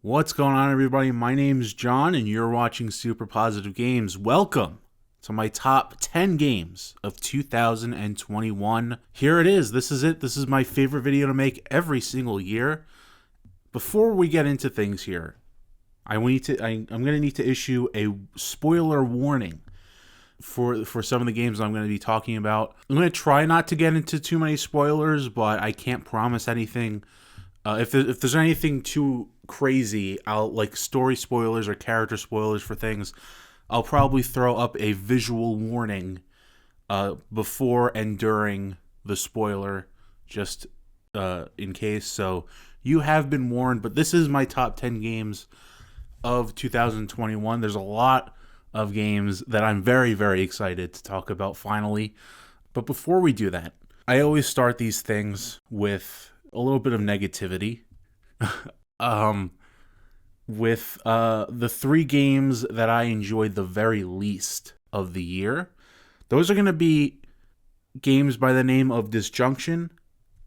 What's going on, everybody? My name's John, and you're watching Super Positive Games. Welcome to my top 10 games of 2021. Here it is. This is it. This is my favorite video to make every single year. Before we get into things here, I'm going to need to issue a spoiler warning for some of the games I'm going to be talking about. I'm going to try not to get into too many spoilers, but I can't promise anything. If there's anything too crazy, I'll like story spoilers or character spoilers for things, I'll probably throw up a visual warning before and during the spoiler, just in case. So you have been warned, but this is my top 10 games of 2021. There's a lot of games that I'm very, very excited to talk about finally. But before we do that, I always start these things with a little bit of negativity. With the three games that I enjoyed the very least of the year. Those are going to be games by the name of Disjunction,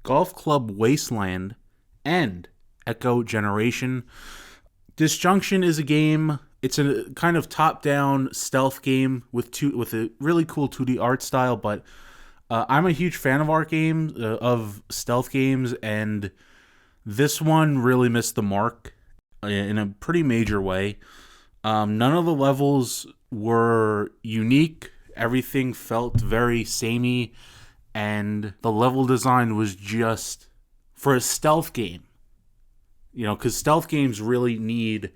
Golf Club Wasteland, and Echo Generation. Disjunction is a game, it's a kind of top-down stealth game with a really cool 2D art style, but I'm a huge fan of art games, of stealth games, and this one really missed the mark in a pretty major way. None of the levels were unique. Everything felt very samey, and the level design was just for a stealth game. You know, because stealth games really need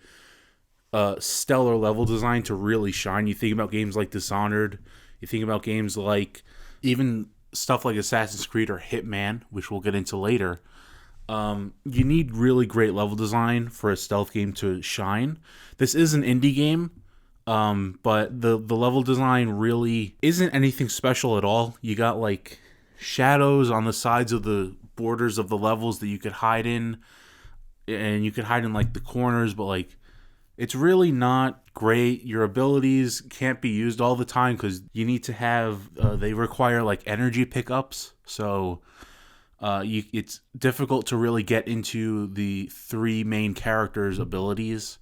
stellar level design to really shine. You think about games like Dishonored. You think about games like even stuff like Assassin's Creed or Hitman, which we'll get into later. You need really great level design for a stealth game to shine. This is an indie game, but the level design really isn't anything special at all. You got like shadows on the sides of the borders of the levels that you could hide in, and you could hide in like the corners, but like it's really not great. Your abilities can't be used all the time because you need to have, they require like energy pickups. So it's difficult to really get into the three main characters' abilities.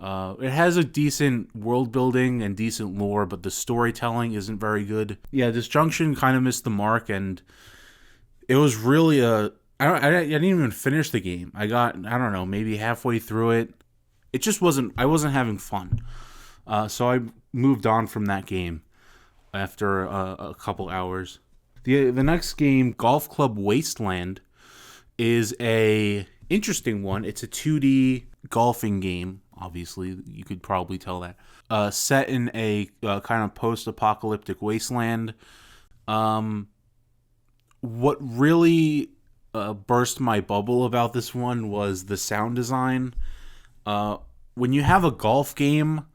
It has a decent world building and decent lore, but the storytelling isn't very good. Yeah, Disjunction kind of missed the mark, and it was really I didn't even finish the game. I don't know, maybe halfway through it. It just I wasn't having fun. So I moved on from that game after a couple hours. The next game, Golf Club Wasteland, is a interesting one. It's a 2D golfing game, obviously. You could probably tell that. Set in a kind of post-apocalyptic wasteland. What really burst my bubble about this one was the sound design. When you have a golf game,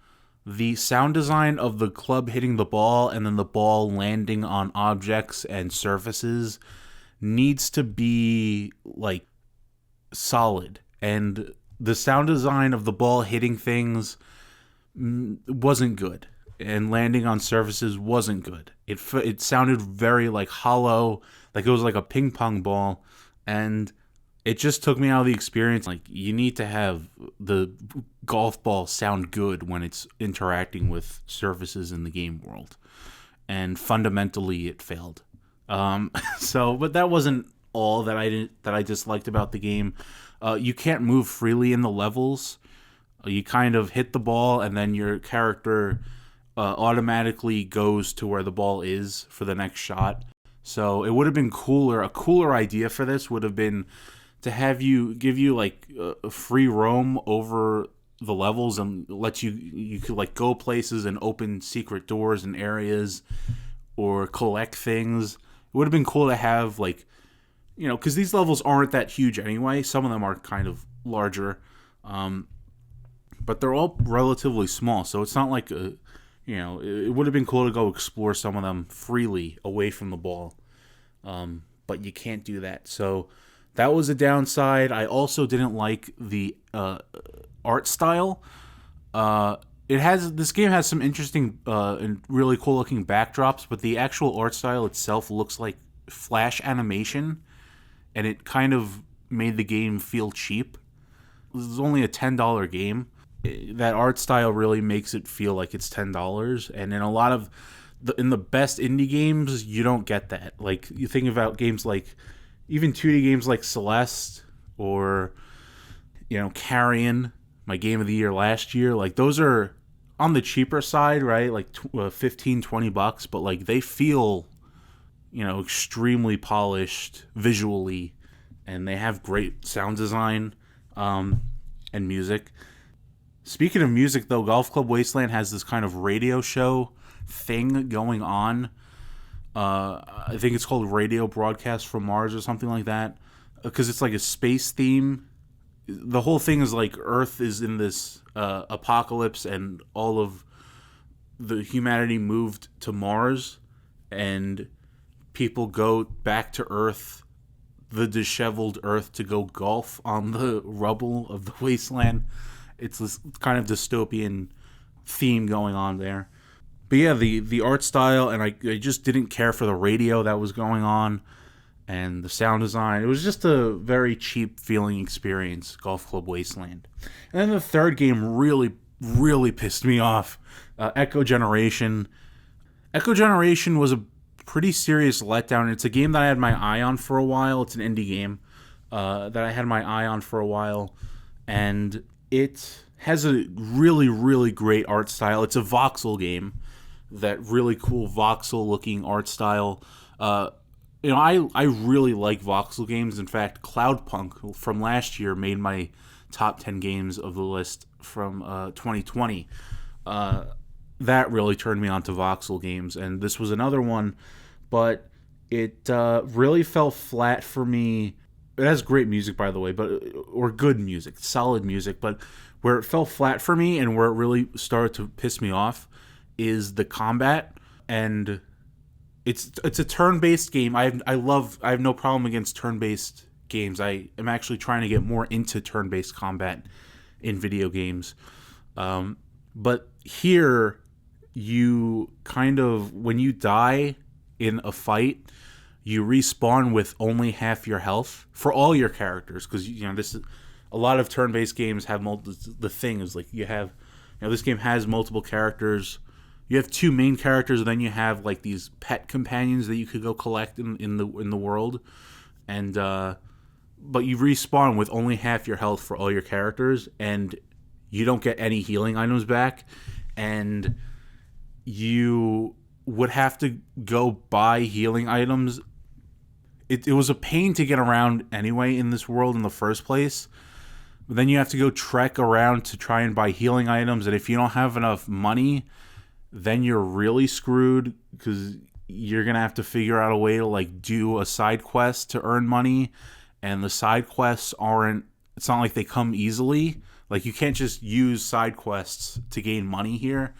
the sound design of the club hitting the ball and then the ball landing on objects and surfaces needs to be like solid. And the sound design of the ball hitting things wasn't good, and landing on surfaces wasn't good. It sounded very like hollow, like it was like a ping pong ball, and it just took me out of the experience. Like, you need to have the golf ball sound good when it's interacting with surfaces in the game world. And fundamentally, it failed. But that wasn't all that I disliked about the game. You can't move freely in the levels. You kind of hit the ball, and then your character automatically goes to where the ball is for the next shot. So it would have been cooler. A cooler idea for this would have been to give you like a free roam over the levels and let you could like go places and open secret doors and areas or collect things. It would have been cool to have, like, you know, because these levels aren't that huge anyway. Some of them are kind of larger, but they're all relatively small. So it's not like it would have been cool to go explore some of them freely away from the ball, but you can't do that. So that was a downside. I also didn't like the art style. This game has some interesting and really cool looking backdrops, but the actual art style itself looks like flash animation, and it kind of made the game feel cheap. this is only a $10 game. That art style really makes it feel like it's $10. And in a lot of in the best indie games, you don't get that. Like, you think about games like, even 2D games like Celeste or, Carrion, my game of the year last year, like, those are on the cheaper side, right? Like, $15-$20, but like, they feel, extremely polished visually, and they have great sound design, and music. Speaking of music, though, Golf Club Wasteland has this kind of radio show thing going on. I think it's called Radio Broadcast from Mars or something like that, because it's like a space theme. The whole thing is like Earth is in this apocalypse, and all of the humanity moved to Mars, and people go back to Earth, the disheveled Earth, to go golf on the rubble of the wasteland. It's this kind of dystopian theme going on there. But yeah, the art style, and I just didn't care for the radio that was going on, and the sound design. It was just a very cheap feeling experience, Golf Club Wasteland. And then the third game really, really pissed me off. Echo Generation. Echo Generation was a pretty serious letdown. It's a game that I had my eye on for a while. It's an indie game that I had my eye on for a while. And it has a really, really great art style. It's a voxel game. That really cool voxel-looking art style. I really like voxel games. In fact, Cloudpunk from last year made my top 10 games of the list from 2020. That really turned me on to voxel games, and this was another one, but it really fell flat for me. It has great music, by the way, or good music, solid music, but where it fell flat for me and where it really started to piss me off is the combat. And it's a turn-based game. I have no problem against turn-based games. I am actually trying to get more into turn-based combat in video games. But here, you kind of, when you die in a fight, you respawn with only half your health for all your characters, because this is a lot of turn-based games have the thing is like you have, this game has multiple characters. You have two main characters, and then you have like these pet companions that you could go collect in the world, and but you respawn with only half your health for all your characters, and you don't get any healing items back, and you would have to go buy healing items. It was a pain to get around anyway in this world in the first place. But then you have to go trek around to try and buy healing items, and if you don't have enough money, then you're really screwed, because you're going to have to figure out a way to like do a side quest to earn money. And the side quests it's not like they come easily. Like, you can't just use side quests to gain money here.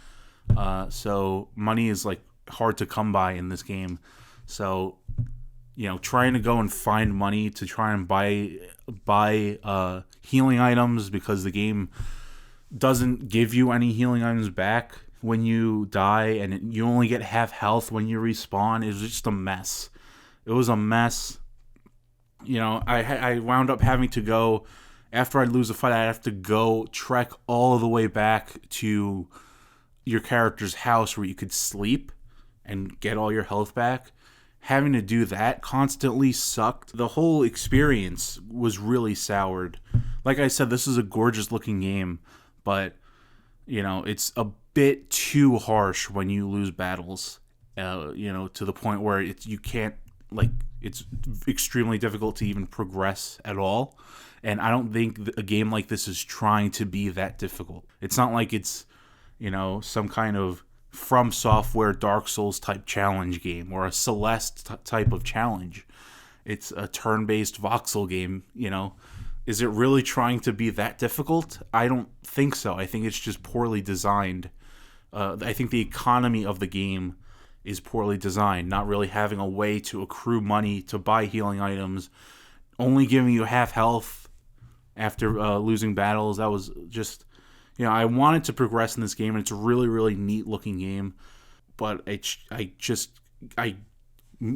So money is like hard to come by in this game. So, trying to go and find money to try and buy healing items, because the game doesn't give you any healing items back when you die, and you only get half health when you respawn. It was just a mess. It was a mess. I wound up having to go, after I'd lose a fight, I'd have to go trek all the way back to your character's house where you could sleep and get all your health back. Having to do that constantly sucked. The whole experience was really soured. Like I said, this is a gorgeous looking game, but it's a bit too harsh when you lose battles, to the point where you can't, like, it's extremely difficult to even progress at all. And I don't think a game like this is trying to be that difficult. It's not like it's, some kind of From Software Dark Souls type challenge game or a Celeste type of challenge. It's a turn-based voxel game, Is it really trying to be that difficult? I don't think so. I think it's just poorly designed. I think the economy of the game is poorly designed, not really having a way to accrue money to buy healing items, only giving you half health after losing battles. That was just, I wanted to progress in this game, and it's a really, really neat looking game, but I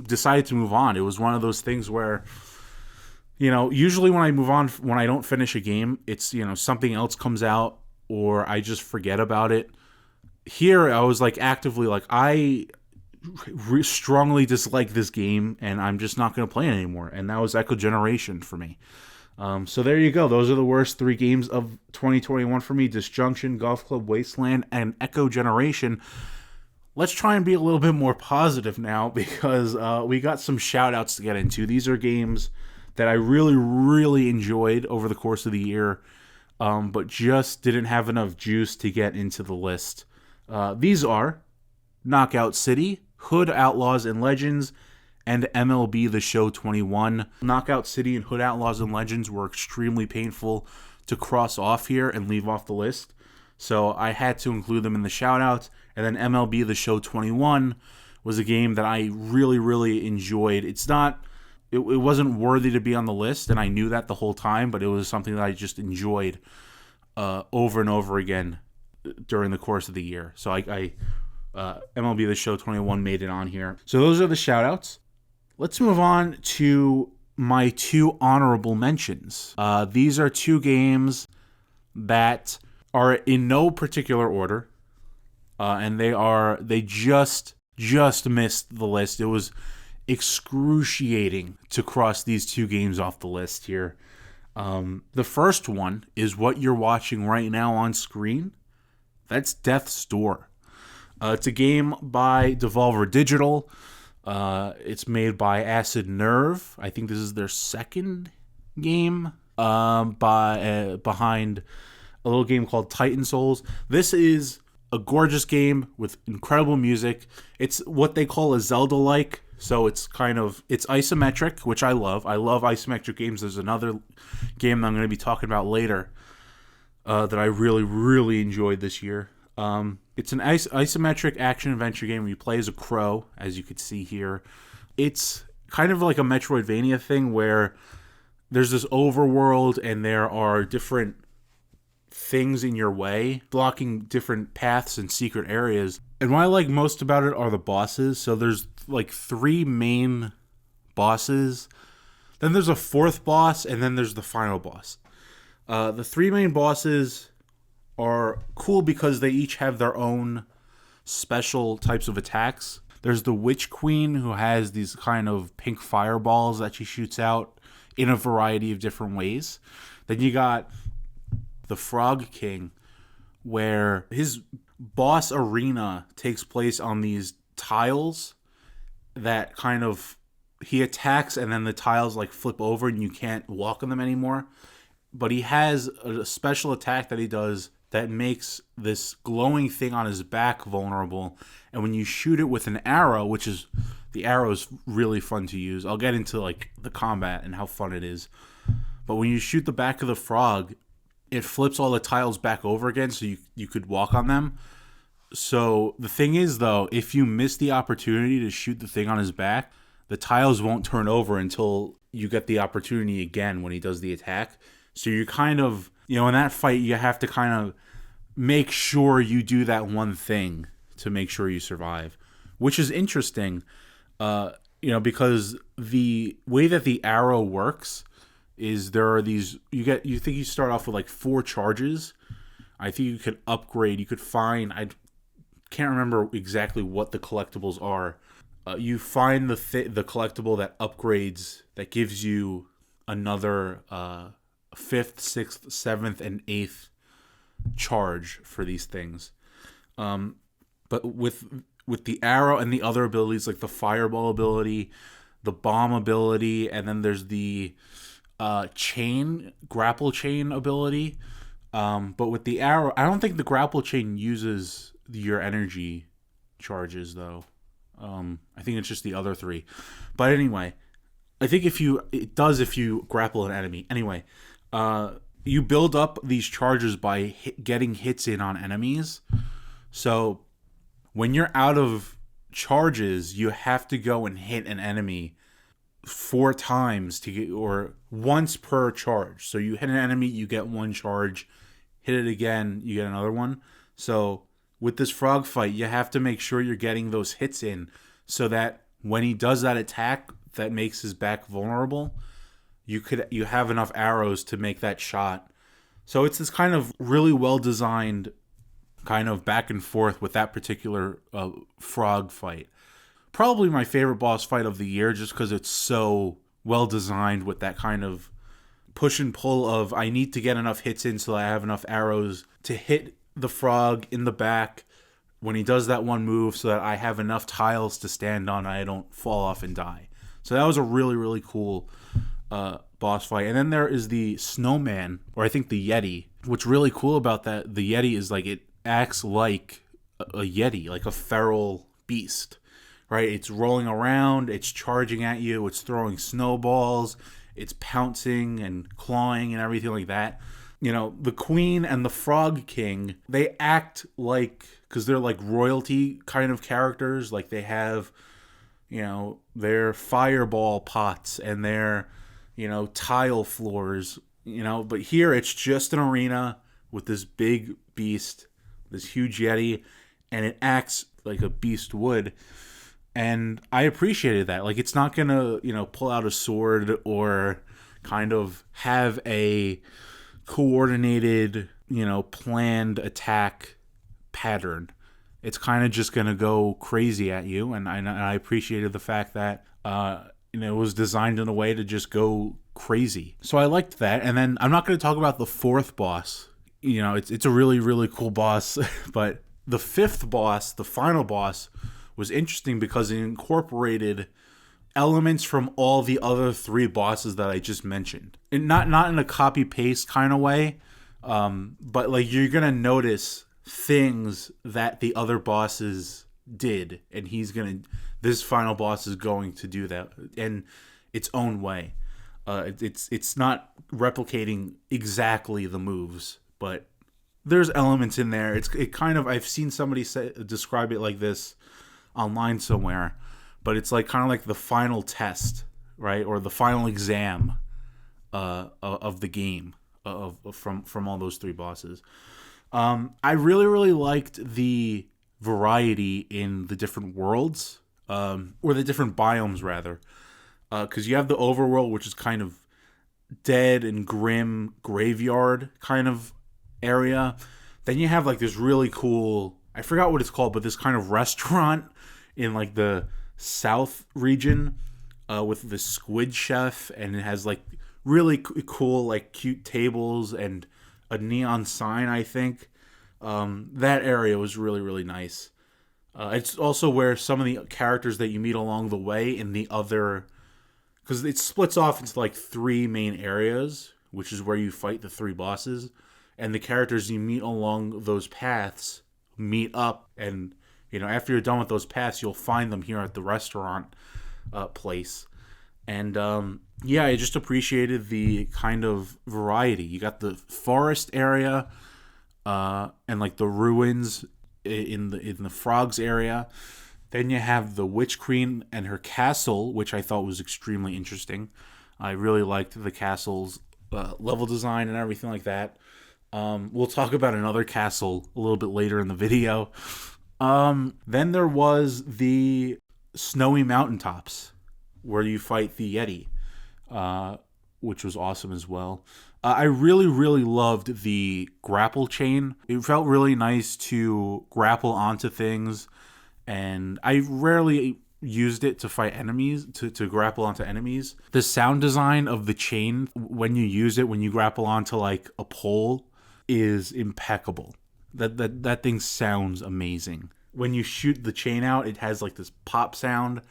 decided to move on. It was one of those things where, Usually when I move on, when I don't finish a game, it's, something else comes out or I just forget about it. Here, I was like actively like, I strongly dislike this game and I'm just not going to play it anymore. And that was Echo Generation for me. So there you go. Those are the worst 3 games of 2021 for me: Disjunction, Golf Club Wasteland, and Echo Generation. Let's try and be a little bit more positive now because we got some shout outs to get into. These are games that I really, really enjoyed over the course of the year, but just didn't have enough juice to get into the list. These are Knockout City, Hood Outlaws and Legends, and MLB The Show 21. Knockout City and Hood Outlaws and Legends were extremely painful to cross off here and leave off the list, so I had to include them in the shout-outs. And then MLB The Show 21 was a game that I really, really enjoyed. It wasn't worthy to be on the list, and I knew that the whole time, but it was something that I just enjoyed over and over again during the course of the year. So MLB The Show 21 made it on here. So those are the shout-outs. Let's move on to my 2 honorable mentions. These are 2 games that are in no particular order, and they just missed the list. It was excruciating to cross these 2 games off the list here. The first one is what you're watching right now on screen. That's Death's Door. It's a game by Devolver Digital. It's made by Acid Nerve. I think this is their second game behind a little game called Titan Souls. This is a gorgeous game with incredible music. It's what they call a Zelda-like, so it's isometric, which I love. I love isometric games. There's another game that I'm going to be talking about later that I really, really enjoyed this year. It's an isometric action-adventure game where you play as a crow, as you could see here. It's kind of like a Metroidvania thing where there's this overworld and there are different things in your way, blocking different paths and secret areas. And what I like most about it are the bosses. So there's like 3 main bosses. Then there's a 4th boss, and then there's the final boss. The 3 main bosses are cool because they each have their own special types of attacks. There's the Witch Queen, who has these kind of pink fireballs that she shoots out in a variety of different ways. Then you got the Frog King, where his boss arena takes place on these tiles that kind of he attacks, and then the tiles like flip over and you can't walk on them anymore. But he has a special attack that he does that makes this glowing thing on his back vulnerable. And when you shoot it with an arrow, the arrow is really fun to use. I'll get into like the combat and how fun it is. But when you shoot the back of the frog, it flips all the tiles back over again so you could walk on them. So the thing is, though, if you miss the opportunity to shoot the thing on his back, the tiles won't turn over until you get the opportunity again when he does the attack. So you're kind of, in that fight, you have to kind of make sure you do that one thing to make sure you survive, which is interesting, because the way that the arrow works is there are these, you start off with like 4 charges. I think you could upgrade, you could find, I can't remember exactly what the collectibles are. You find the collectible that upgrades, that gives you another 5th, 6th, 7th, and 8th charge for these things. But with the arrow and the other abilities, like the fireball ability, the bomb ability, and then there's the grapple chain ability. But with the arrow, I don't think the grapple chain uses your energy charges, though. I think it's just the other 3. But anyway, I think it does if you grapple an enemy. Anyway, you build up these charges by getting hits in on enemies. So when you're out of charges, you have to go and hit an enemy 4 times or once per charge. So you hit an enemy, you get 1 charge. Hit it again, you get another one. So with this frog fight, you have to make sure you're getting those hits in so that when he does that attack that makes his back vulnerable, you have enough arrows to make that shot. So it's this kind of really well designed kind of back and forth with that particular frog fight. Probably my favorite boss fight of the year, just because it's so well designed with that kind of push and pull of I need to get enough hits in so that I have enough arrows to hit the frog in the back when he does that one move so that I have enough tiles to stand on and I don't fall off and die. So that was a really, really cool boss fight. And then there is the snowman, or I think the Yeti. What's really cool about that, the Yeti, is like it acts like a Yeti, like a feral beast, right? It's rolling around, it's charging at you, it's throwing snowballs, it's pouncing and clawing and everything like that. You know, the Queen and the Frog King, they act like, because they're like royalty kind of characters, like they have, you know, their fireball pots and their, you know, tile floors, you know, but here it's just an arena with this big beast, this huge Yeti, and it acts like a beast would. And I appreciated that. Like, it's not gonna, you know, pull out a sword or kind of have a coordinated, you know, planned attack pattern. It's kind of just gonna go crazy at you, and I appreciated the fact that you know, it was designed in a way to just go crazy. So I liked that. And then I'm not going to talk about the fourth boss. You know, it's a really, really cool boss, but the fifth boss, the final boss, was interesting because it incorporated elements from all the other three bosses that I just mentioned. And not in a copy paste kind of way, but like you're gonna notice things that the other bosses did, and this final boss is going to do that in its own way. It's not replicating exactly the moves, but there's elements in there. It kind of, I've seen somebody describe it like this online somewhere, but it's like kind of like the final test, right, or the final exam of the game from all those three bosses. I really, really liked the variety in the different worlds, or the different biomes rather, because you have the overworld, which is kind of dead and grim graveyard kind of area. Then you have like this really cool, I forgot what it's called, but this kind of restaurant in like the south region with the squid chef, and it has like really cool like cute tables and a neon sign, I think. That area was really, really nice. It's also where some of the characters that you meet along the way in the other, because it splits off into like three main areas, which is where you fight the three bosses, and the characters you meet along those paths meet up, and you know, after you're done with those paths, you'll find them here at the restaurant place. And yeah, I just appreciated the kind of variety. You got the forest area, and like the ruins in the frogs area. Then you have the Witch Queen and her castle, which I thought was extremely interesting. I really liked the castle's level design and everything like that. We'll talk about another castle a little bit later in the video. Then there was the snowy mountaintops where you fight the Yeti, which was awesome as well. I really, really loved the grapple chain. It felt really nice to grapple onto things, and I rarely used it to fight enemies, to grapple onto enemies. The sound design of the chain, when you use it, when you grapple onto like a pole, is impeccable. That thing sounds amazing. When you shoot the chain out, it has like this pop sound,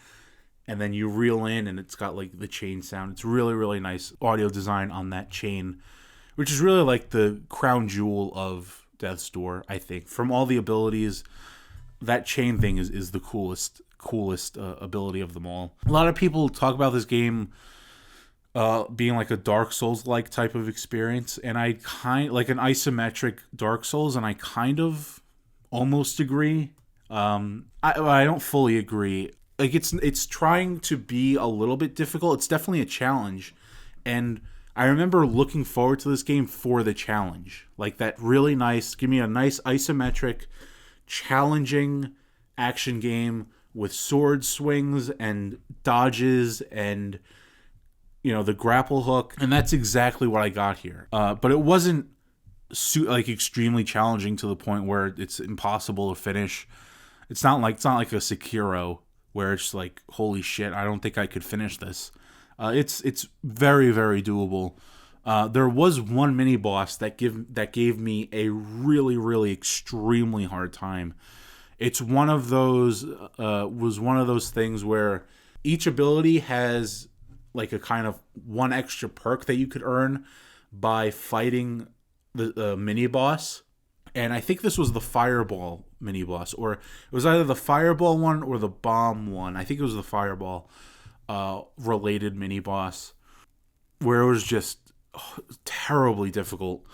and then you reel in and it's got like the chain sound. It's really, really nice audio design on that chain, which is really like the crown jewel of Death's Door, I think. From all the abilities, that chain thing is the coolest ability of them all. A lot of people talk about this game being like a Dark Souls-like type of experience, and I like an isometric Dark Souls, and I kind of almost agree. I don't fully agree. Like it's trying to be a little bit difficult. It's definitely a challenge, and I remember looking forward to this game for the challenge. Like that really nice, give me a nice isometric, challenging action game with sword swings and dodges and the grapple hook, and that's exactly what I got here. But it wasn't like extremely challenging to the point where it's impossible to finish. It's not like a Sekiro where it's like, holy shit, I don't think I could finish this. It's very, very doable. There was one mini boss that gave me a really, really extremely hard time. It's one of those was one of those things where each ability has like a kind of one extra perk that you could earn by fighting the mini boss. And I think this was the fireball mini boss, or it was either the fireball one or the bomb one. I think it was the fireball related mini boss, where it was just terribly difficult.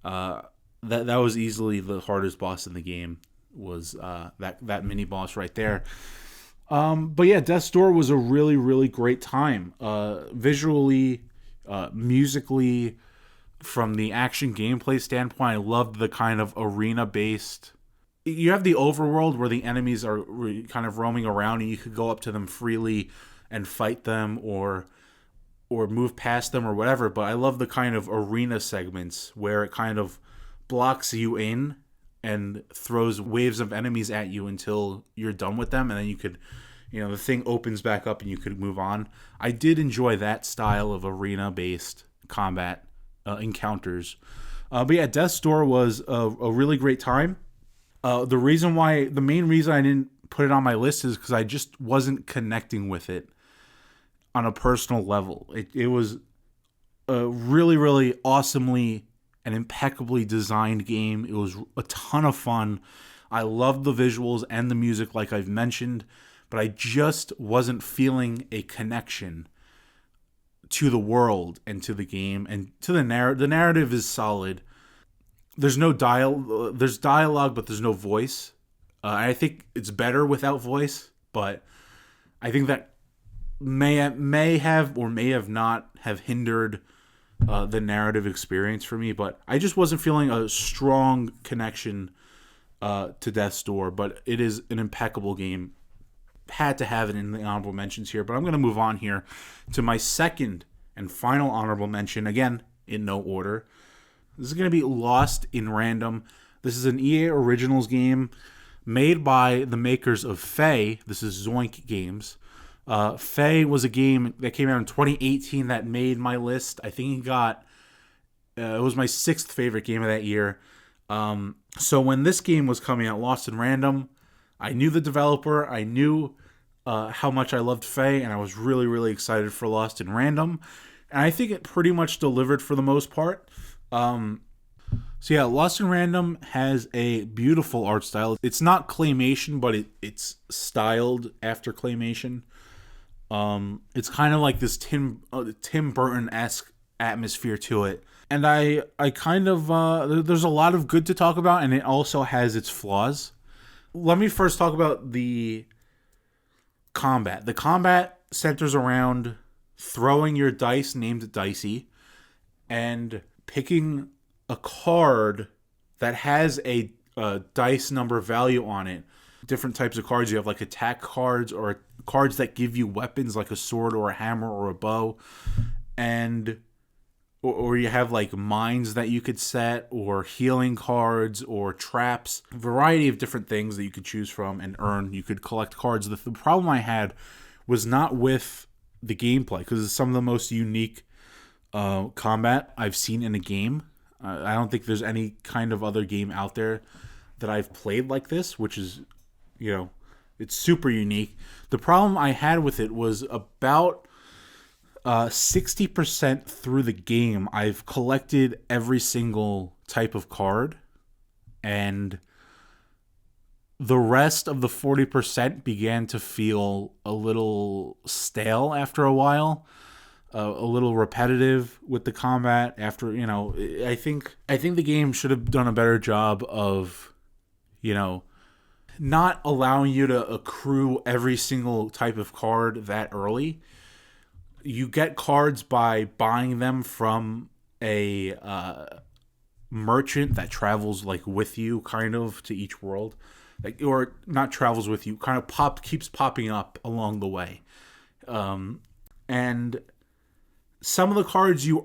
That was easily the hardest boss in the game, was that mini boss right there. But yeah, Death's Door was a really, really great time. Visually, musically, from the action gameplay standpoint, I loved the kind of arena-based. You have the overworld where the enemies are kind of roaming around, and you could go up to them freely and fight them, or move past them or whatever. But I love the kind of arena segments where it kind of blocks you in and throws waves of enemies at you until you're done with them, and then you could, the thing opens back up and you could move on. I did enjoy that style of arena-based combat encounters. But yeah, Death's Door was a really great time. The main reason I didn't put it on my list is because I just wasn't connecting with it on a personal level. It was a really, really awesomely and impeccably designed game. It was a ton of fun. I loved the visuals and the music, like I've mentioned, but I just wasn't feeling a connection to the world and to the game and to the narrative. The narrative is solid. There's no there's dialogue, but there's no voice. I think it's better without voice, but I think that may have or may have not have hindered the narrative experience for me. But I just wasn't feeling a strong connection to Death's Door. But it is an impeccable game. Had to have it in the honorable mentions here, but I'm going to move on here to my second and final honorable mention, again, in no order. This is going to be Lost in Random. This is an EA Originals game made by the makers of Faye. This is Zoink Games. Faye was a game that came out in 2018 that made my list. I think it was my sixth favorite game of that year. So when this game was coming out, Lost in Random, I knew the developer. I knew how much I loved Faye, and I was really, really excited for Lost in Random. And I think it pretty much delivered for the most part. So yeah, Lost in Random has a beautiful art style. It's not claymation, but it's styled after claymation. It's kind of like this Tim Burton-esque atmosphere to it. And I kind of, there's a lot of good to talk about, and it also has its flaws. Let me first talk about the combat. The combat centers around throwing your dice named Dicey and picking a card that has a dice number value on it. Different types of cards. You have like attack cards or cards that give you weapons like a sword or a hammer or a bow. Or you have like mines that you could set, or healing cards, or traps. A variety of different things that you could choose from and earn. You could collect cards. The problem I had was not with the gameplay, because it's some of the most unique combat I've seen in a game. I don't think there's any kind of other game out there that I've played like this, which is, it's super unique. The problem I had with it was about 60% through the game, I've collected every single type of card, and the rest of the 40% began to feel a little stale after a while, a little repetitive with the combat. After, I think the game should have done a better job of, not allowing you to accrue every single type of card that early. You get cards by buying them from a merchant that travels like with you, kind of, to each world, or not travels with you, kind of keeps popping up along the way, and Some of the cards you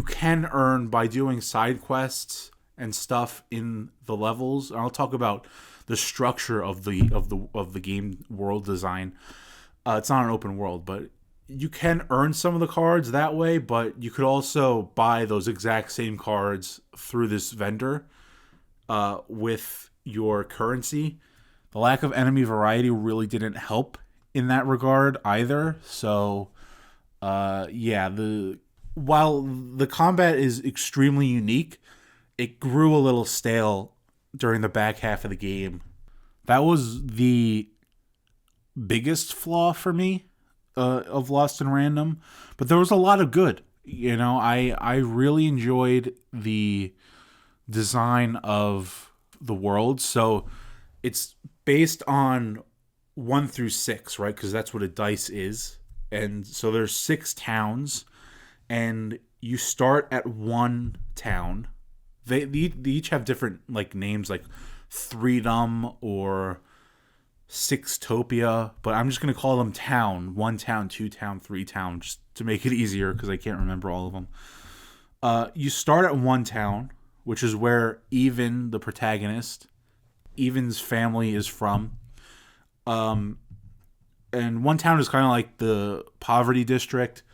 can earn by doing side quests and stuff in the levels. I'll talk about the structure of the game world design. It's not an open world, but you can earn some of the cards that way, but you could also buy those exact same cards through this vendor with your currency. The lack of enemy variety really didn't help in that regard either. So, while the combat is extremely unique, it grew a little stale during the back half of the game. That was the biggest flaw for me of Lost in Random, but there was a lot of good. I really enjoyed the design of the world. So it's based on 1 through 6, right? Because that's what a dice is. And so there's 6 towns, and you start at one town. They each have different like names, like Freedom or Sixtopia, but I'm just gonna call them town. 1 town, 2 town, 3 town, just to make it easier because I can't remember all of them. You start at one town, which is where Even, the protagonist, Even's family is from. And one town is kind of like the poverty district.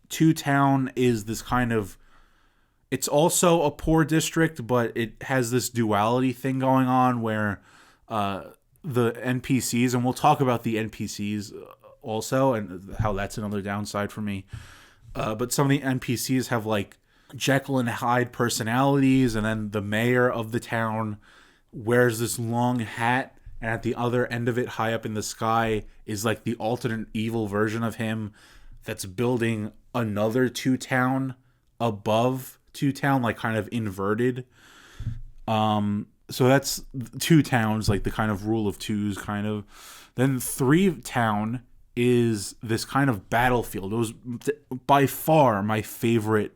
2 town is this kind of, it's also a poor district, but it has this duality thing going on where the NPCs, and we'll talk about the NPCs also and how that's another downside for me. But some of the NPCs have like Jekyll and Hyde personalities, and then the mayor of the town wears this long hat, and at the other end of it, high up in the sky, is like the alternate evil version of him that's building another 2 town above 2 town, like kind of inverted. So that's 2 towns, like the kind of rule of twos, kind of. Then 3 town is this kind of battlefield. It was by far my favorite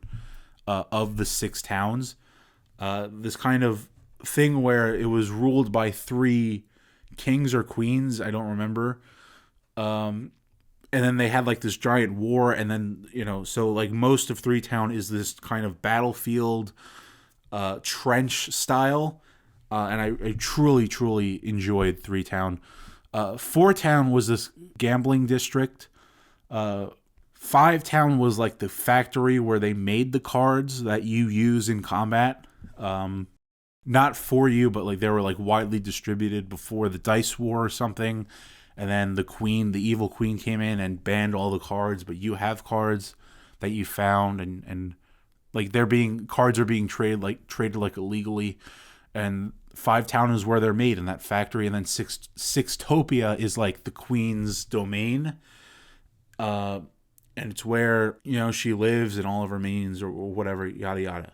of the 6 towns. This kind of thing where it was ruled by 3 kings or queens, I don't remember. And then they had like this giant war, and then, so like most of 3 town is this kind of battlefield, trench style. And I truly, truly enjoyed 3 town. 4 town was this gambling district. 5 town was like the factory where they made the cards that you use in combat. Not for you, but like they were like widely distributed before the dice war or something. And then the evil queen came in and banned all the cards, but you have cards that you found, and like cards are being traded like illegally. And 5 town is where they're made in that factory, and then Sixtopia is like the queen's domain. And it's where, she lives and all of her minions or whatever, yada yada.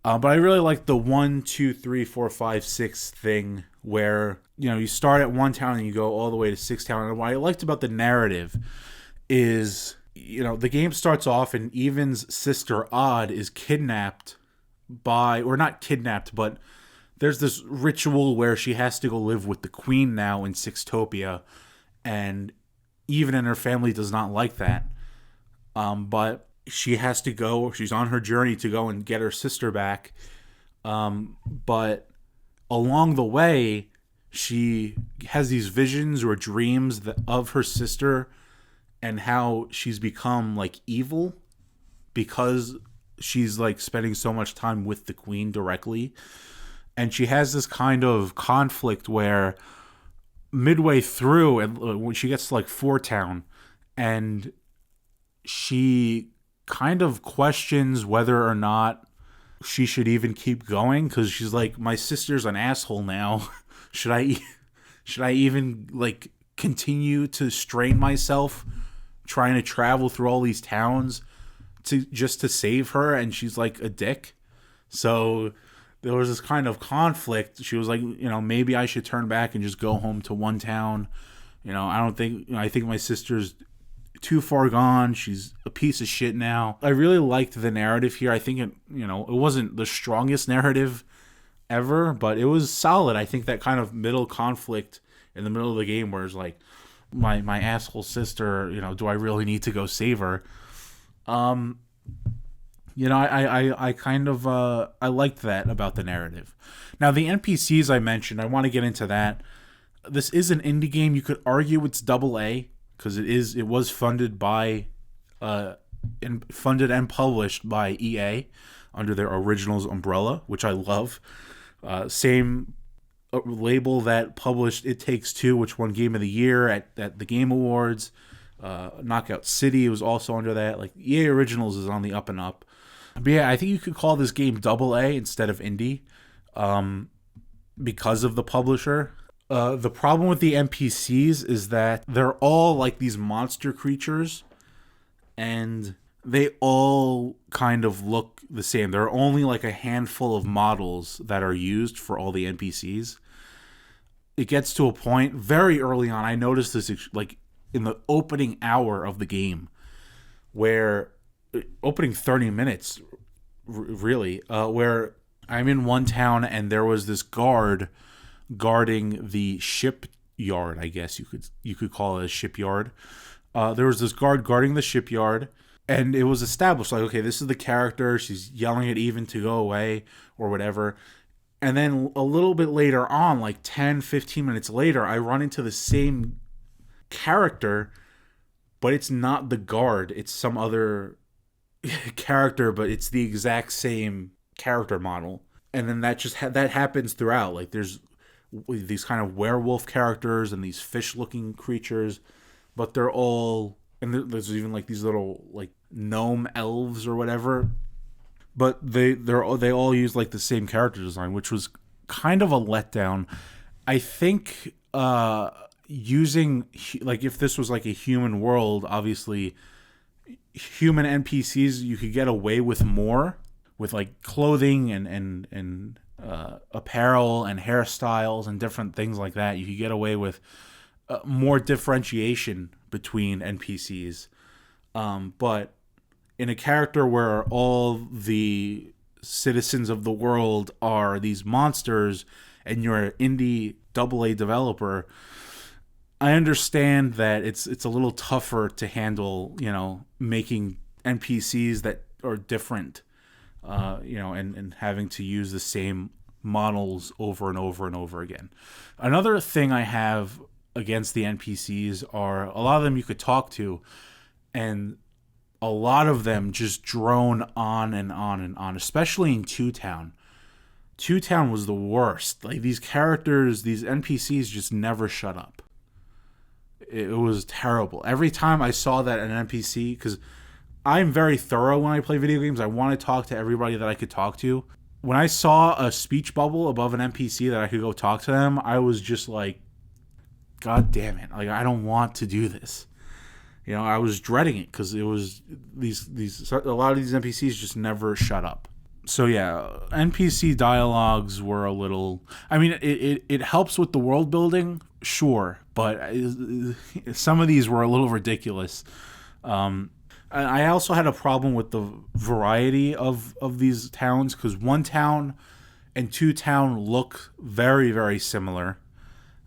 But I really like the 1, 2, 3, 4, 5, 6 thing where, you start at 1 town and you go all the way to 6 town. And what I liked about the narrative is, the game starts off and Even's sister Odd is kidnapped or not kidnapped, but there's this ritual where she has to go live with the queen now in Sixtopia, and Even and her family does not like that. But she has to go. She's on her journey to go and get her sister back. But along the way, she has these visions or dreams of her sister and how she's become like evil because she's like spending so much time with the queen directly. And she has this kind of conflict where midway through, and when she gets to like 4 town, and she kind of questions whether or not she should even keep going, because she's like, my sister's an asshole now. should I even like continue to strain myself trying to travel through all these towns to save her? And she's like a dick. So there was this kind of conflict. She was like, maybe I should turn back and just go home to 1 town. I think my sister's too far gone. She's a piece of shit now. I really liked the narrative here. I think it wasn't the strongest narrative ever, but it was solid. I think that kind of middle conflict in the middle of the game where it's like, my asshole sister, do I really need to go save her? I kind of I liked that about the narrative. Now the NPCs I mentioned, I want to get into that. This is an indie game. You could argue it's double A because it was funded by and funded and published by EA under their Originals umbrella, which I love. Same label that published It Takes Two, which won Game of the Year at the Game Awards. Knockout City was also under that. Like EA Originals is on the up and up. But yeah, I think you could call this game double A instead of indie, because of the publisher. The problem with the NPCs is that they're all like these monster creatures, and they all kind of look the same. There are only like a handful of models that are used for all the NPCs. It gets to a point very early on. I noticed this like in the opening hour of the game, where opening 30 minutes, really, where I'm in one town and there was this guard guarding the shipyard. I guess you could call it a shipyard. There was this guard guarding the shipyard, and it was established like, okay, this is the character. She's yelling at Even to go away or whatever. And then a little bit later on, like 10, 15 minutes later, I run into the same character, but it's not the guard. It's some other character, but it's the exact same character model. And then that that happens throughout. Like there's these kind of werewolf characters and these fish-looking creatures, but they're all, and there's even like these little like gnome elves or whatever, but they all use like the same character design, which was kind of a letdown. I think using, like, if this was like a human world, obviously human NPCs, you could get away with more with like clothing and apparel and hairstyles and different things like that. You could get away with more differentiation between NPCs. But in a character where all the citizens of the world are these monsters and you're an indie AA developer, I understand that it's a little tougher to handle, making NPCs that are different, and having to use the same models over and over and over again. Another thing I have against the NPCs are a lot of them you could talk to, and a lot of them just drone on and on and on, especially in Two Town. Two Town was the worst. Like, these characters, these NPCs just never shut up. It was terrible. Every time I saw that an NPC, because I'm very thorough when I play video games, I want to talk to everybody that I could talk to. When I saw a speech bubble above an NPC that I could go talk to them, I was just like, God damn it. Like, I don't want to do this. I was dreading it because it was a lot of these NPCs just never shut up. So yeah, NPC dialogues were a little, I mean, it helps with the world building, sure, but some of these were a little ridiculous. I also had a problem with the variety of these towns, because One Town and Two Town look very, very similar,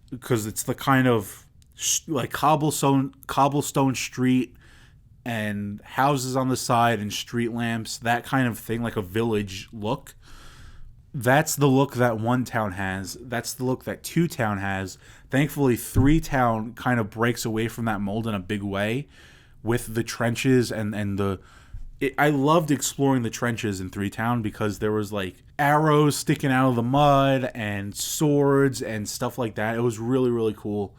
because it's the kind of like cobblestone street and houses on the side and street lamps, that kind of thing, like a village look. That's the look that One Town has. That's the look that Two Town has. Thankfully, Three Town kind of breaks away from that mold in a big way with the trenches and I loved exploring the trenches in Three Town, because there was like arrows sticking out of the mud and swords and stuff like that. It was really, really cool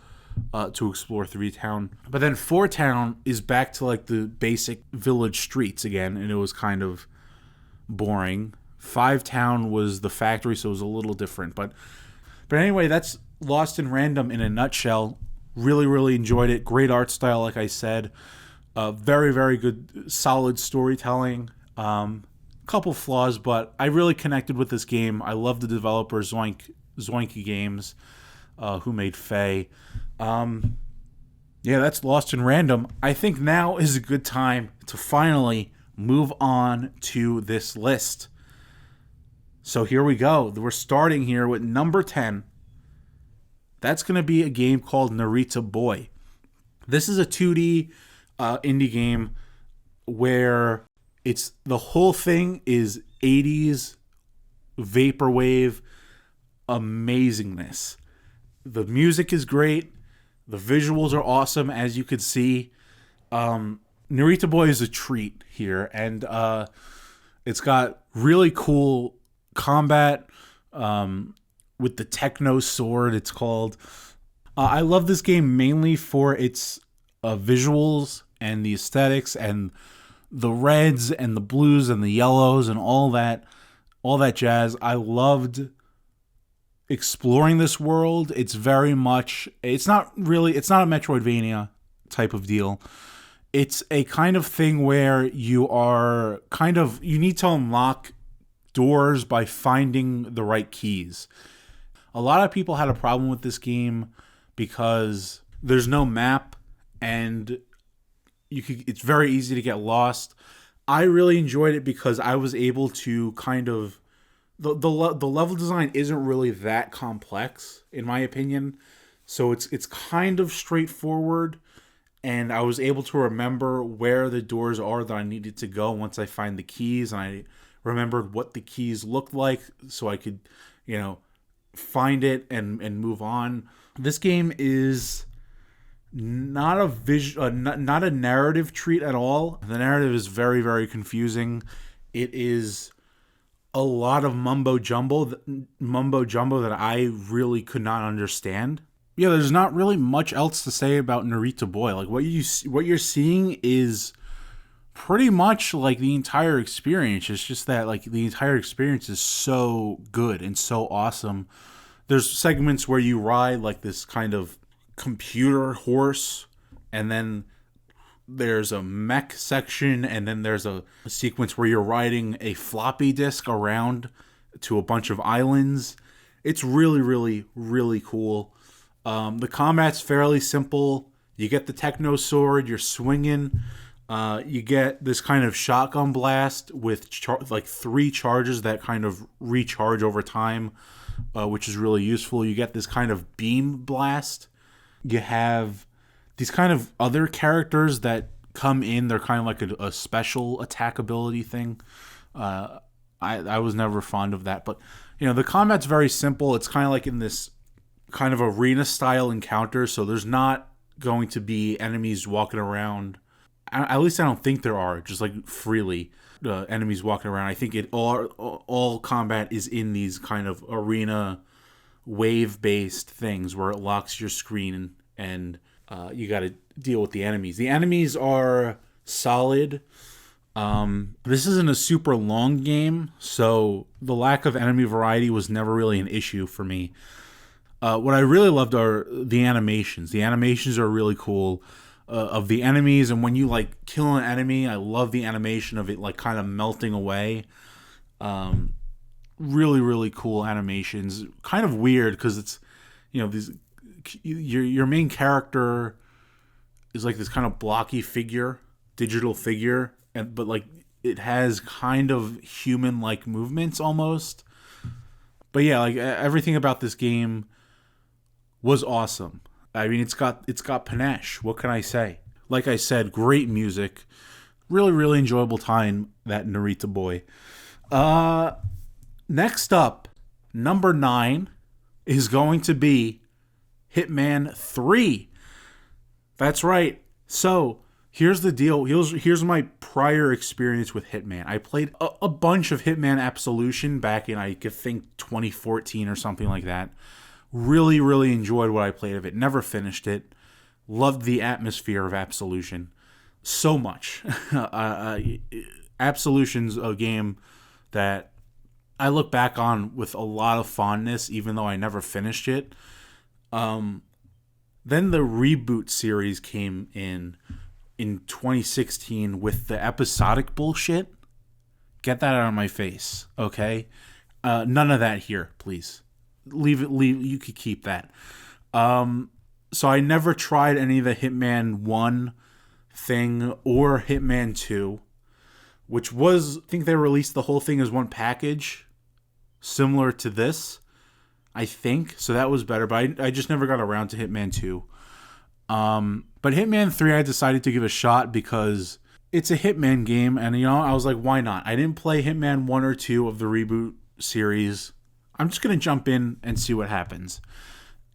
to explore Three Town. But then Four Town is back to like the basic village streets again, and it was kind of boring. Five Town was the factory, so it was a little different. But anyway, that's Lost in Random in a nutshell. Really, really enjoyed it. Great art style, like I said. Very, very good, solid storytelling. Couple flaws, but I really connected with this game. I love the developer, Zoinky Games, who made Faye. Yeah, that's Lost in Random. I think now is a good time to finally move on to this list. So here we go. We're starting here with number 10. That's going to be a game called Narita Boy. This is a 2D indie game. where it's the whole thing is 80s vaporwave amazingness. The music is great. The visuals are awesome, as you could see. Narita Boy is a treat here, and it's got really cool combat with the techno sword, it's called. I love this game mainly for its visuals and the aesthetics and the reds and the blues and the yellows and all that jazz. I loved exploring this world. It's very much, it's not a Metroidvania type of deal. It's a kind of thing where you need to unlock doors by finding the right keys. A lot of people had a problem with this game because there's no map and it's very easy to get lost. I really enjoyed it because I was able to kind of the level design isn't really that complex in my opinion. So it's kind of straightforward, and I was able to remember where the doors are that I needed to go once I find the keys, and I remembered what the keys looked like so I could, find it and move on. This game is not not a narrative treat at all. The narrative is very, very confusing. It is a lot of mumbo jumbo that I really could not understand. Yeah, there's not really much else to say about Narita Boy. Like what you're seeing is pretty much like the entire experience. It's just that like the entire experience is so good and so awesome. There's segments where you ride like this kind of computer horse, and then there's a mech section, and then there's a sequence where you're riding a floppy disk around to a bunch of islands. It's really, really, really cool. The combat's fairly simple. You get the techno sword, you're swinging. You get this kind of shotgun blast with 3 charges that kind of recharge over time, which is really useful. You get this kind of beam blast. You have these kind of other characters that come in. They're kind of like a special attack ability thing. I was never fond of that, but the combat's very simple. It's kind of like in this kind of arena style encounter, so there's not going to be enemies walking around. At least I don't think there are, just like freely enemies walking around. I think all combat is in these kind of arena wave-based things where it locks your screen and you got to deal with the enemies. The enemies are solid. This isn't a super long game, so the lack of enemy variety was never really an issue for me. What I really loved are the animations. The animations are really cool of the enemies, and when you like kill an enemy, I love the animation of it like kind of melting away. Really, really cool animations. Kind of weird because it's these your main character is like this kind of blocky figure, digital figure, but like it has kind of human like movements almost. But yeah, like everything about this game was awesome. I mean, it's got panache. What can I say? Like I said, great music. Really, really enjoyable time, that Narita Boy. Next up, number 9 is going to be Hitman 3. That's right. So, here's the deal. Here's my prior experience with Hitman. I played a bunch of Hitman Absolution back in, I could think, 2014 or something like that. Really, really enjoyed what I played of it. Never finished it. Loved the atmosphere of Absolution so much. Absolution's a game that I look back on with a lot of fondness, even though I never finished it. Then the reboot series came in 2016 with the episodic bullshit. Get that out of my face, okay? None of that here, please. Leave it. You could keep that. So I never tried any of the Hitman 1 thing or Hitman 2, which was, I think they released the whole thing as one package, similar to this, I think. So that was better, but I just never got around to Hitman 2. But Hitman 3 I decided to give a shot because it's a Hitman game, and I was like, why not? I didn't play Hitman 1 or 2 of the reboot series. I'm just going to jump in and see what happens.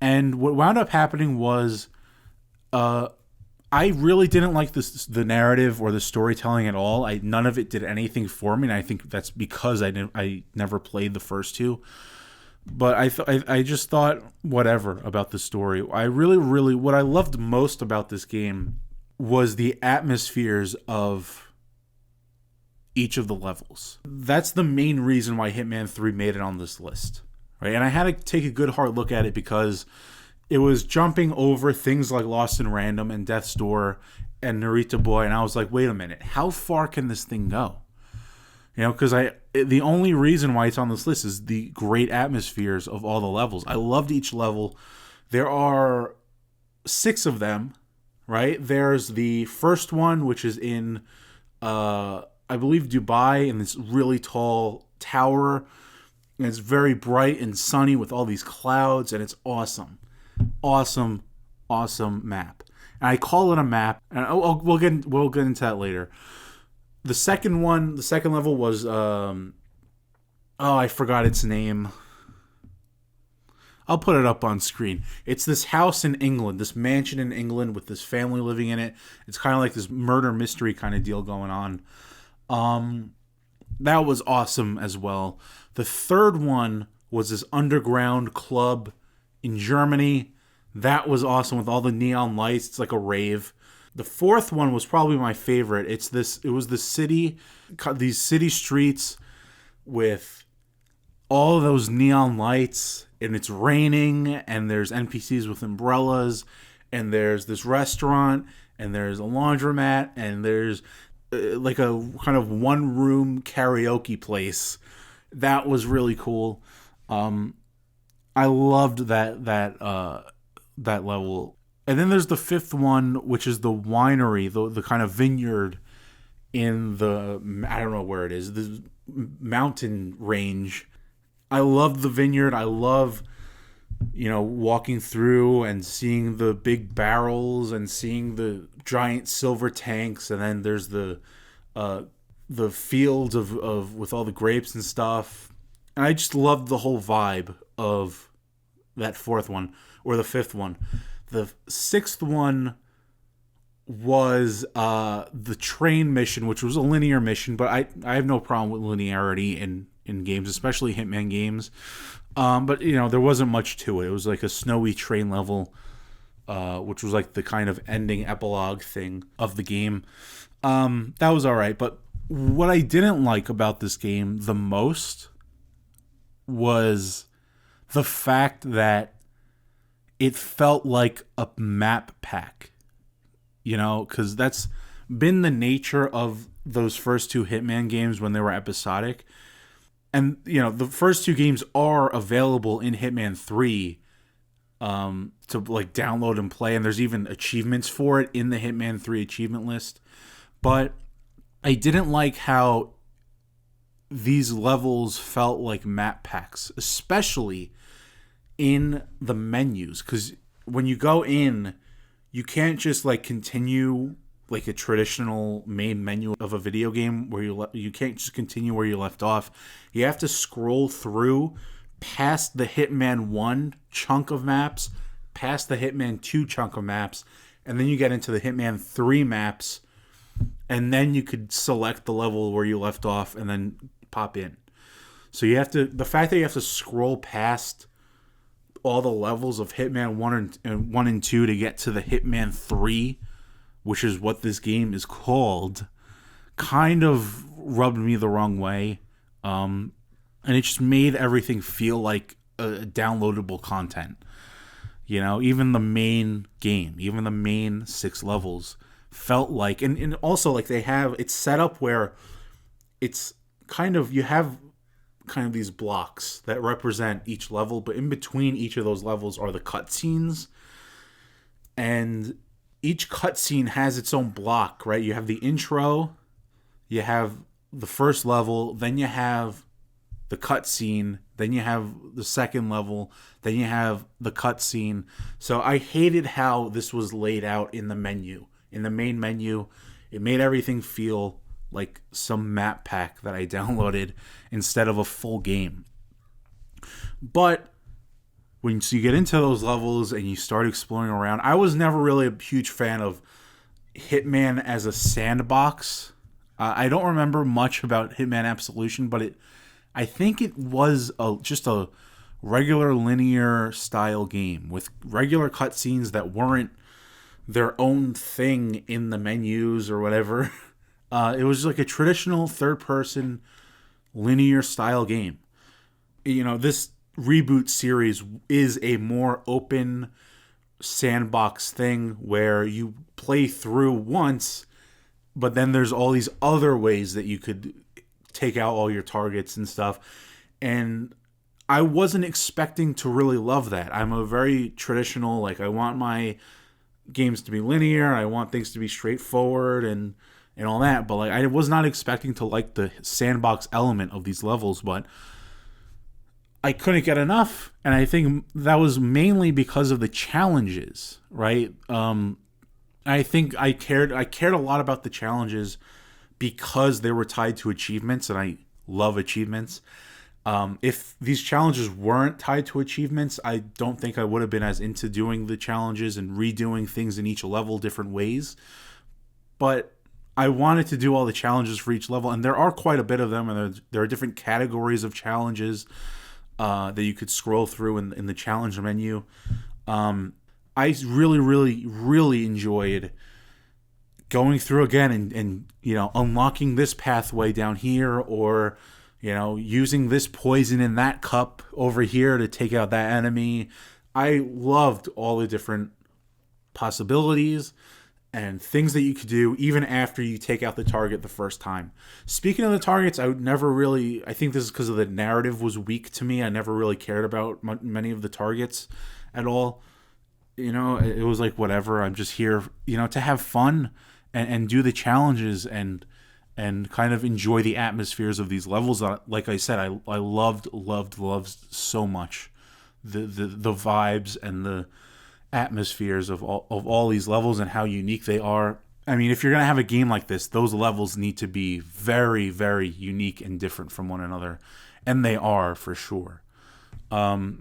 And what wound up happening was I really didn't like the narrative or the storytelling at all. None of it did anything for me, and I think that's because I never played the first two. But I just thought whatever about the story. I really what I loved most about this game was the atmospheres of each of the levels. That's the main reason why Hitman 3 made it on this list, right? And I had to take a good hard look at it because it was jumping over things like Lost in Random and Death's Door and Narita Boy, and I was like, wait a minute, how far can this thing go? Because the only reason why it's on this list is the great atmospheres of all the levels. I loved each level. There are 6 of them, right? There's the first one, which is in, I believe, Dubai, in this really tall tower. And it's very bright and sunny with all these clouds, and it's awesome. Awesome map. And I call it a map, and we'll get into that later. The second level was I forgot its name. I'll put it up on screen. It's this house in England, this mansion in England with this family living in it. It's kind of like this murder mystery kind of deal going on. That was awesome as well. The third one was this underground club in Germany. That was awesome with all the neon lights. It's like a rave. The fourth one was probably my favorite. It was the city, these city streets with all of those neon lights, and it's raining, and there's NPCs with umbrellas, and there's this restaurant, and there's a laundromat, and there's like a kind of one-room karaoke place. That was really cool. I loved that level. And then there's the fifth one, which is the winery, the kind of vineyard in I don't know where it is, the mountain range. I love the vineyard. I love, walking through and seeing the big barrels and seeing the giant silver tanks. And then there's the fields of with all the grapes and stuff. And I just loved the whole vibe of that fourth one, or the fifth one. The sixth one was the train mission, which was a linear mission, but I have no problem with linearity in games, especially Hitman games. But there wasn't much to it. It was like a snowy train level, which was like the kind of ending epilogue thing of the game. That was all right. But what I didn't like about this game the most was the fact that it felt like a map pack, because that's been the nature of those first two Hitman games when they were episodic. And, the first two games are available in Hitman 3 to like download and play. And there's even achievements for it in the Hitman 3 achievement list. But I didn't like how these levels felt like map packs, especially in the menus, because when you go in, you can't just like continue like a traditional main menu of a video game where you can't just continue where you left off. You have to scroll through past the Hitman 1 chunk of maps, past the Hitman 2 chunk of maps, and then you get into the Hitman 3 maps, and then you could select the level where you left off and then pop in. So the fact that you have to scroll past all the levels of Hitman 1 and 2 to get to the Hitman 3, which is what this game is called, kind of rubbed me the wrong way. And it just made everything feel like downloadable content. Even the main game, even the main 6 levels felt like, and also like it's set up where it's kind of, you have kind of these blocks that represent each level, but in between each of those levels are the cutscenes, and each cutscene has its own block, right? You have the intro, you have the first level, then you have the cutscene, then you have the second level, then you have the cutscene. So I hated how this was laid out in the menu. In the main menu, It made everything feel like some map pack that I downloaded instead of a full game. But once you get into those levels and you start exploring around, I was never really a huge fan of Hitman as a sandbox. I don't remember much about Hitman Absolution, but I think it was just a regular linear style game with regular cutscenes that weren't their own thing in the menus or whatever. It was like a traditional third-person linear style game. This reboot series is a more open sandbox thing where you play through once, but then there's all these other ways that you could take out all your targets and stuff. And I wasn't expecting to really love that. I'm a very traditional, like, I want my games to be linear, I want things to be straightforward and all that, but like I was not expecting to like the sandbox element of these levels, but I couldn't get enough, and I think that was mainly because of the challenges, right? I think I cared a lot about the challenges because they were tied to achievements, and I love achievements. If these challenges weren't tied to achievements, I don't think I would have been as into doing the challenges and redoing things in each level different ways. But I wanted to do all the challenges for each level, and there are quite a bit of them, and there are different categories of challenges that you could scroll through in the challenge menu. I really, really, really enjoyed going through again and unlocking this pathway down here, or using this poison in that cup over here to take out that enemy. I loved all the different possibilities and things that you could do even after you take out the target the first time. Speaking of the targets, I think this is because of the narrative was weak to me. I never really cared about many of the targets at all. It was like, whatever, I'm just here, to have fun and do the challenges and kind of enjoy the atmospheres of these levels. Like I said, I loved so much the vibes and the atmospheres of all these levels and how unique they are. I mean, if you're gonna have a game like this, those levels need to be very, very unique and different from one another, and they are for sure. Hitman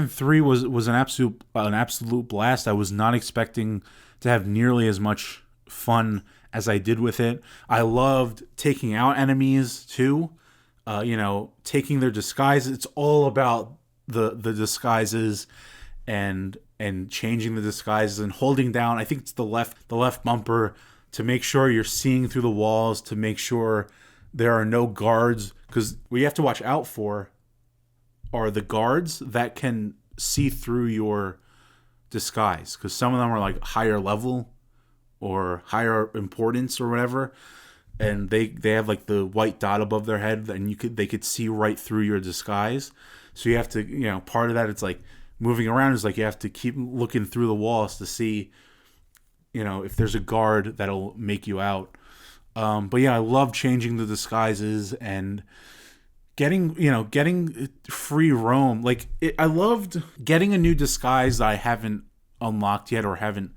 3 was an absolute blast. I was not expecting to have nearly as much fun as I did with it. I loved taking out enemies too. Taking their disguises. It's all about the disguises and changing the disguises and holding down, I think it's the left bumper, to make sure you're seeing through the walls, to make sure there are no guards, because what you have to watch out for are the guards that can see through your disguise, because some of them are like higher level or higher importance or whatever, and they have like the white dot above their head, and they could see right through your disguise. So you have to, part of that, it's like moving around is like you have to keep looking through the walls to see, if there's a guard that'll make you out. But yeah, I love changing the disguises and getting free roam. I loved getting a new disguise that I haven't unlocked yet or haven't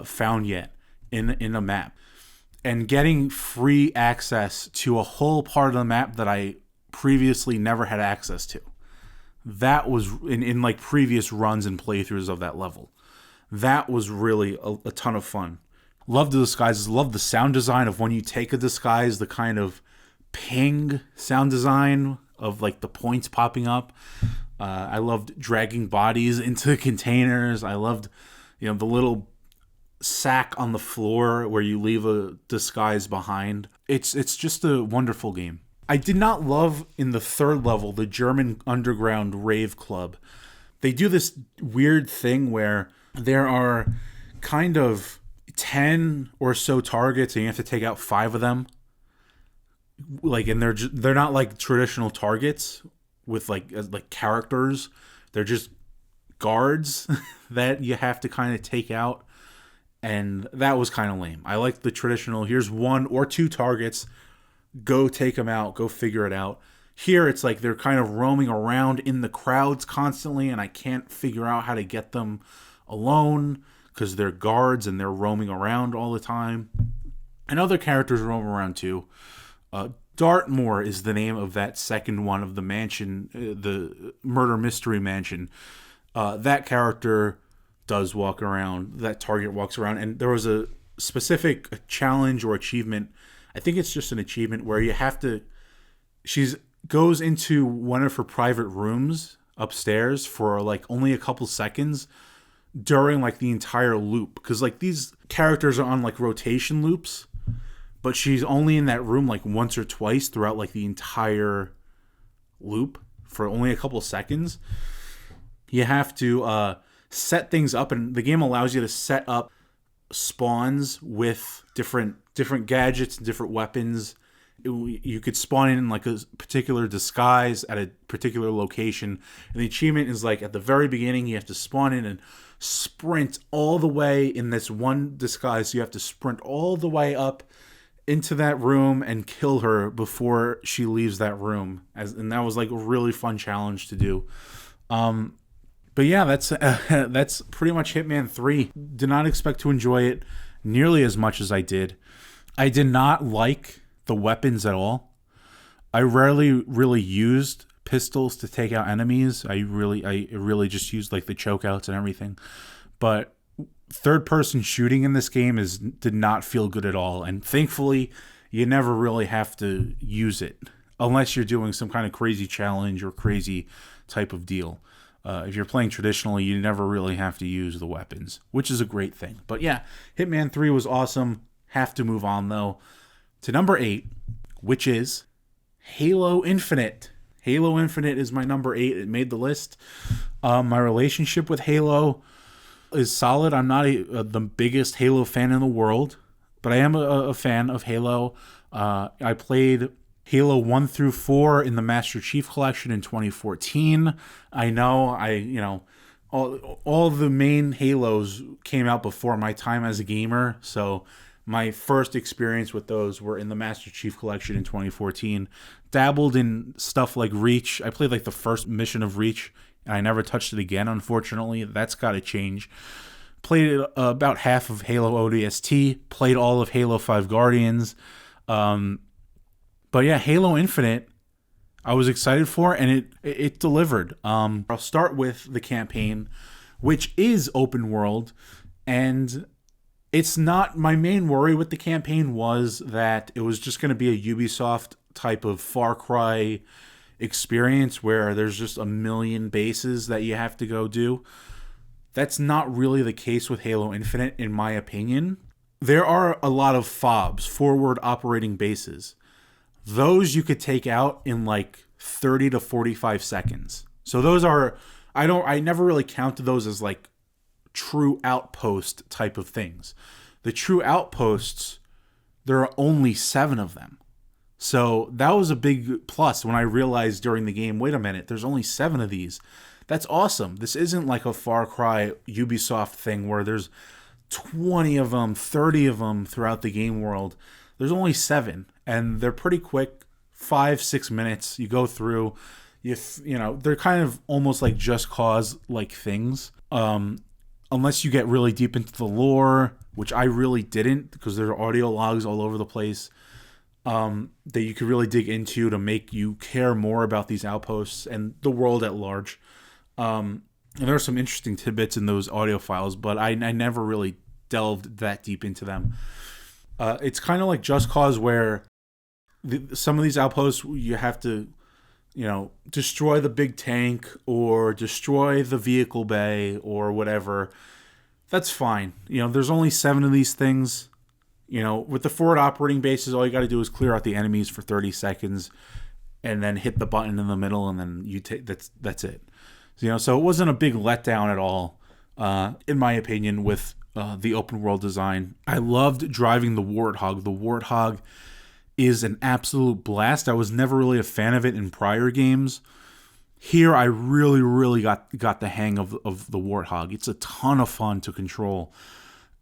found yet in a map, and getting free access to a whole part of the map that I previously never had access to. That was in like previous runs and playthroughs of that level. That was really a ton of fun. Love the disguises. Love the sound design of when you take a disguise, the kind of ping sound design of like the points popping up. I loved dragging bodies into containers. I loved, the little sack on the floor where you leave a disguise behind. It's just a wonderful game. I did not love in the third level, the German underground rave club. They do this weird thing where there are kind of 10 or so targets and you have to take out 5 of them. And they're not like traditional targets with like characters. They're just guards that you have to kind of take out. And that was kind of lame. I like the traditional, here's 1 or 2 targets, go take them out, go figure it out. Here it's like they're kind of roaming around in the crowds constantly, and I can't figure out how to get them alone because they're guards and they're roaming around all the time. And other characters roam around too. Dartmoor is the name of that second one of the mansion, the murder mystery mansion. That character does walk around. That target walks around. And there was a specific challenge or achievement. I think it's just an achievement where you have to... She goes into one of her private rooms upstairs for like only a couple seconds during like the entire loop. Because like these characters are on like rotation loops. But she's only in that room like once or twice throughout like the entire loop for only a couple seconds. You have to set things up, and the game allows you to set up spawns with different gadgets and different weapons. You could spawn in like a particular disguise at a particular location. And the achievement is like at the very beginning, you have to spawn in and sprint all the way in this one disguise. So you have to sprint all the way up into that room and kill her before she leaves that room, and that was like a really fun challenge to do. But yeah, that's pretty much Hitman 3. Did not expect to enjoy it nearly as much as I did. I did not like the weapons at all. I rarely really used pistols to take out enemies. I really just used like the chokeouts and everything. But third person shooting in this game did not feel good at all, and thankfully you never really have to use it unless you're doing some kind of crazy challenge or crazy type of deal. If you're playing traditionally, you never really have to use the weapons, which is a great thing. But yeah, Hitman 3 was awesome. Have to move on though to number 8, which is Halo Infinite. Halo Infinite is my number 8. It made the list. My relationship with Halo is solid. I'm not the biggest Halo fan in the world, but I am a fan of Halo. I played Halo 1 through 4 in the Master Chief Collection in 2014. I know, all the main Halos came out before my time as a gamer, so my first experience with those were in the Master Chief Collection in 2014. Dabbled in stuff like Reach. I played like the first mission of Reach, and I never touched it again, unfortunately. That's got to change. Played about half of Halo ODST. Played all of Halo 5 Guardians. But yeah, Halo Infinite, I was excited for, and it delivered. I'll start with the campaign, which is open world, and it's not... My main worry with the campaign was that it was just going to be a Ubisoft type of Far Cry experience where there's just a million bases that you have to go do. That's not really the case with Halo Infinite, in my opinion. There are a lot of FOBs, forward operating bases. Those you could take out in like 30 to 45 seconds. So those are... I never really counted those as like true outpost type of things. The true outposts, there are only 7 of them. So that was a big plus when I realized during the game, wait a minute, there's only 7 of these. That's awesome. This isn't like a Far Cry Ubisoft thing where there's 20 of them, 30 of them throughout the game world. There's only 7, and they're pretty quick, 5-6 minutes. You go through, you know, they're kind of almost like Just Cause like things. Unless you get really deep into the lore, which I really didn't, because there are audio logs all over the place. That you could really dig into to make you care more about these outposts and the world at large. And there are some interesting tidbits in those audio files, but I never really delved that deep into them. It's kind of like Just Cause, where some of these outposts you have to, destroy the big tank or destroy the vehicle bay or whatever. That's fine. There's only 7 of these things. With the forward operating bases, all you got to do is clear out the enemies for 30 seconds and then hit the button in the middle, and then you take that's it. So it wasn't a big letdown at all, in my opinion, with the open world design. I loved driving the Warthog. The Warthog is an absolute blast. I was never really a fan of it in prior games. Here, I really, really got the hang of the Warthog. It's a ton of fun to control.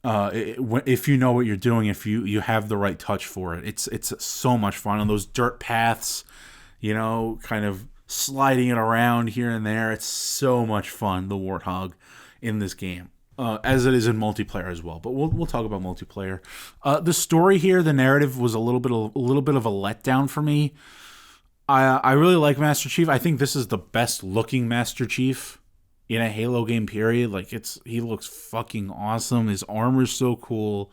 If you know what you're doing, if you have the right touch for it, it's so much fun on those dirt paths, kind of sliding it around here and there. It's so much fun, the Warthog in this game. as it is in multiplayer as well. But we'll talk about multiplayer. The story here, the narrative was a little bit of a letdown for me. I really like Master Chief. I think this is the best looking Master Chief in a Halo game, period. Like, he looks fucking awesome. His armor's so cool.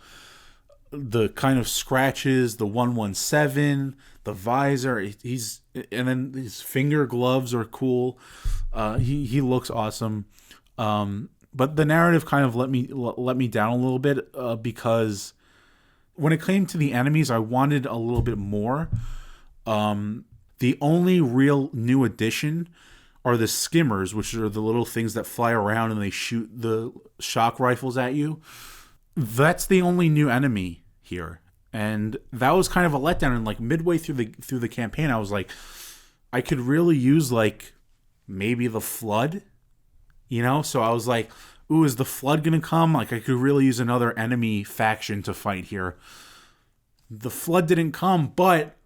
The kind of scratches, the 117, the visor, and then his finger gloves are cool. He looks awesome. But the narrative kind of let me down a little bit, because when it came to the enemies, I wanted a little bit more. The only real new addition are the skimmers, which are the little things that fly around and they shoot the shock rifles at you. That's the only new enemy here, and that was kind of a letdown. And like midway through the campaign, I was like, I could really use like maybe the Flood, So I was like, ooh, is the Flood gonna come? Like, I could really use another enemy faction to fight here. The Flood didn't come, but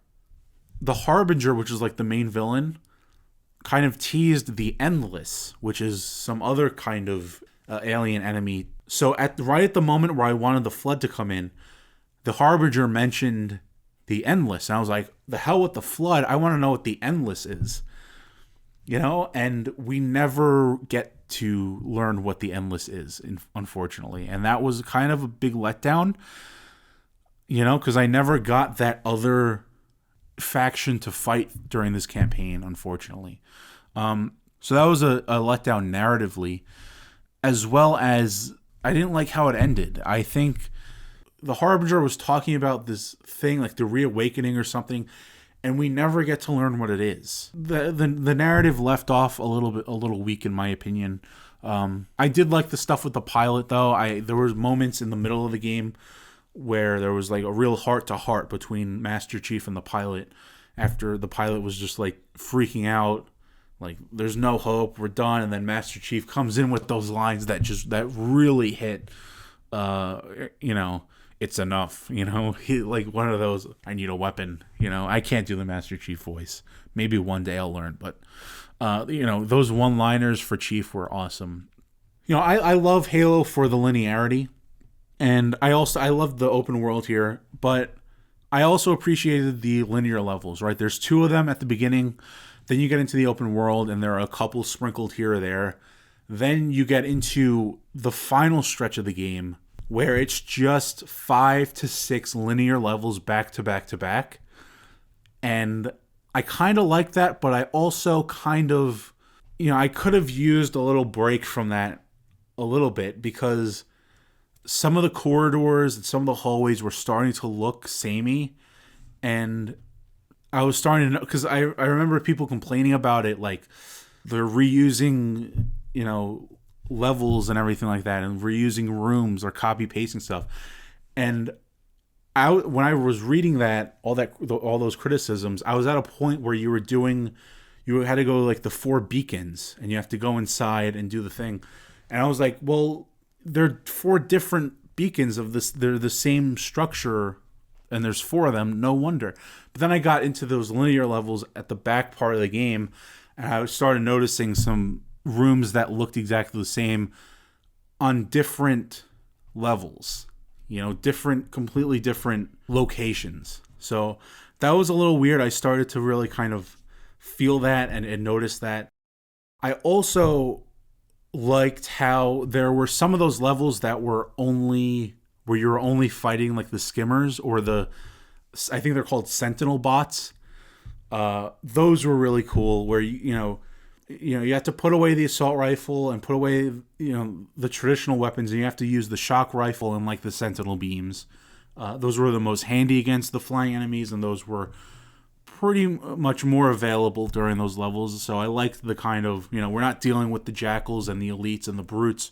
the Harbinger, which is like the main villain, kind of teased the Endless, which is some other kind of alien enemy. So right at the moment where I wanted the Flood to come in, the Harbinger mentioned the Endless, and I was like, the hell with the Flood, I want to know what the Endless is. And we never get to learn what the Endless is, unfortunately. And that was kind of a big letdown, because I never got that other faction to fight during this campaign, unfortunately. So that was a letdown narratively, as well as I didn't like how it ended. I think the Harbinger was talking about this thing, like the reawakening or something, and we never get to learn what it is. The narrative left off a little weak, in my opinion. I did like the stuff with the pilot, though. There was moments in the middle of the game where there was like a real heart-to-heart between Master Chief and the pilot, after the pilot was just like freaking out, like there's no hope, we're done, and then Master Chief comes in with those lines that really hit. It's enough. He, like one of those, I need a weapon. I can't do the Master Chief voice. Maybe one day I'll learn, but those one-liners for Chief were awesome. I love Halo for the linearity. And I love the open world here, but I also appreciated the linear levels, right? There's 2 of them at the beginning, then you get into the open world, and there are a couple sprinkled here or there. Then you get into the final stretch of the game, where it's just 5 to 6 linear levels back to back to back. And I kind of like that, but I also kind of, I could have used a little break from that a little bit, because some of the corridors and some of the hallways were starting to look samey, and I was starting to know, because I remember people complaining about it, like they're reusing, levels and everything like that, and reusing rooms or copy pasting stuff. And when I was reading all those criticisms, I was at a point where you had to go like the 4 beacons, and you have to go inside and do the thing, and I was like, well, they're 4 different beacons of this. They're the same structure, and there's 4 of them. No wonder. But then I got into those linear levels at the back part of the game, and I started noticing some rooms that looked exactly the same on different levels. Completely different locations. So that was a little weird. I started to really kind of feel that and notice that. I also liked how there were some of those levels that were where you were only fighting like the skimmers, or I think they're called sentinel bots. Those were really cool, where you have to put away the assault rifle and put away the traditional weapons, and you have to use the shock rifle and like the sentinel beams. Those were the most handy against the flying enemies, and those were pretty much more available during those levels. So I liked the kind of, we're not dealing with the jackals and the elites and the brutes.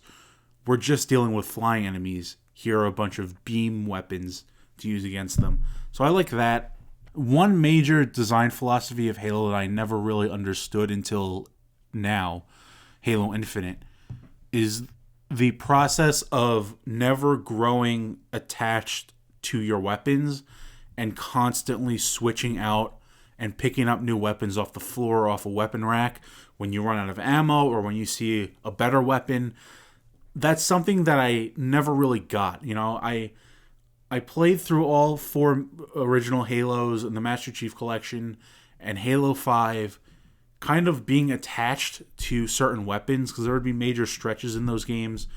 We're just dealing with flying enemies. Here are a bunch of beam weapons to use against them. So I like that. One major design philosophy of Halo that I never really understood until now, Halo Infinite, is the process of never growing attached to your weapons and constantly switching out and picking up new weapons off the floor or off a weapon rack when you run out of ammo, or when you see a better weapon. that's something that I never really got. I played through all four original Halos and the Master Chief Collection and Halo 5, kind of being attached to certain weapons, because there would be major stretches in those games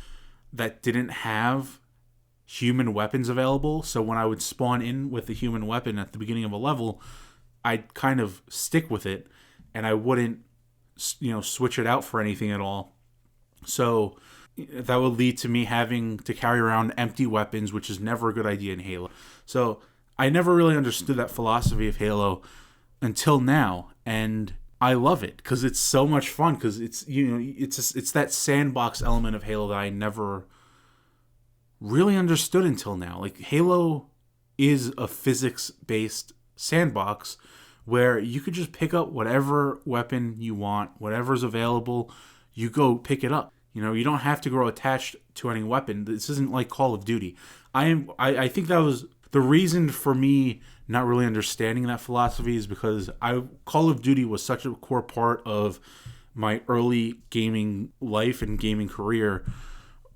that didn't have human weapons available. So when I would spawn in with a human weapon at the beginning of a level, I'd kind of stick with it, and I wouldn't, switch it out for anything at all. So that would lead to me having to carry around empty weapons, which is never a good idea in Halo. So I never really understood that philosophy of Halo until now, and I love it because it's so much fun. Because it's that sandbox element of Halo that I never really understood until now. Like, Halo is a physics-based sandbox where you could just pick up whatever weapon you want, whatever's available, you go pick it up. You don't have to grow attached to any weapon. This isn't like Call of Duty. I think that was the reason for me not really understanding that philosophy, is because Call of Duty was such a core part of my early gaming life and gaming career.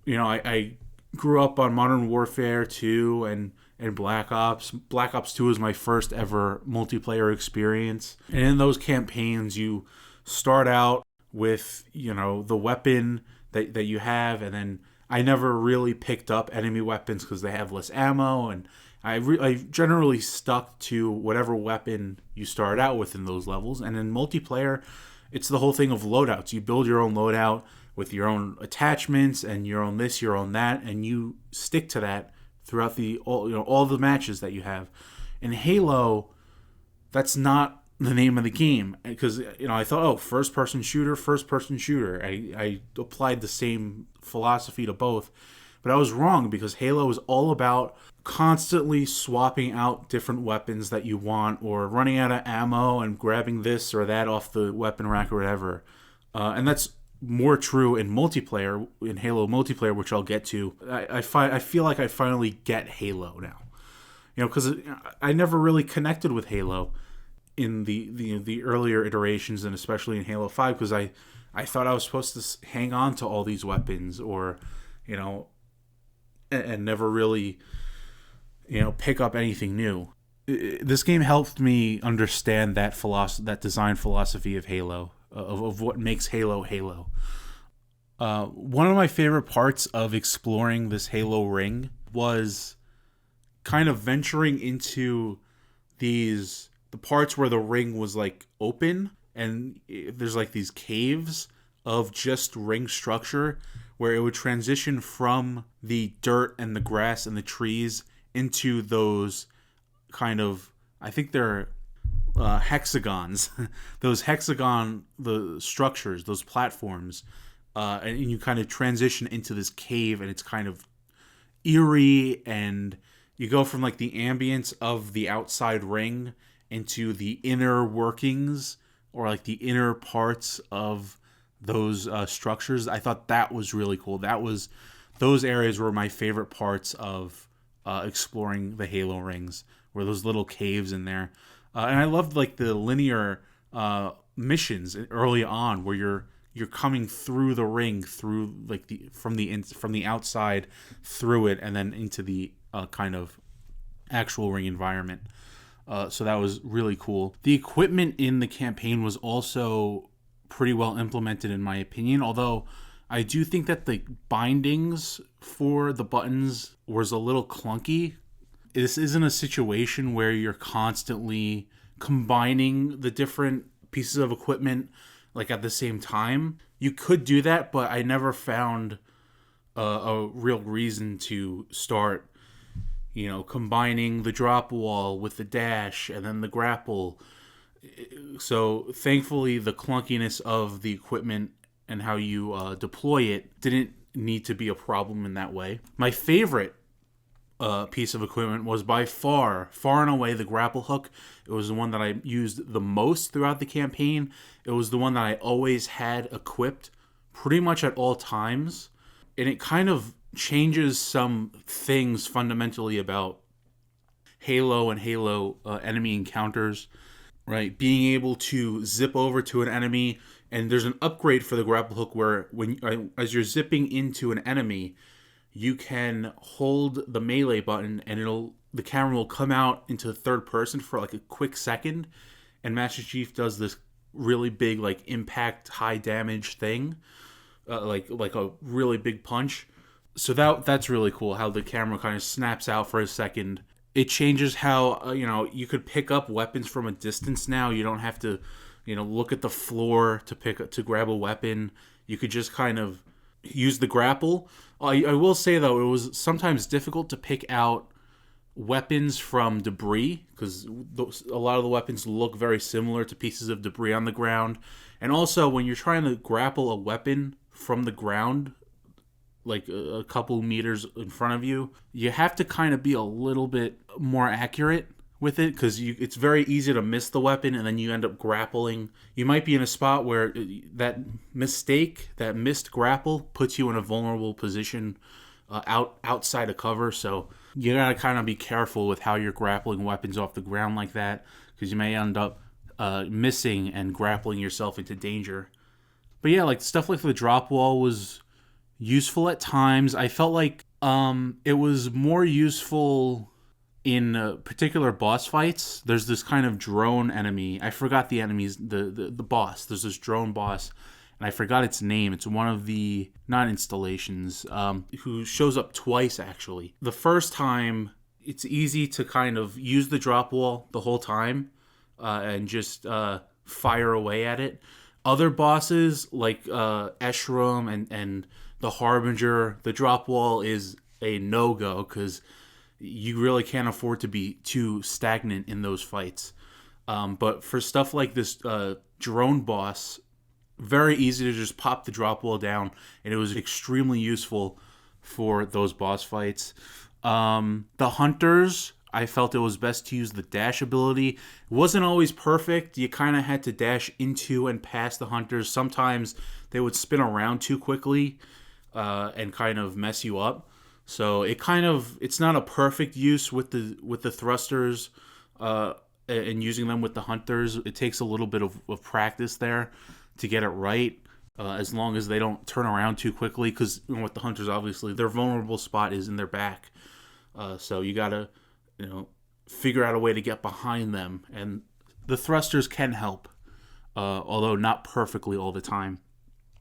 I grew up on Modern Warfare 2 and Black Ops. Black Ops 2 was my first ever multiplayer experience. And in those campaigns, you start out with, the weapon that you have, and then I never really picked up enemy weapons because they have less ammo, and I generally stuck to whatever weapon you start out with in those levels. And in multiplayer, it's the whole thing of loadouts. You build your own loadout with your own attachments and your own this, your own that, and you stick to that throughout all the matches that you have. In Halo, that's not the name of the game, because I thought, first person shooter. I applied the same philosophy to both, but I was wrong, because Halo is all about constantly swapping out different weapons that you want, or running out of ammo and grabbing this or that off the weapon rack or whatever. And that's more true in multiplayer, in Halo multiplayer, which I'll get to. I feel like I finally get Halo now, because I never really connected with Halo in the earlier iterations, and especially in Halo 5, because I thought I was supposed to hang on to all these weapons, or and never really pick up anything new. This game helped me understand that design philosophy of Halo, of what makes Halo Halo. One of my favorite parts of exploring this Halo ring was kind of venturing into the parts where the ring was like open, and there's like these caves of just ring structure, where it would transition from the dirt and the grass and the trees into those kind of, I think they're hexagons, the structures, those platforms, and you kind of transition into this cave, and it's kind of eerie, and you go from like the ambience of the outside ring into the inner workings, or like the inner parts of those structures. I thought that was really cool. Those areas were my favorite parts of exploring the Halo rings, were those little caves in there. And I loved like the linear missions early on, where you're coming through the ring, through like from the outside through it, and then into the kind of actual ring environment. So that was really cool. The equipment in the campaign was also pretty well implemented, in my opinion, although I do think that the bindings for the buttons was a little clunky. This isn't a situation where you're constantly combining the different pieces of equipment like at the same time. You could do that, but I never found a real reason to start combining the drop wall with the dash and then the grapple. So thankfully, the clunkiness of the equipment and how you deploy it didn't need to be a problem in that way. My favorite piece of equipment was by far and away the grapple hook. It was the one that I used the most throughout the campaign. It was the one that I always had equipped pretty much at all times. And it kind of changes some things fundamentally about Halo and Halo enemy encounters. right? Being able to zip over to an enemy, and there's an upgrade for the grapple hook where as you're zipping into an enemy, you can hold the melee button and the camera will come out into third person for like a quick second, and Master Chief does this really big like impact high damage thing, like a really big punch. So that's really cool how the camera kind of snaps out for a second. It changes how you could pick up weapons from a distance now. You don't have to look at the floor to grab a weapon. You could just kind of use the grapple. I will say though, it was sometimes difficult to pick out weapons from debris because a lot of the weapons look very similar to pieces of debris on the ground. And also when you're trying to grapple a weapon from the ground, like a couple meters in front of you, you have to kind of be a little bit more accurate with it because it's very easy to miss the weapon and then you end up grappling. You might be in a spot where that missed grapple puts you in a vulnerable position outside of cover. So you gotta kind of be careful with how you're grappling weapons off the ground like that because you may end up missing and grappling yourself into danger. But yeah, like stuff like the drop wall was useful at times. I felt like it was more useful in particular boss fights. There's this kind of drone enemy. I forgot the enemy's the boss. There's this drone boss, and I forgot its name. It's one of the not installations who shows up twice actually. The first time, it's easy to kind of use the drop wall the whole time and just fire away at it. Other bosses like Eshram and the Harbinger, the drop wall is a no-go because you really can't afford to be too stagnant in those fights. But for stuff like this drone boss, very easy to just pop the drop wall down, and it was extremely useful for those boss fights. The Hunters, I felt it was best to use the dash ability. It wasn't always perfect. You kind of had to dash into and past the Hunters. Sometimes they would spin around too quickly and kind of mess you up. So it's not a perfect use with the thrusters and using them with the Hunters. It takes a little bit of practice there to get it right. As long as they don't turn around too quickly, because with the Hunters, obviously their vulnerable spot is in their back. So you gotta figure out a way to get behind them, and the thrusters can help, although not perfectly all the time.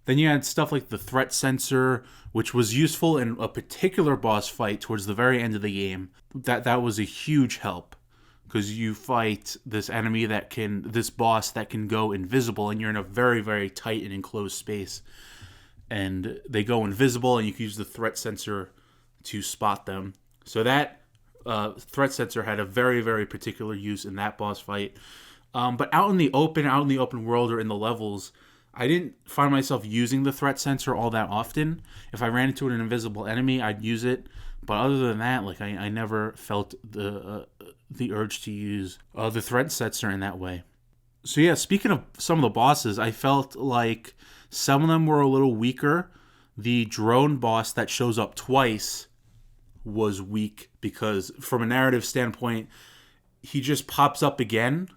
Then you had stuff like the threat sensor, which was useful in a particular boss fight towards the very end of the game. That was a huge help because you fight this boss that can go invisible, and you're in a very, very tight and enclosed space. And they go invisible, and you can use the threat sensor to spot them. So that threat sensor had a very, very particular use in that boss fight. But out in the open world or in the levels, I didn't find myself using the threat sensor all that often. If I ran into an invisible enemy, I'd use it. But other than that, like I never felt the urge to use the threat sensor in that way. So yeah, speaking of some of the bosses, I felt like some of them were a little weaker. The drone boss that shows up twice was weak because from a narrative standpoint, he just pops up again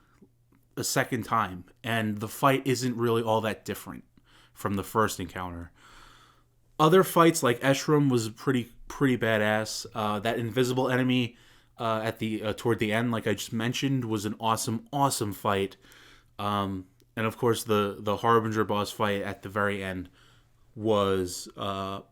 a second time, and the fight isn't really all that different from the first encounter. Other fights like Eshram was pretty badass. That invisible enemy at the toward the end, like I just mentioned, was an awesome fight. And of course the Harbinger boss fight at the very end was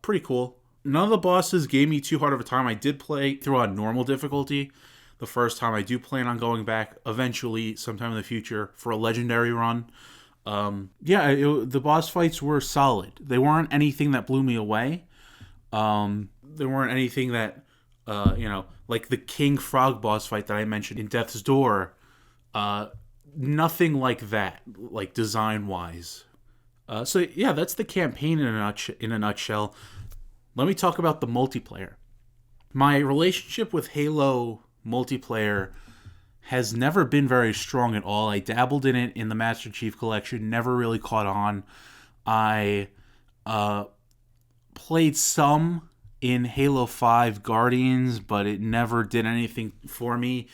pretty cool. None of the bosses gave me too hard of a time. I did play through on normal difficulty the first time. I do plan on going back eventually sometime in the future for a legendary run. The boss fights were solid. They weren't anything that blew me away. They weren't anything that, like the King Frog boss fight that I mentioned in Death's Door. Nothing like that, like design-wise. So yeah, that's the campaign in a nutshell. Let me talk about the multiplayer. My relationship with Halo multiplayer has never been very strong at all. I dabbled in it in the Master Chief Collection, never really caught on. I played some in Halo 5 Guardians, but it never did anything for me.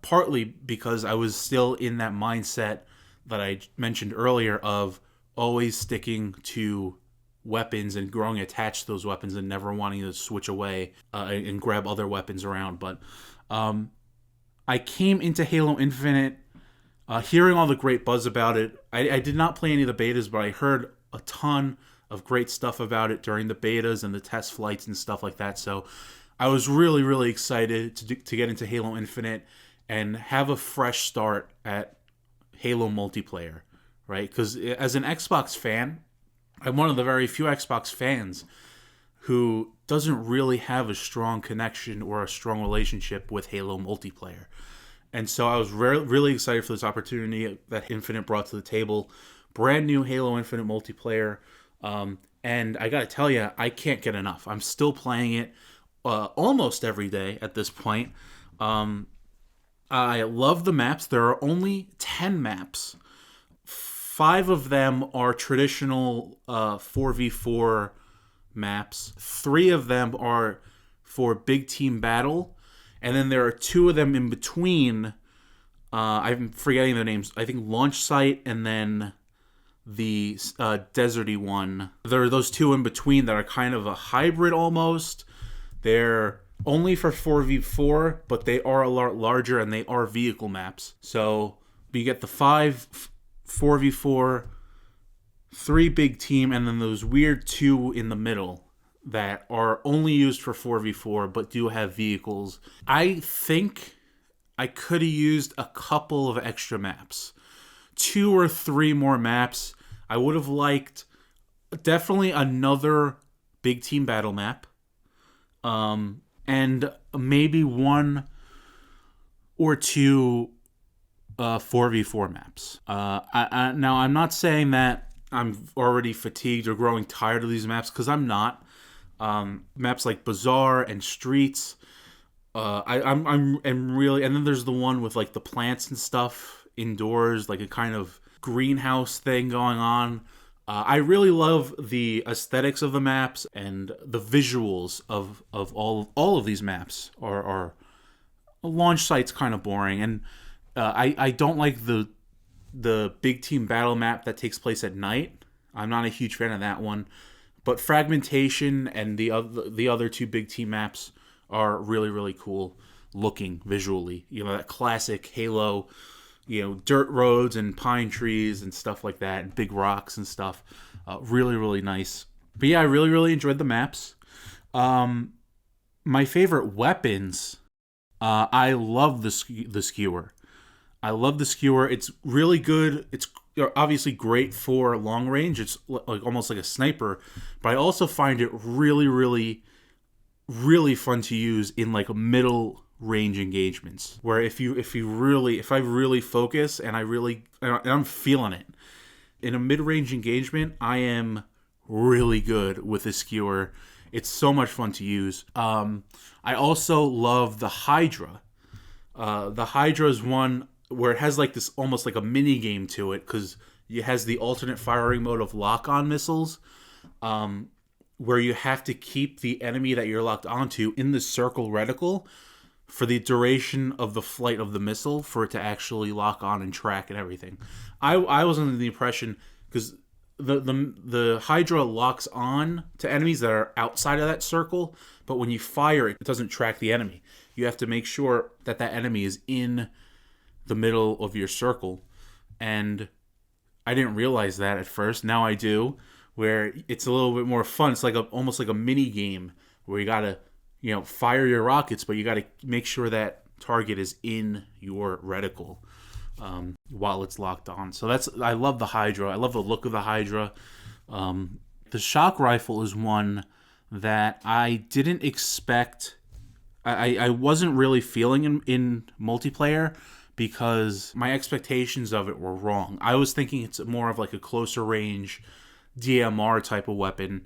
partly because I was still in that mindset that I mentioned earlier of always sticking to weapons and growing attached to those weapons and never wanting to switch away and grab other weapons around. But I came into Halo Infinite hearing all the great buzz about it. I did not play any of the betas, but I heard a ton of great stuff about it during the betas and the test flights and stuff like that. So I was really, really excited to get into Halo Infinite and have a fresh start at Halo multiplayer, right? Because as an Xbox fan, I'm one of the very few Xbox fans who doesn't really have a strong connection or a strong relationship with Halo multiplayer. And so I was really excited for this opportunity that Infinite brought to the table. Brand new Halo Infinite multiplayer. And I gotta tell you, I can't get enough. I'm still playing it almost every day at this point. I love the maps. There are only 10 maps. 5 of them are traditional 4v4 maps. 3 of them are for big team battle. And then there are 2 of them in between. I'm forgetting their names. I think Launch Site and then the deserty one. There are those 2 in between that are kind of a hybrid almost. They're only for 4v4, but they are a lot larger and they are vehicle maps. So you get the 5 4v4, 3 big team, and then those weird 2 in the middle that are only used for 4v4 but do have vehicles. I think I could have used a couple of extra maps. 2 or 3 more maps. I would have liked definitely another big team battle map. And maybe 1 or 2 4v4 maps. Now, I'm not saying that I'm already fatigued or growing tired of these maps, because I'm not. Maps like Bazaar and Streets. I'm really, and then there's the one with like the plants and stuff indoors, like a kind of greenhouse thing going on. I really love the aesthetics of the maps and the visuals of all of these maps. Are Launch Site's kind of boring, and I don't like the big team battle map that takes place at night. I'm not a huge fan of that one. But Fragmentation and the other 2 big team maps are really, really cool looking visually. You know, that classic Halo, you know, dirt roads and pine trees and stuff like that, and big rocks and stuff. Really, really nice. But yeah, I really, really enjoyed the maps. My favorite weapons, I love the skewer. I love the skewer. It's really good. It's obviously great for long range. It's like almost like a sniper, but I also find it really, really, really fun to use in like middle range engagements, where if I really focus and I'm feeling it in a mid-range engagement, I am really good with the skewer. It's so much fun to use. I also love the Hydra. The Hydra is one where it has like this almost like a mini game to it, because it has the alternate firing mode of lock-on missiles, where you have to keep the enemy that you're locked onto in the circle reticle for the duration of the flight of the missile for it to actually lock on and track and everything. I was under the impression, because the Hydra locks on to enemies that are outside of that circle, but when you fire it, it doesn't track the enemy. You have to make sure that that enemy is in the middle of your circle. And I didn't realize that at first. Now I do, where it's a little bit more fun. It's like almost like a mini game where you gotta, you know, fire your rockets, but you gotta make sure that target is in your reticle while it's locked on. So I love the Hydra. I love the look of the Hydra. The shock rifle is one that I didn't expect. I wasn't really feeling in multiplayer, because my expectations of it were wrong. I was thinking it's more of like a closer range DMR type of weapon,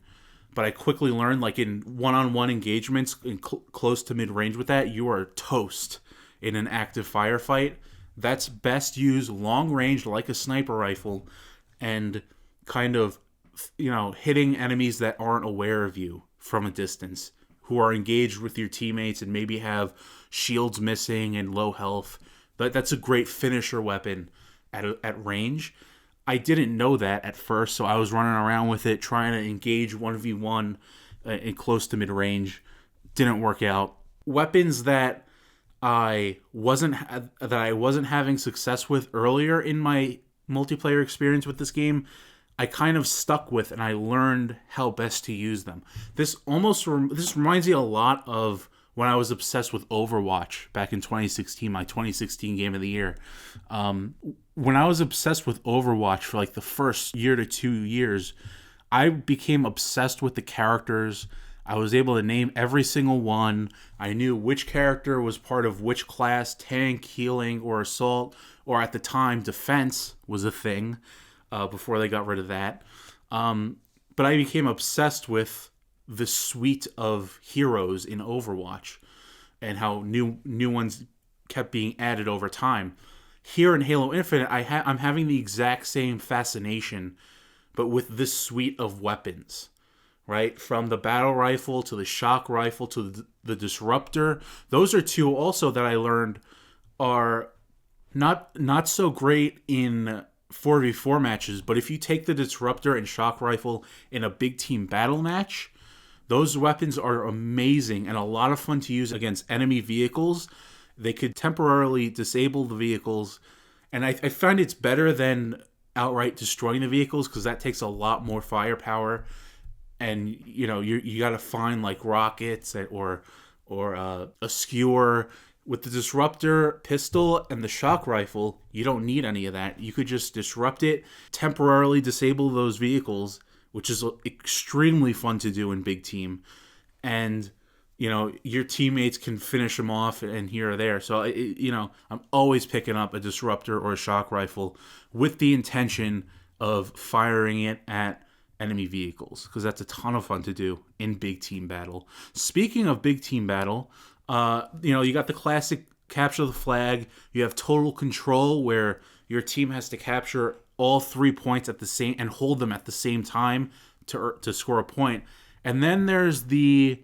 but I quickly learned, like in one-on-one engagements in close to mid-range with that, you are toast in an active firefight. That's best used long range like a sniper rifle, and kind of, you know, hitting enemies that aren't aware of you from a distance who are engaged with your teammates and maybe have shields missing and low health. But that's a great finisher weapon at range. I didn't know that at first, so I was running around with it trying to engage 1v1 in close to mid-range. Didn't work out. Weapons that I wasn't having success with earlier in my multiplayer experience with this game, I kind of stuck with, and I learned how best to use them. This reminds me a lot of when I was obsessed with Overwatch back in 2016, my 2016 game of the year. When I was obsessed with Overwatch for like the first year to 2 years, I became obsessed with the characters. I was able to name every single one. I knew which character was part of which class, tank, healing, or assault, or at the time, defense was a thing before they got rid of that. But I became obsessed with the suite of heroes in Overwatch and how new ones kept being added over time. Here in Halo Infinite, I'm having the exact same fascination, but with this suite of weapons, right? From the battle rifle to the shock rifle to the disruptor. Those are two also that I learned are not so great in 4v4 matches, but if you take the disruptor and shock rifle in a big team battle match, those weapons are amazing and a lot of fun to use against enemy vehicles. They could temporarily disable the vehicles, and I find it's better than outright destroying the vehicles because that takes a lot more firepower, and you got to find like rockets or a skewer. With the disruptor, pistol, and the shock rifle, you don't need any of that. You could just disrupt it, temporarily disable those vehicles, which is extremely fun to do in big team, and your teammates can finish them off and here or there. So, I'm always picking up a disruptor or a shock rifle with the intention of firing it at enemy vehicles because that's a ton of fun to do in big team battle. Speaking of big team battle, you got the classic capture the flag. You have total control where your team has to capture all 3 points at the same and hold them at the same time to score a point. And then there's the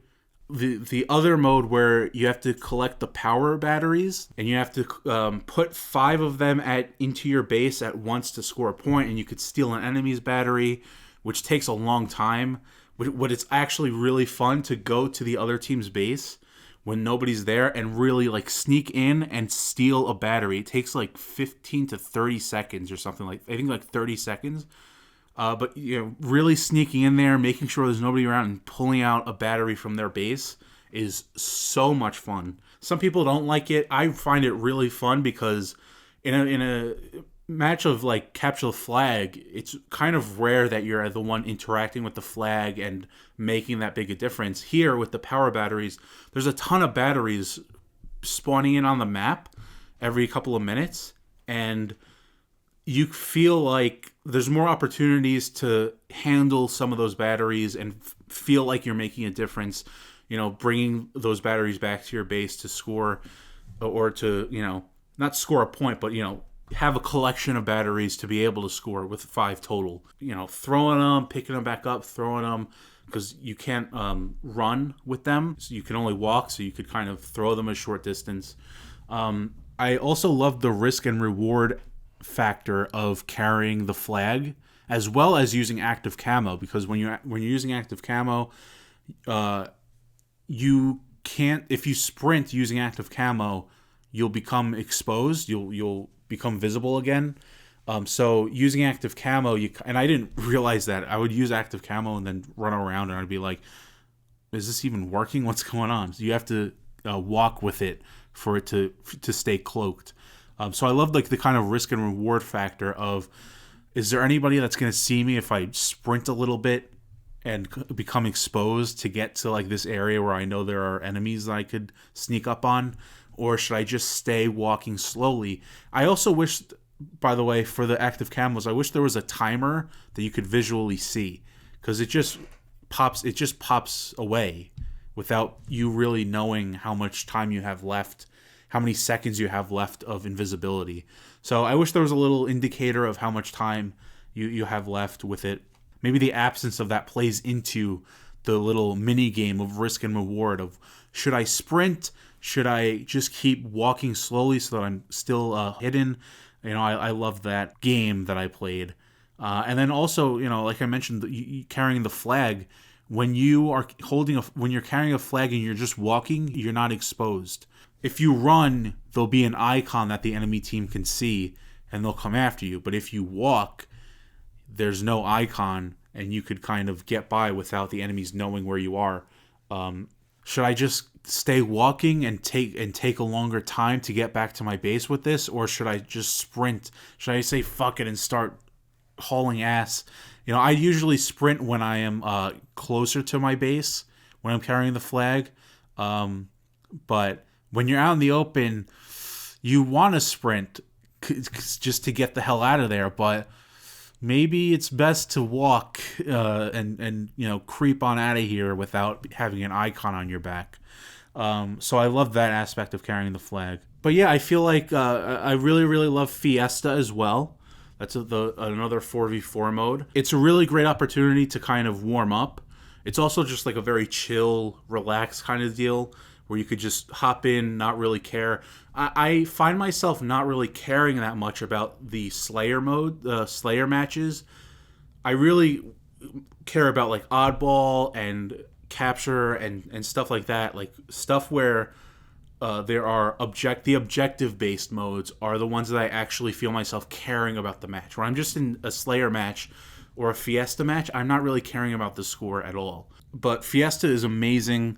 other mode where you have to collect the power batteries and you have to put 5 of them into your base at once to score a point, and you could steal an enemy's battery, which takes a long time. But it's actually really fun to go to the other team's base when nobody's there and really like sneak in and steal a battery. It takes like 15 to 30 seconds or something, like I think like 30 seconds. But really sneaking in there, making sure there's nobody around and pulling out a battery from their base is so much fun. Some people don't like it. I find it really fun because in a match of like capture the flag, it's kind of rare that you're the one interacting with the flag and making that big a difference. Here with the power batteries, there's a ton of batteries spawning in on the map every couple of minutes, and you feel like there's more opportunities to handle some of those batteries and feel like you're making a difference, bringing those batteries back to your base to score or to, not score a point, but, have a collection of batteries to be able to score with 5 total. Throwing them, picking them back up, throwing them, because you can't run with them. So you can only walk, so you could kind of throw them a short distance. I also love the risk and reward factor of carrying the flag as well as using active camo, because when you're using active camo, you can't, if you sprint using active camo, you'll become exposed, you'll become visible again. So using active camo, and I didn't realize that. I would use active camo and then run around and I'd be like, is this even working? What's going on? So you have to walk with it for it to stay cloaked. So I love like the kind of risk and reward factor of, is there anybody that's going to see me if I sprint a little bit and become exposed to get to like this area where I know there are enemies that I could sneak up on? Or should I just stay walking slowly? I also wish, by the way, for the active camos, I wish there was a timer that you could visually see, because it just pops away without you really knowing how much time you have left, how many seconds you have left of invisibility. So I wish there was a little indicator of how much time you have left with it. Maybe the absence of that plays into the little mini game of risk and reward of should I sprint? Should I just keep walking slowly so that I'm still hidden? I love that game that I played. And then also, like I mentioned, carrying the flag. When you are when you're carrying a flag and you're just walking, you're not exposed. If you run, there'll be an icon that the enemy team can see, and they'll come after you. But if you walk, there's no icon, and you could kind of get by without the enemies knowing where you are. Should I just stay walking and take a longer time to get back to my base with this, or should I just sprint? Should I say fuck it and start hauling ass? I usually sprint when I am closer to my base when I'm carrying the flag. But when you're out in the open, you want to sprint just to get the hell out of there. But maybe it's best to walk and creep on out of here without having an icon on your back. So I love that aspect of carrying the flag. But yeah, I feel like I really, really love Fiesta as well. That's another 4v4 mode. It's a really great opportunity to kind of warm up. It's also just like a very chill, relaxed kind of deal where you could just hop in, not really care. I find myself not really caring that much about the Slayer mode, the Slayer matches. I really care about like oddball and capture and stuff like that. Like stuff where there are the objective-based modes are the ones that I actually feel myself caring about the match. Where I'm just in a Slayer match or a Fiesta match, I'm not really caring about the score at all. But Fiesta is amazing.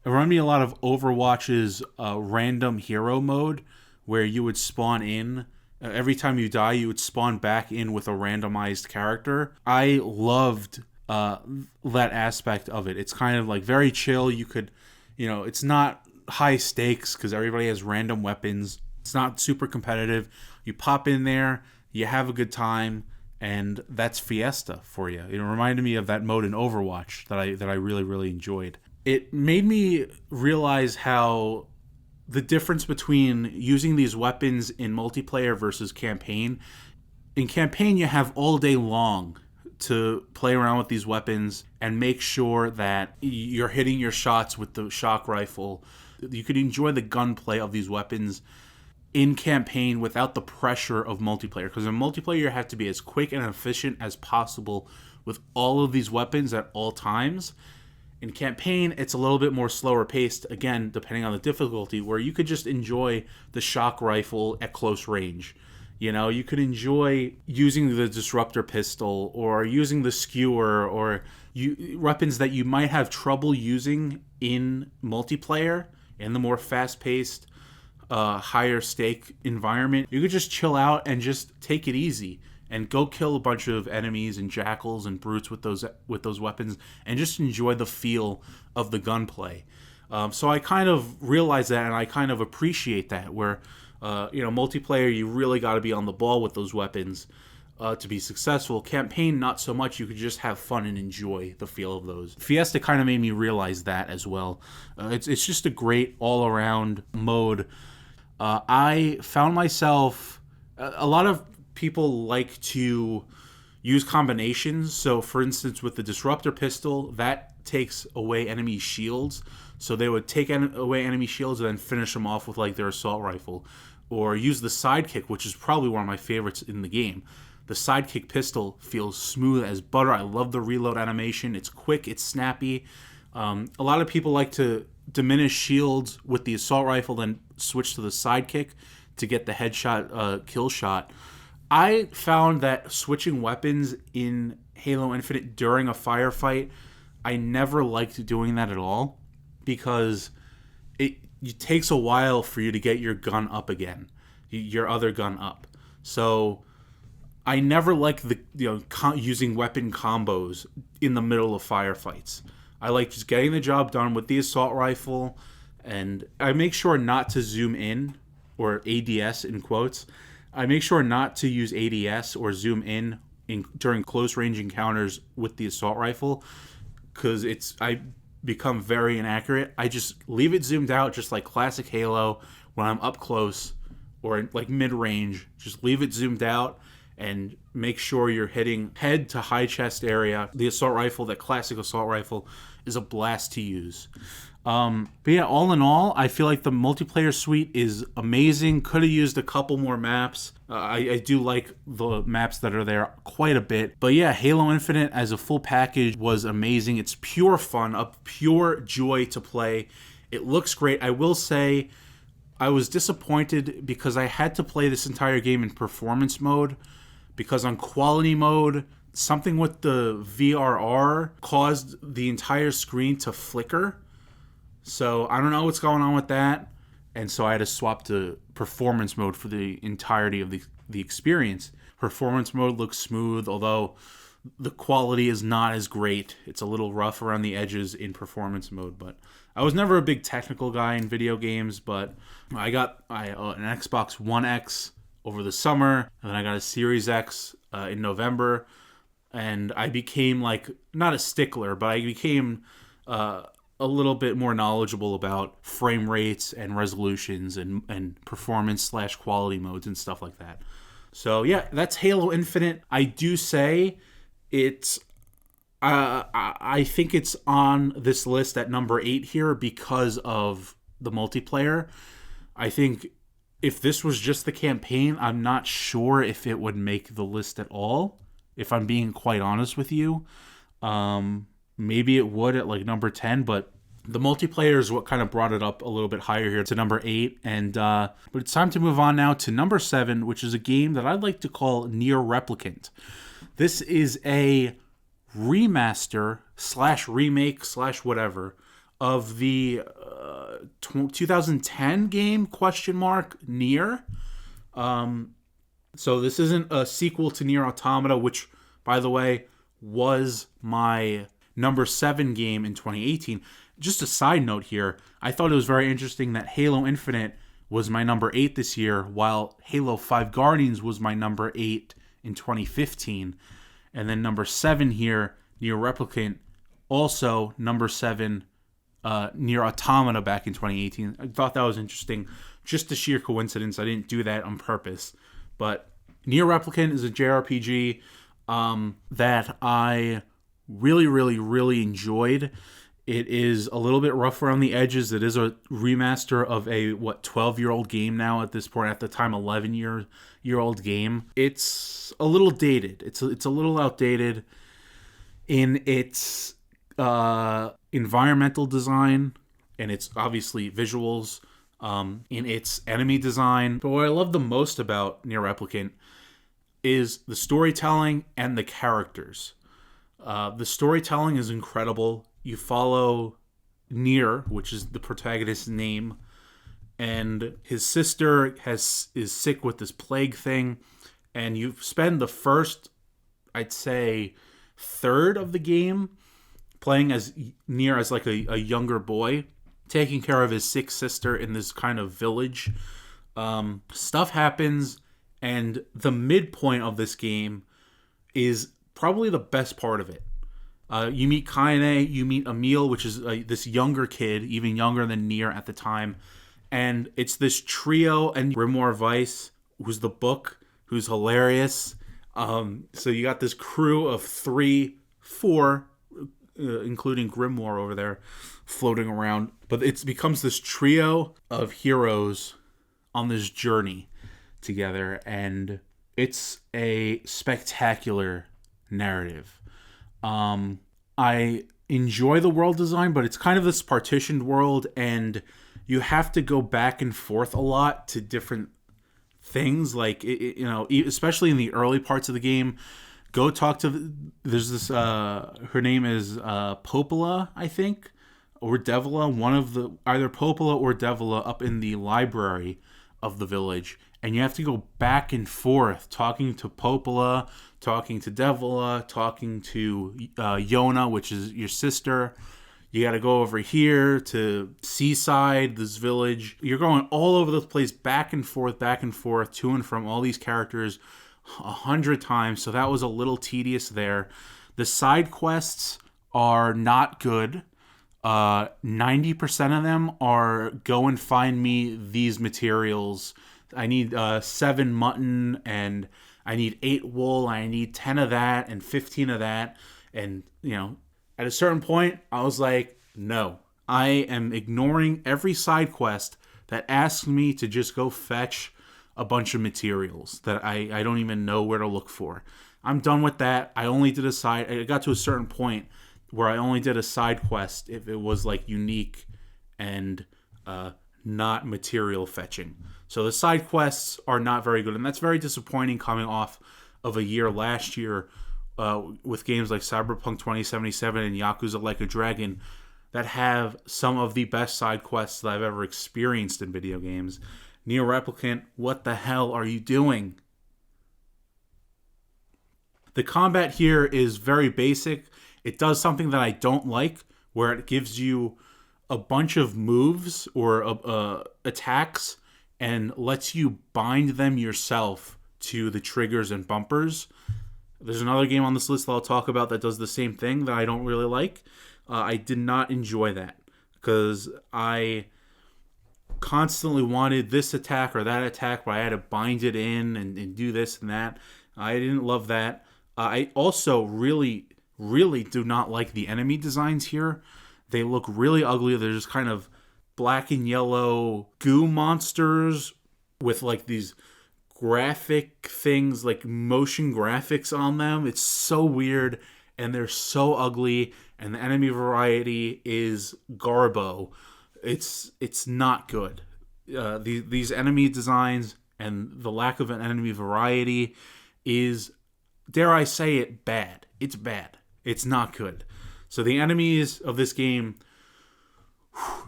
It reminded me a lot of Overwatch's random hero mode, where you would spawn in. Every time you die, you would spawn back in with a randomized character. I loved that aspect of it. It's kind of like very chill. You could, it's not high stakes because everybody has random weapons. It's not super competitive. You pop in there, you have a good time, and that's Fiesta for you. It reminded me of that mode in Overwatch that I really, really enjoyed. It made me realize how the difference between using these weapons in multiplayer versus campaign. In campaign, you have all day long to play around with these weapons and make sure that you're hitting your shots with the shock rifle. You could enjoy the gunplay of these weapons in campaign without the pressure of multiplayer. Because in multiplayer, you have to be as quick and efficient as possible with all of these weapons at all times. In campaign, it's a little bit more slower paced, again, depending on the difficulty, where you could just enjoy the shock rifle at close range. You could enjoy using the disruptor pistol or using the skewer or weapons that you might have trouble using in multiplayer in the more fast-paced, higher stake environment. You could just chill out and just take it easy and go kill a bunch of enemies and jackals and brutes with those weapons and just enjoy the feel of the gunplay. So I kind of realize that, and I kind of appreciate that, where multiplayer, you really got to be on the ball with those weapons to be successful. Campaign, not so much. You could just have fun and enjoy the feel of those. Fiesta kind of made me realize that as well. It's just a great all-around mode. I found myself... A lot of people like to use combinations. So, for instance, with the disruptor pistol, that takes away enemy shields. So they would take away enemy shields and then finish them off with like their assault rifle. Or use the sidekick, which is probably one of my favorites in the game. The sidekick pistol feels smooth as butter. I love the reload animation. It's quick, it's snappy. A lot of people like to diminish shields with the assault rifle, then switch to the sidekick to get the headshot kill shot. I found that switching weapons in Halo Infinite during a firefight, I never liked doing that at all, because it takes a while for you to get your gun up again, your other gun up. So I never like using weapon combos in the middle of firefights. I like just getting the job done with the assault rifle, and I make sure not to zoom in, or ADS in quotes. I make sure not to use ADS or zoom in during close range encounters with the assault rifle, because I become very inaccurate. I just leave it zoomed out, just like classic Halo. When I'm up close or like mid range, just leave it zoomed out and make sure you're hitting head to high chest area. The assault rifle, that classic assault rifle, is a blast to use. But yeah, all in all, I feel like the multiplayer suite is amazing. Could have used a couple more maps. I do like the maps that are there quite a bit. But yeah, Halo Infinite as a full package was amazing. It's pure fun, a pure joy to play. It looks great. I will say I was disappointed because I had to play this entire game in performance mode, because on quality mode, something with the VRR caused the entire screen to flicker. So I don't know what's going on with that. And so I had to swap to performance mode for the entirety of the experience. Performance mode looks smooth, although the quality is not as great. It's a little rough around the edges in performance mode. But I was never a big technical guy in video games, but I got an Xbox One X over the summer, and then I got a Series X in November. And I became, like, not a stickler, but I became a little bit more knowledgeable about frame rates and resolutions and performance / quality modes and stuff like that. So yeah, that's Halo Infinite. I do say it's I think it's on this list at number 8 here because of the multiplayer. I think if this was just the campaign, I'm not sure if it would make the list at all, if I'm being quite honest with you. Maybe it would at like number 10, but the multiplayer is what kind of brought it up a little bit higher here to number 8. And but it's time to move on now to number 7, which is a game that I'd like to call Nier Replicant. This is a remaster / remake / whatever of the 2010 game Nier. So this isn't a sequel to Nier Automata, which, by the way, was my number 7 game in 2018. Just a side note here, I thought it was very interesting that Halo Infinite was my number 8 this year, while Halo 5 Guardians was my number 8 in 2015. And then number 7 here, Nier Replicant, also number 7, Nier Automata back in 2018. I thought that was interesting. Just a sheer coincidence. I didn't do that on purpose. But Nier Replicant is a JRPG that I really, really, really enjoyed. It is a little bit rough around the edges. It is a remaster of a 12-year-old game now at this point. At the time, 11-year-old game. It's a little dated. It's a little outdated in its environmental design, and its obviously visuals, in its enemy design. But what I love the most about Nier Replicant is the storytelling and the characters. The storytelling is incredible. You follow Nier, which is the protagonist's name, and his sister is sick with this plague thing, and you spend the first, I'd say, third of the game playing as Nier as like a younger boy, taking care of his sick sister in this kind of village. Stuff happens, and the midpoint of this game is probably the best part of it. You meet Kaine, you meet Emil, which is this younger kid, even younger than Nier at the time. And it's this trio, and Grimoire Weiss, who's the book, who's hilarious. So you got this crew of 4, including Grimoire over there, floating around. But it becomes this trio of heroes on this journey together. And it's a spectacular narrative. I enjoy the world design, but it's kind of this partitioned world, and you have to go back and forth a lot to different things. Like, especially in the early parts of the game, go talk to there's this her name is Popola, I think, or Devila, one of the either Popola or Devila, up in the library of the village, and you have to go back and forth talking to Popola, talking to Devila, talking to Yona, which is your sister. You got to go over here to Seaside, this village. You're going all over the place, back and forth, to and from all these characters 100 times. So that was a little tedious there. The side quests are not good. 90% of them are go and find me these materials. I need 7 mutton and I need 8 wool, I need 10 of that and 15 of that. And, at a certain point, I was like, no, I am ignoring every side quest that asks me to just go fetch a bunch of materials that I don't even know where to look for. I'm done with that. I got to a certain point where I only did a side quest if it was like unique and not material fetching. So the side quests are not very good, and that's very disappointing coming off of a year last year with games like Cyberpunk 2077 and Yakuza Like a Dragon that have some of the best side quests that I've ever experienced in video games. Nier Replicant, what the hell are you doing? The combat here is very basic. It does something that I don't like, where it gives you a bunch of moves or attacks and lets you bind them yourself to the triggers and bumpers. There's another game on this list that I'll talk about that does the same thing that I don't really like. I did not enjoy that because I constantly wanted this attack or that attack, but I had to bind it in and do this and that. I didn't love that. I also really, really do not like the enemy designs here. They look really ugly. They're just kind of black and yellow goo monsters with like these graphic things, like motion graphics on them. It's so weird and they're so ugly, and the enemy variety is garbo. It's not good. These enemy designs and the lack of an enemy variety is, dare I say it, bad. It's bad. It's not good. So the enemies of this game,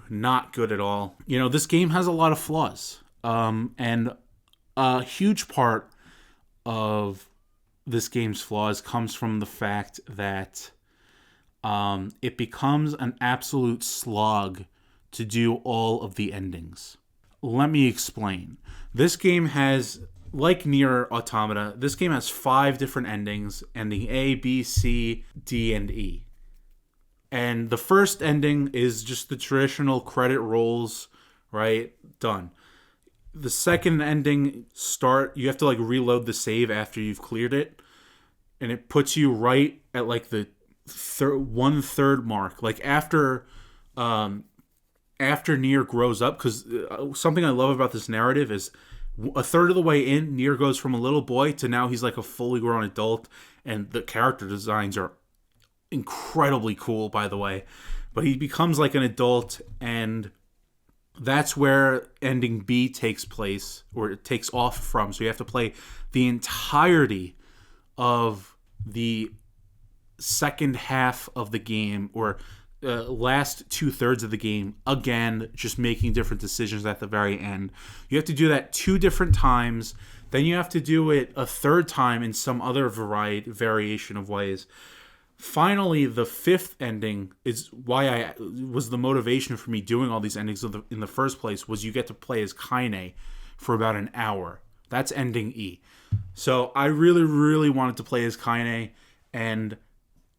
not good at all. This game has a lot of flaws. And a huge part of this game's flaws comes from the fact that it becomes an absolute slog to do all of the endings. Let me explain. This game has, like Nier Automata, this game has 5 different endings, ending A, B, C, D, and E. And the first ending is just the traditional credit rolls, right? Done. The second ending you have to like reload the save after you've cleared it. And it puts you right at like the 1/3 mark. Like after Nier grows up, because something I love about this narrative is a third of the way in, Nier goes from a little boy to now he's like a fully grown adult, and the character designs are incredibly cool, by the way. But he becomes like an adult, and that's where ending B takes place, or it takes off from. So you have to play the entirety of the second half of the game, or last 2/3 of the game, again, just making different decisions at the very end. You have to do that 2 different times. Then you have to do it a 3rd time in some other variation of ways. Finally, the 5th ending is why was the motivation for me doing all these endings in the first place, was you get to play as Kaine for about an hour. That's ending E. So I really, really wanted to play as Kaine, and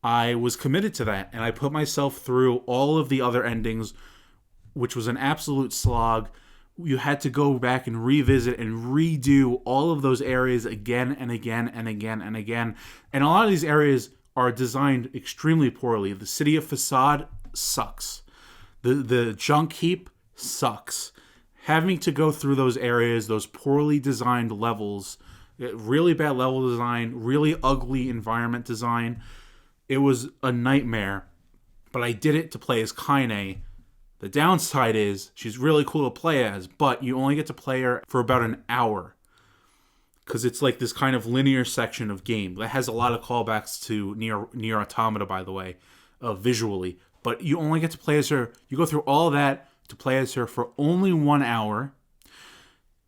I was committed to that, and I put myself through all of the other endings, which was an absolute slog. You had to go back and revisit and redo all of those areas again and again and again and again. And a lot of these areas are designed extremely poorly. The City of Facade sucks. The Junk Heap sucks. Having to go through those areas, those poorly designed levels, really bad level design, really ugly environment design, it was a nightmare. But I did it to play as Kaine. The downside is she's really cool to play as, but you only get to play her for about an hour, because it's like this kind of linear section of game that has a lot of callbacks to Nier Automata, by the way, visually. But you only get to play as her. You go through all of that to play as her for only 1 hour.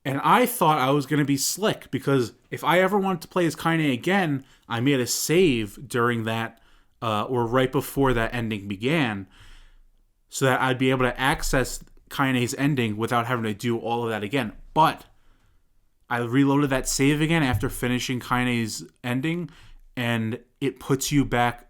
And I thought I was going to be slick, because if I ever wanted to play as Kaine again, I made a save during that, or right before that ending began, so that I'd be able to access Kaine's ending without having to do all of that again. But I reloaded that save again after finishing Kaine's ending, and it puts you back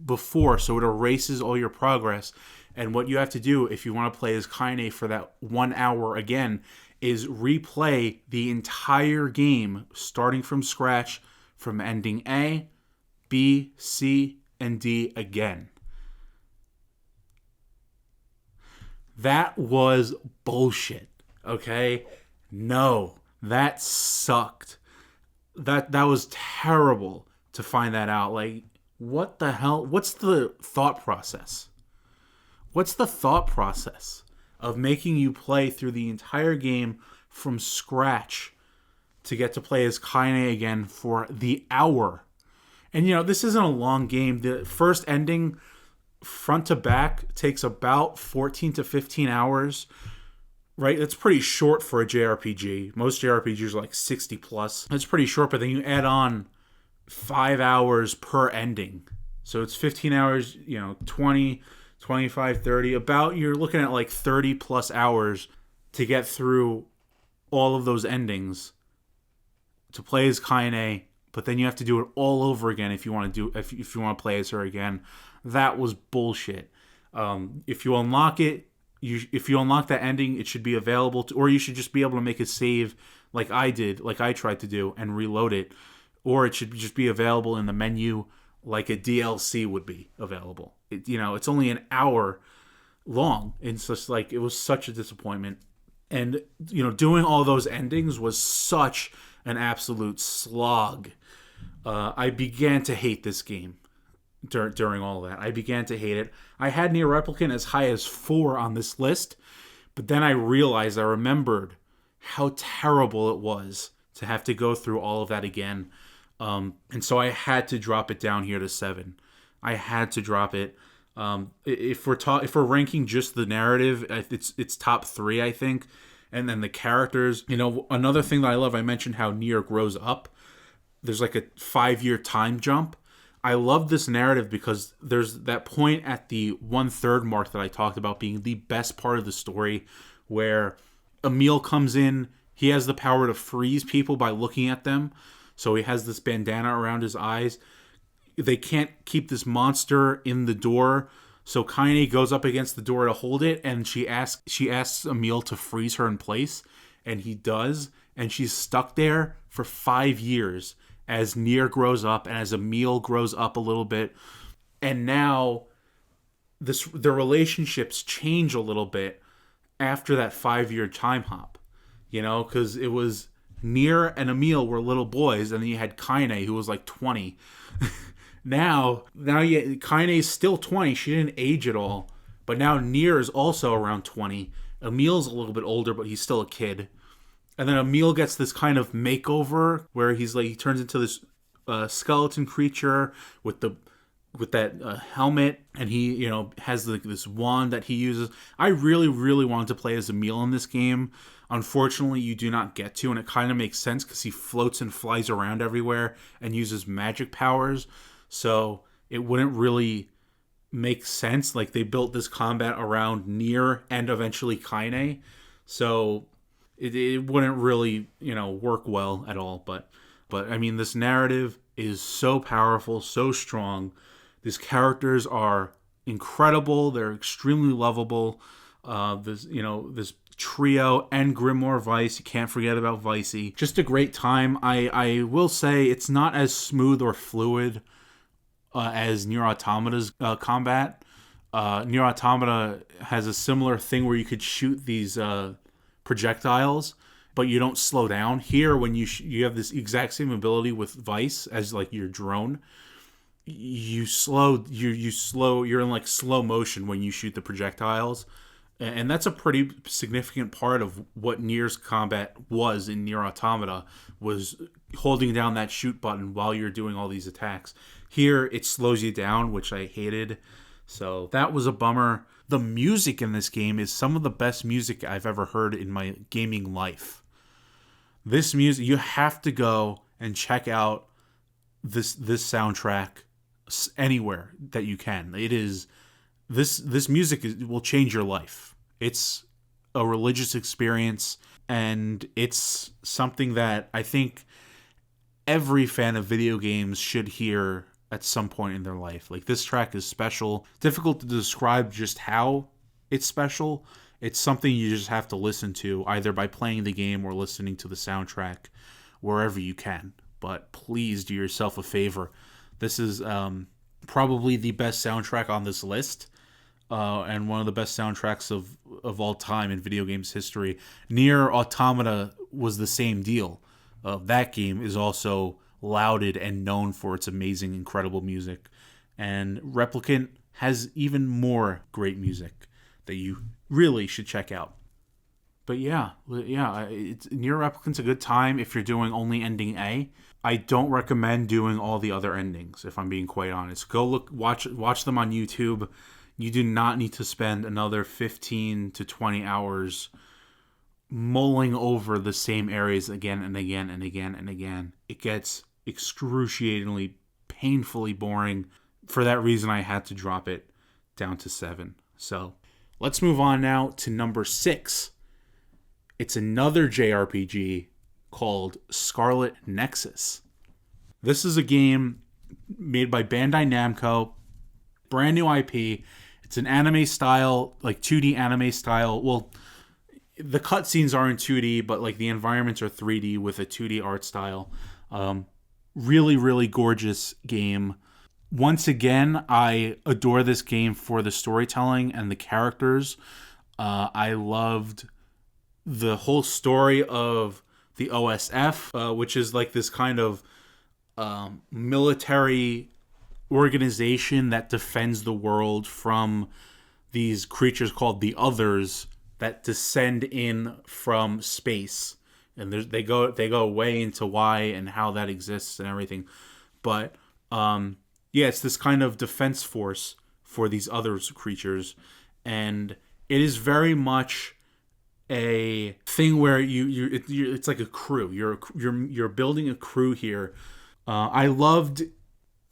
before, so it erases all your progress. And what you have to do if you want to play as Kaine for that 1 hour again is replay the entire game starting from scratch from ending A, B, C, and D again. That was bullshit. Okay? No, that sucked. That was terrible to find that out. Like, what the hell? What's the thought process? What's the thought process of making you play through the entire game from scratch to get to play as Kaine again for the hour? And this isn't a long game. The first ending, front to back, takes about 14 to 15 hours. Right? That's pretty short for a JRPG. Most JRPGs are like 60 plus. That's pretty short, but then you add on 5 hours per ending. So it's 15 hours, 20, 25, 30. You're looking at like 30 plus hours to get through all of those endings to play as Kaine, but then you have to do it all over again if you want to play as her again. That was bullshit. If you unlock it, if you unlock that ending, it should be available or you should just be able to make a save like I did, like I tried to do, and reload it. Or it should just be available in the menu like a DLC would be available. It's only an hour long. It's just like, it was such a disappointment. And, doing all those endings was such an absolute slog. I began to hate this game. During all that, I began to hate it. I had Nier Replicant as high as 4 on this list, but then I remembered how terrible it was to have to go through all of that again, and so I had to drop it down here to 7. I had to drop it. If we're ranking just the narrative, it's top 3, I think, and then the characters. Another thing that I love, I mentioned how Nier grows up. There's like a 5-year time jump. I love this narrative because there's that point at the 1/3 mark that I talked about being the best part of the story, where Emil comes in. He has the power to freeze people by looking at them. So he has this bandana around his eyes. They can't keep this monster in the door. So Kaine goes up against the door to hold it, and she asks Emil to freeze her in place, and he does, and she's stuck there for 5 years. As Nier grows up and as Emil grows up a little bit. And now the relationships change a little bit after that 5-year time hop. Because it was Nier and Emil were little boys, and then you had Kaine, who was like 20. now Kaine's still 20. She didn't age at all. But now Nier is also around 20. Emil's a little bit older, but he's still a kid. And then Emil gets this kind of makeover where he turns into this skeleton creature with that helmet, and he has this wand that he uses. I really, really wanted to play as Emil in this game. Unfortunately, you do not get to, and it kind of makes sense because he floats and flies around everywhere and uses magic powers. So it wouldn't really make sense. Like, they built this combat around Nier and eventually Kaine. So it wouldn't really, work well at all. But I mean, this narrative is so powerful, so strong. These characters are incredible. They're extremely lovable. This trio and Grimoire Weiss. You can't forget about Weissy. Just a great time. I will say it's not as smooth or fluid as Nier Automata's combat. Nier Automata has a similar thing where you could shoot these projectiles, but you don't slow down. Here, when you have this exact same ability with Weiss as like your drone, you're in like slow motion when you shoot the projectiles, and that's a pretty significant part of what Nier's combat was in Nier Automata, was holding down that shoot button while you're doing all these attacks. Here, it slows you down, which I hated, so that was a bummer. The music in this game is some of the best music I've ever heard in my gaming life. This music, you have to go and check out this soundtrack anywhere that you can. It is this music will change your life. It's a religious experience, and it's something that I think every fan of video games should hear at some point in their life. Like, this track is special. Difficult to describe just how it's special. It's something you just have to listen to, either by playing the game or listening to the soundtrack wherever you can. But please do yourself a favor. This is probably the best soundtrack on this list, and one of the best soundtracks of all time in video games history. Nier Automata was the same deal. That game is also lauded and known for its amazing, incredible music. And Replicant has even more great music that you really should check out. But yeah, Nier Replicant's a good time if you're doing only ending A. I don't recommend doing all the other endings, if I'm being quite honest. Go watch them on YouTube. You do not need to spend another 15 to 20 hours mulling over the same areas again and again and again and again. It gets excruciatingly, painfully boring. For that reason, I had to drop it down to 7. So let's move on now to number 6. It's another JRPG called Scarlet Nexus. This is a game made by Bandai Namco, brand new IP. It's an anime style, like 2D anime style. Well, the cutscenes are in 2D, but like the environments are 3D with a 2D art style. Really, really gorgeous game. Once again, I adore this game for the storytelling and the characters. I loved the whole story of the OSF, which is like this kind of military organization that defends the world from these creatures called the Others that descend in from space. And they go way into why and how that exists and everything. But it's this kind of defense force for these other creatures, and it is very much a thing where it's like a crew. You're building a crew here. I loved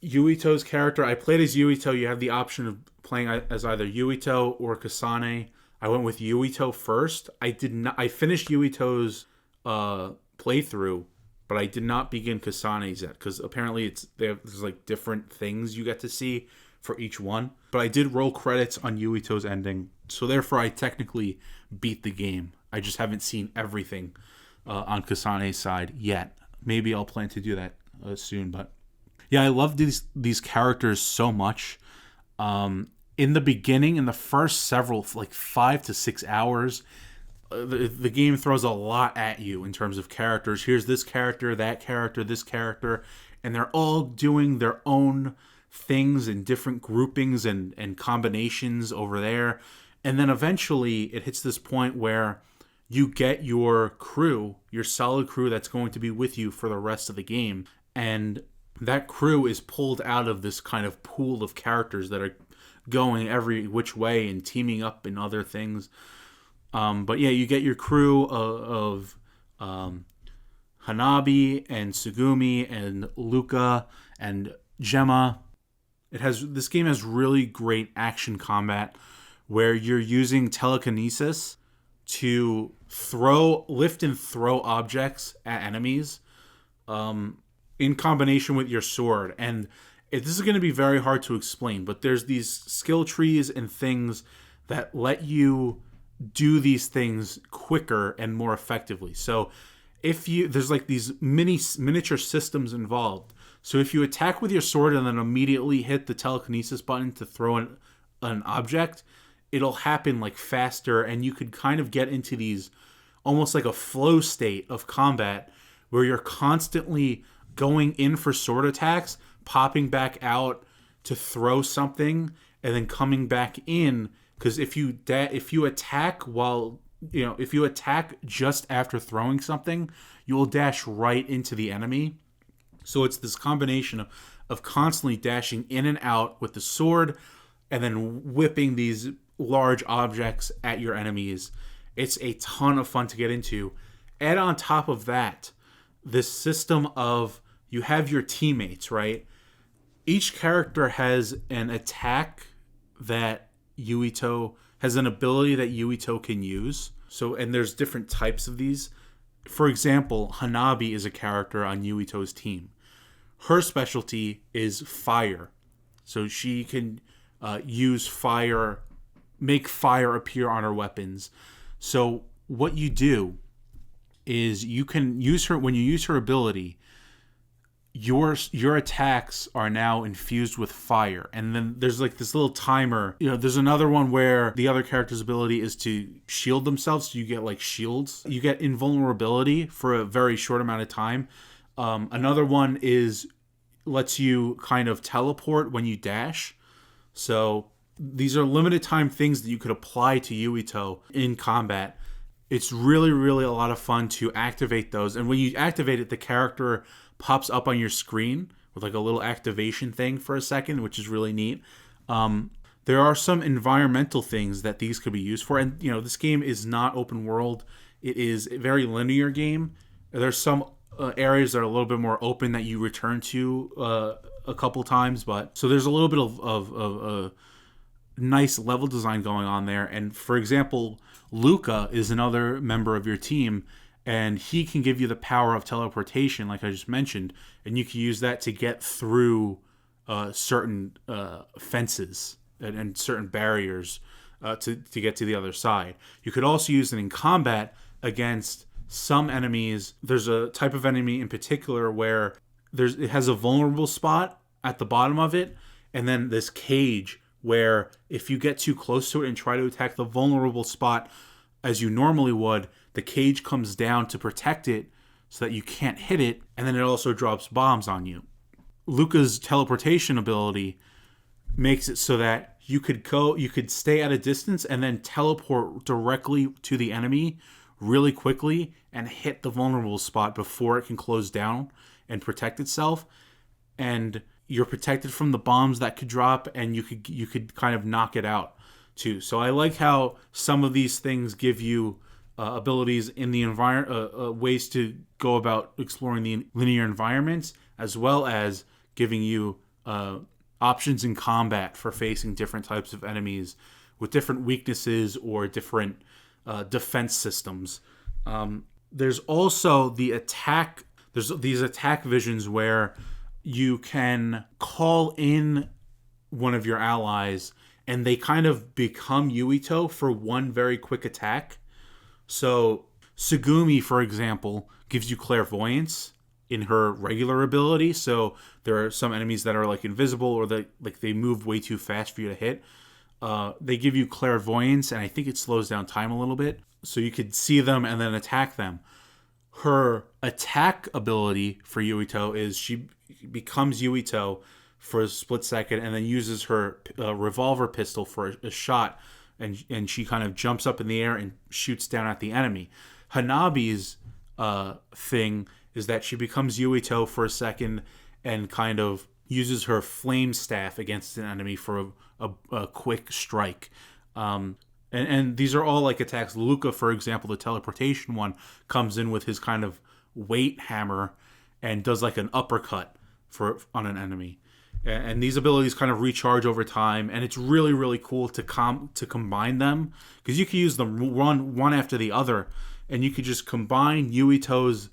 Yuito's character. I played as Yuito. You have the option of playing as either Yuito or Kasane. I went with Yuito first. I finished Yuito's playthrough, but I did not begin Kasane's yet, because apparently there's like different things you get to see for each one. But I did roll credits on Yuito's ending, so therefore I technically beat the game. I just haven't seen everything on Kasane's side yet. Maybe I'll plan to do that soon. But yeah, I love these characters so much. In the beginning, in the first several, like 5 to 6 hours, the game throws a lot at you in terms of characters. Here's this character, that character, this character, and they're all doing their own things in different groupings and combinations over there. And then eventually it hits this point where you get your crew, your solid crew that's going to be with you for the rest of the game. And that crew is pulled out of this kind of pool of characters that are going every which way and teaming up in other things. But yeah, you get your crew of Hanabi and Sugumi and Luca and Gemma. This game has really great action combat where you're using telekinesis to lift and throw objects at enemies in combination with your sword. And this is going to be very hard to explain, but there's these skill trees and things that let you do these things quicker and more effectively. So there's like these miniature systems involved. So if you attack with your sword and then immediately hit the telekinesis button to throw an object, it'll happen like faster, and you could kind of get into these almost like a flow state of combat where you're constantly going in for sword attacks, popping back out to throw something, and then coming back in. Because if you attack if you attack just after throwing something, you will dash right into the enemy. So it's this combination of constantly dashing in and out with the sword, and then whipping these large objects at your enemies. It's a ton of fun to get into. Add on top of that this system of, you have your teammates, right? Each character has an attack that Yuito has, an ability that Yuito can use. So, and there's different types of these. For example, Hanabi is a character on Yuito's team. Her specialty is fire. So she can use fire make fire appear on her weapons. So what you do is you can use her when you use her ability. Your attacks are now infused with fire, and then there's like this little timer. There's another one where the other character's ability is to shield themselves, so you get like shields. You get invulnerability for a very short amount of time. Another one lets you kind of teleport when you dash. So these are limited time things that you could apply to Yuito in combat. It's really, really a lot of fun to activate those. And when you activate it, the character pops up on your screen with like a little activation thing for a second, which is really neat. There are some environmental things that these could be used for. And, this game is not open world. It is a very linear game. There's some areas that are a little bit more open that you return to a couple times. So there's a little bit of nice level design going on there. And for example, Luca is another member of your team, and he can give you the power of teleportation, like I just mentioned, and you can use that to get through certain fences and certain barriers to get to the other side. You could also use it in combat against some enemies. There's a type of enemy in particular where it has a vulnerable spot at the bottom of it, and then this cage where if you get too close to it and try to attack the vulnerable spot as you normally would, the cage comes down to protect it so that you can't hit it, and then it also drops bombs on you. Luca's teleportation ability makes it so that you could stay at a distance and then teleport directly to the enemy really quickly and hit the vulnerable spot before it can close down and protect itself. And you're protected from the bombs that could drop, and you could kind of knock it out too. So I like how some of these things give you abilities in the environment, ways to go about exploring the linear environments, as well as giving you options in combat for facing different types of enemies with different weaknesses or different defense systems. There's also the attack. There's these attack visions where you can call in one of your allies and they kind of become Yuito for one very quick attack. So Sugumi, for example, gives you clairvoyance in her regular ability. So there are some enemies that are like invisible or they move way too fast for you to hit. They give you clairvoyance, and I think it slows down time a little bit. So you could see them and then attack them. Her attack ability for Yuito is she becomes Yuito for a split second and then uses her revolver pistol for a shot, and she kind of jumps up in the air and shoots down at the enemy. Hanabi's thing is that she becomes Yuito for a second and kind of uses her flame staff against an enemy for a quick strike. And these are all like attacks. Luca, for example, the teleportation one, comes in with his kind of weight hammer and does like an uppercut on an enemy. And these abilities kind of recharge over time, and it's really, really cool to combine them, because you can use them one after the other, and you could just combine Yuito's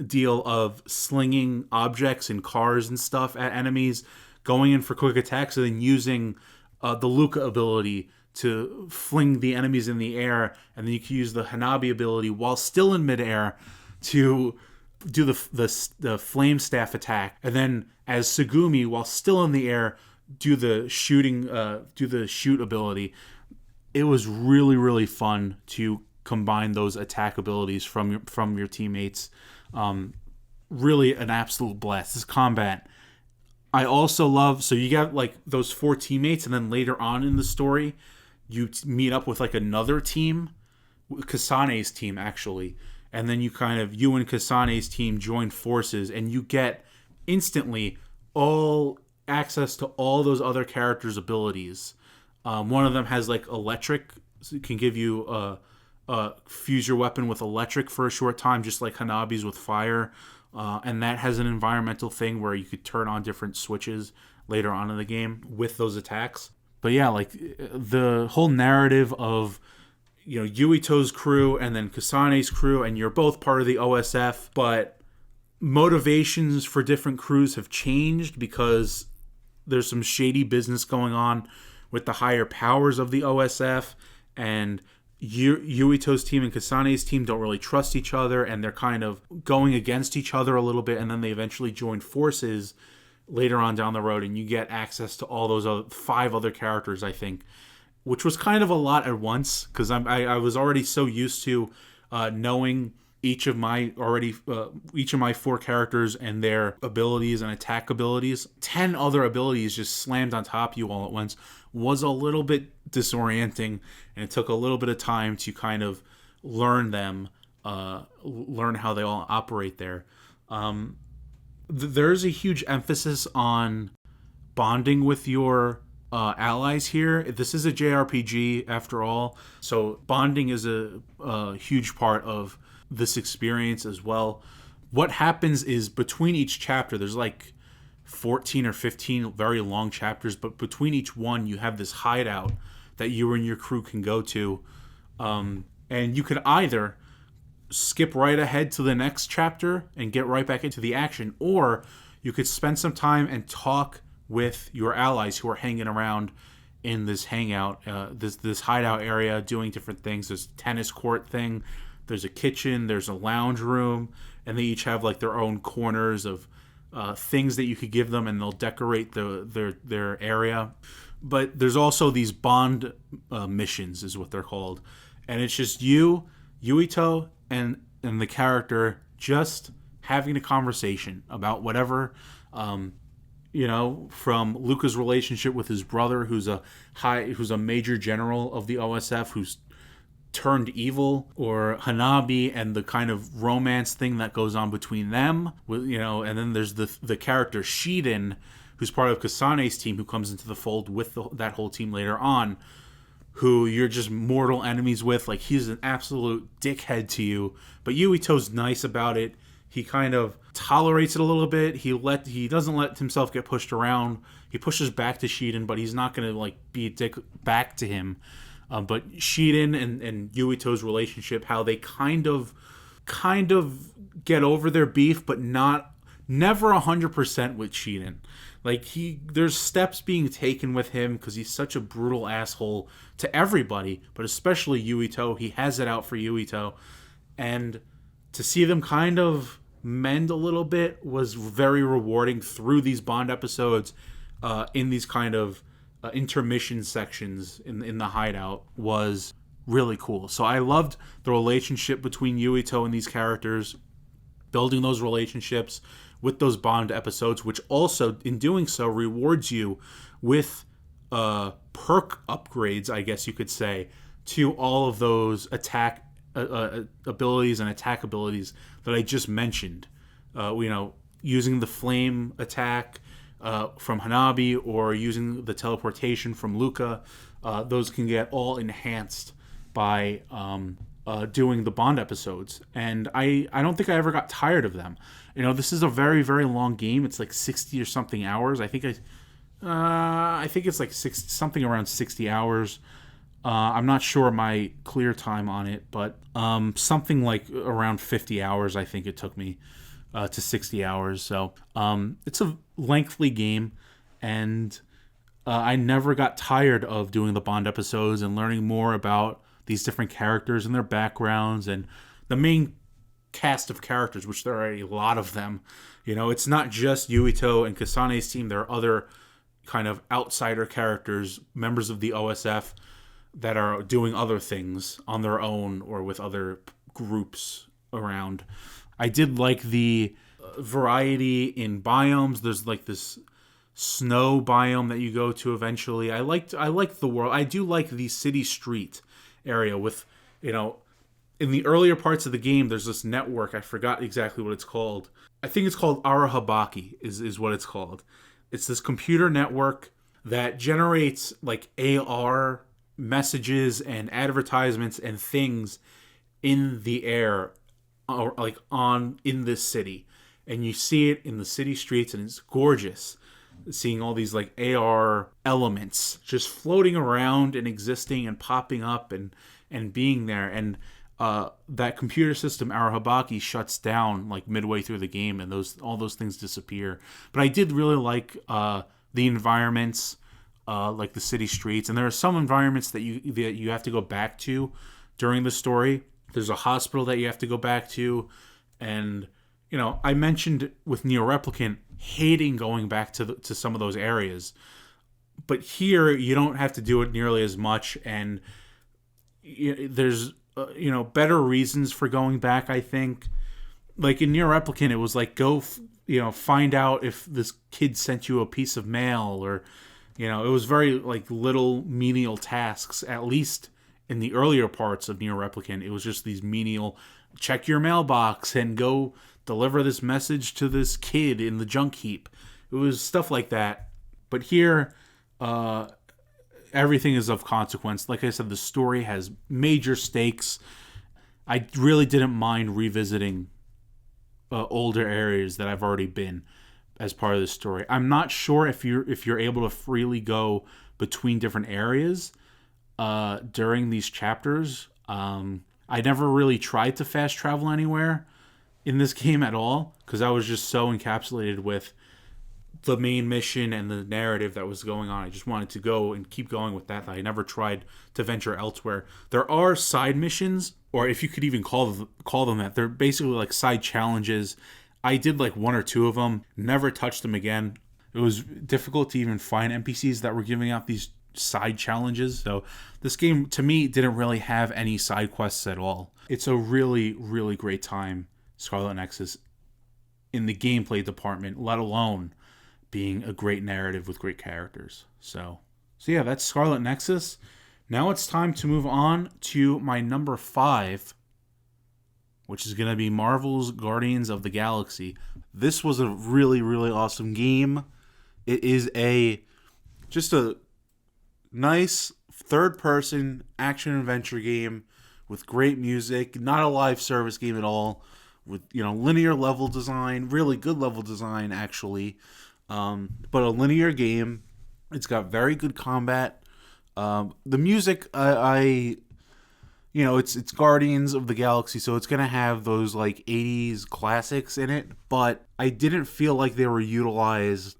deal of slinging objects and cars and stuff at enemies, going in for quick attacks, and then using the Luca ability to fling the enemies in the air, and then you can use the Hanabi ability while still in midair to do the flame staff attack, and then as Sugumi, while still in the air, do the shoot ability. It was really, really fun to combine those attack abilities from your teammates. Really an absolute blast. This combat, I also love. So you got like those 4 teammates, and then later on in the story, you meet up with like another team, Kasane's team actually, and then you and Kasane's team join forces, and you get instantly all access to all those other characters' abilities. One of them has like electric, so it can give you fuse your weapon with electric for a short time, just like Hanabi's with fire. And that has an environmental thing where you could turn on different switches later on in the game with those attacks. But yeah, like the whole narrative of, Yuito's crew and then Kasane's crew, and you're both part of the OSF, but motivations for different crews have changed because there's some shady business going on with the higher powers of the OSF, and Yuito's team and Kasane's team don't really trust each other, and they're kind of going against each other a little bit, and then they eventually join forces later on down the road, and you get access to all those 5 other characters, I think, which was kind of a lot at once, because I was already so used to knowing each of my 4 characters and their abilities and attack abilities. 10 other abilities just slammed on top of you all at once was a little bit disorienting, and it took a little bit of time to kind of learn them, learn how they all operate there. There's a huge emphasis on bonding with your allies here. This is a JRPG after all, so bonding is a huge part of this experience as well. What happens is between each chapter, there's like 14 or 15 very long chapters, but between each one you have this hideout that you and your crew can go to, and you could either skip right ahead to the next chapter and get right back into the action, or you could spend some time and talk with your allies who are hanging around in this hangout, this hideout area, doing different things. There's a tennis court thing, there's a kitchen, there's a lounge room, and they each have like their own corners of things that you could give them, and they'll decorate their area. But there's also these bond missions, is what they're called, and it's just you, Yuito, and the character just having a conversation about whatever, from Luca's relationship with his brother, who's a major general of the OSF, who's turned evil, or Hanabi and the kind of romance thing that goes on between them, and then there's the character Shiden, who's part of Kasane's team, who comes into the fold with that whole team later on, who you're just mortal enemies with. Like, he's an absolute dickhead to you, but Yuito's nice about it. He kind of tolerates it a little bit. He doesn't let himself get pushed around. He pushes back to Shiden, but he's not going to be a dick back to him. But Shiden and Yuito's relationship, how they kind of get over their beef, but never 100% with Shiden. Like, there's steps being taken with him because he's such a brutal asshole to everybody, but especially Yuito. He has it out for Yuito, and to see them kind of mend a little bit was very rewarding through these Bond episodes, in these kind of intermission sections in the hideout, was really cool. So I loved the relationship between Yuito and these characters, building those relationships with those Bond episodes, which also, in doing so, rewards you with perk upgrades, I guess you could say, to all of those attack abilities and attack abilities that I just mentioned. Using the flame attack from Hanabi, or using the teleportation from Luca, those can get all enhanced by doing the Bond episodes, and I don't think I ever got tired of them. This is a very, very long game. It's like 60 or something hours. I think it's like something around 60 hours. I'm not sure my clear time on it, but something like around 50 hours I think it took me to 60 hours. So it's a lengthy game, and I never got tired of doing the Bond episodes and learning more about these different characters and their backgrounds and the main cast of characters, which there are a lot of them. It's not just Yuito and Kasane's team. There are other kind of outsider characters, members of the OSF, that are doing other things on their own or with other groups around. I did like the variety in biomes. There's like this snow biome that you go to eventually. I liked the world. I do like the city street area with, in the earlier parts of the game, there's this network. I forgot exactly what it's called. I think it's called Arahabaki is what it's called. It's this computer network that generates like AR messages and advertisements and things in the air, or like in this city, and you see it in the city streets, and it's gorgeous seeing all these like AR elements just floating around and existing and popping up and being there. And that computer system Arahabaki shuts down like midway through the game, and all those things disappear. But I did really like the environments. like the city streets, and there are some environments that you have to go back to during the story. There's a hospital that you have to go back to, and I mentioned with Neo Replicant hating going back to some of those areas, but here you don't have to do it nearly as much, and there's better reasons for going back. I think, like in Neo Replicant, it was like go find out if this kid sent you a piece of mail, or it was very like little menial tasks. At least in the earlier parts of Neo Replicant, it was just these menial, check your mailbox and go deliver this message to this kid in the junk heap. It was stuff like that. But here, everything is of consequence. Like I said, the story has major stakes. I really didn't mind revisiting older areas that I've already been as part of the story. I'm not sure if you're able to freely go between different areas during these chapters. I never really tried to fast travel anywhere in this game at all, because I was just so encapsulated with the main mission and the narrative that was going on. I just wanted to go and keep going with that. I never tried to venture elsewhere. There are side missions, or if you could even call them that. They're basically like side challenges. I did like one or two of them, never touched them again. It was difficult to even find NPCs that were giving out these side challenges. So this game, to me, didn't really have any side quests at all. It's a really, really great time, Scarlet Nexus, in the gameplay department, let alone being a great narrative with great characters. So yeah, that's Scarlet Nexus. Now it's time to move on to my number 5, which is going to be Marvel's Guardians of the Galaxy. This was a really, really awesome game. It is just a nice third-person action-adventure game with great music, not a live service game at all, with linear level design, really good level design actually, but a linear game. It's got very good combat. The music, it's Guardians of the Galaxy, so it's gonna have those like 80s classics in it, but I didn't feel like they were utilized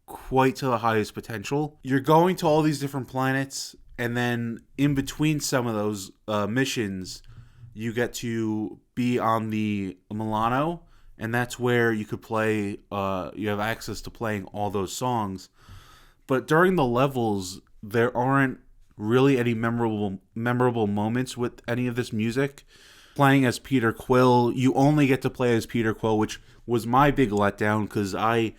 quite to the highest potential. You're going to all these different planets, and then in between some of those missions, you get to be on the Milano, and that's where you could play, you have access to playing all those songs. But during the levels, there aren't really any memorable moments with any of this music. Playing as Peter Quill, you only get to play as Peter Quill, which was my big letdown, because I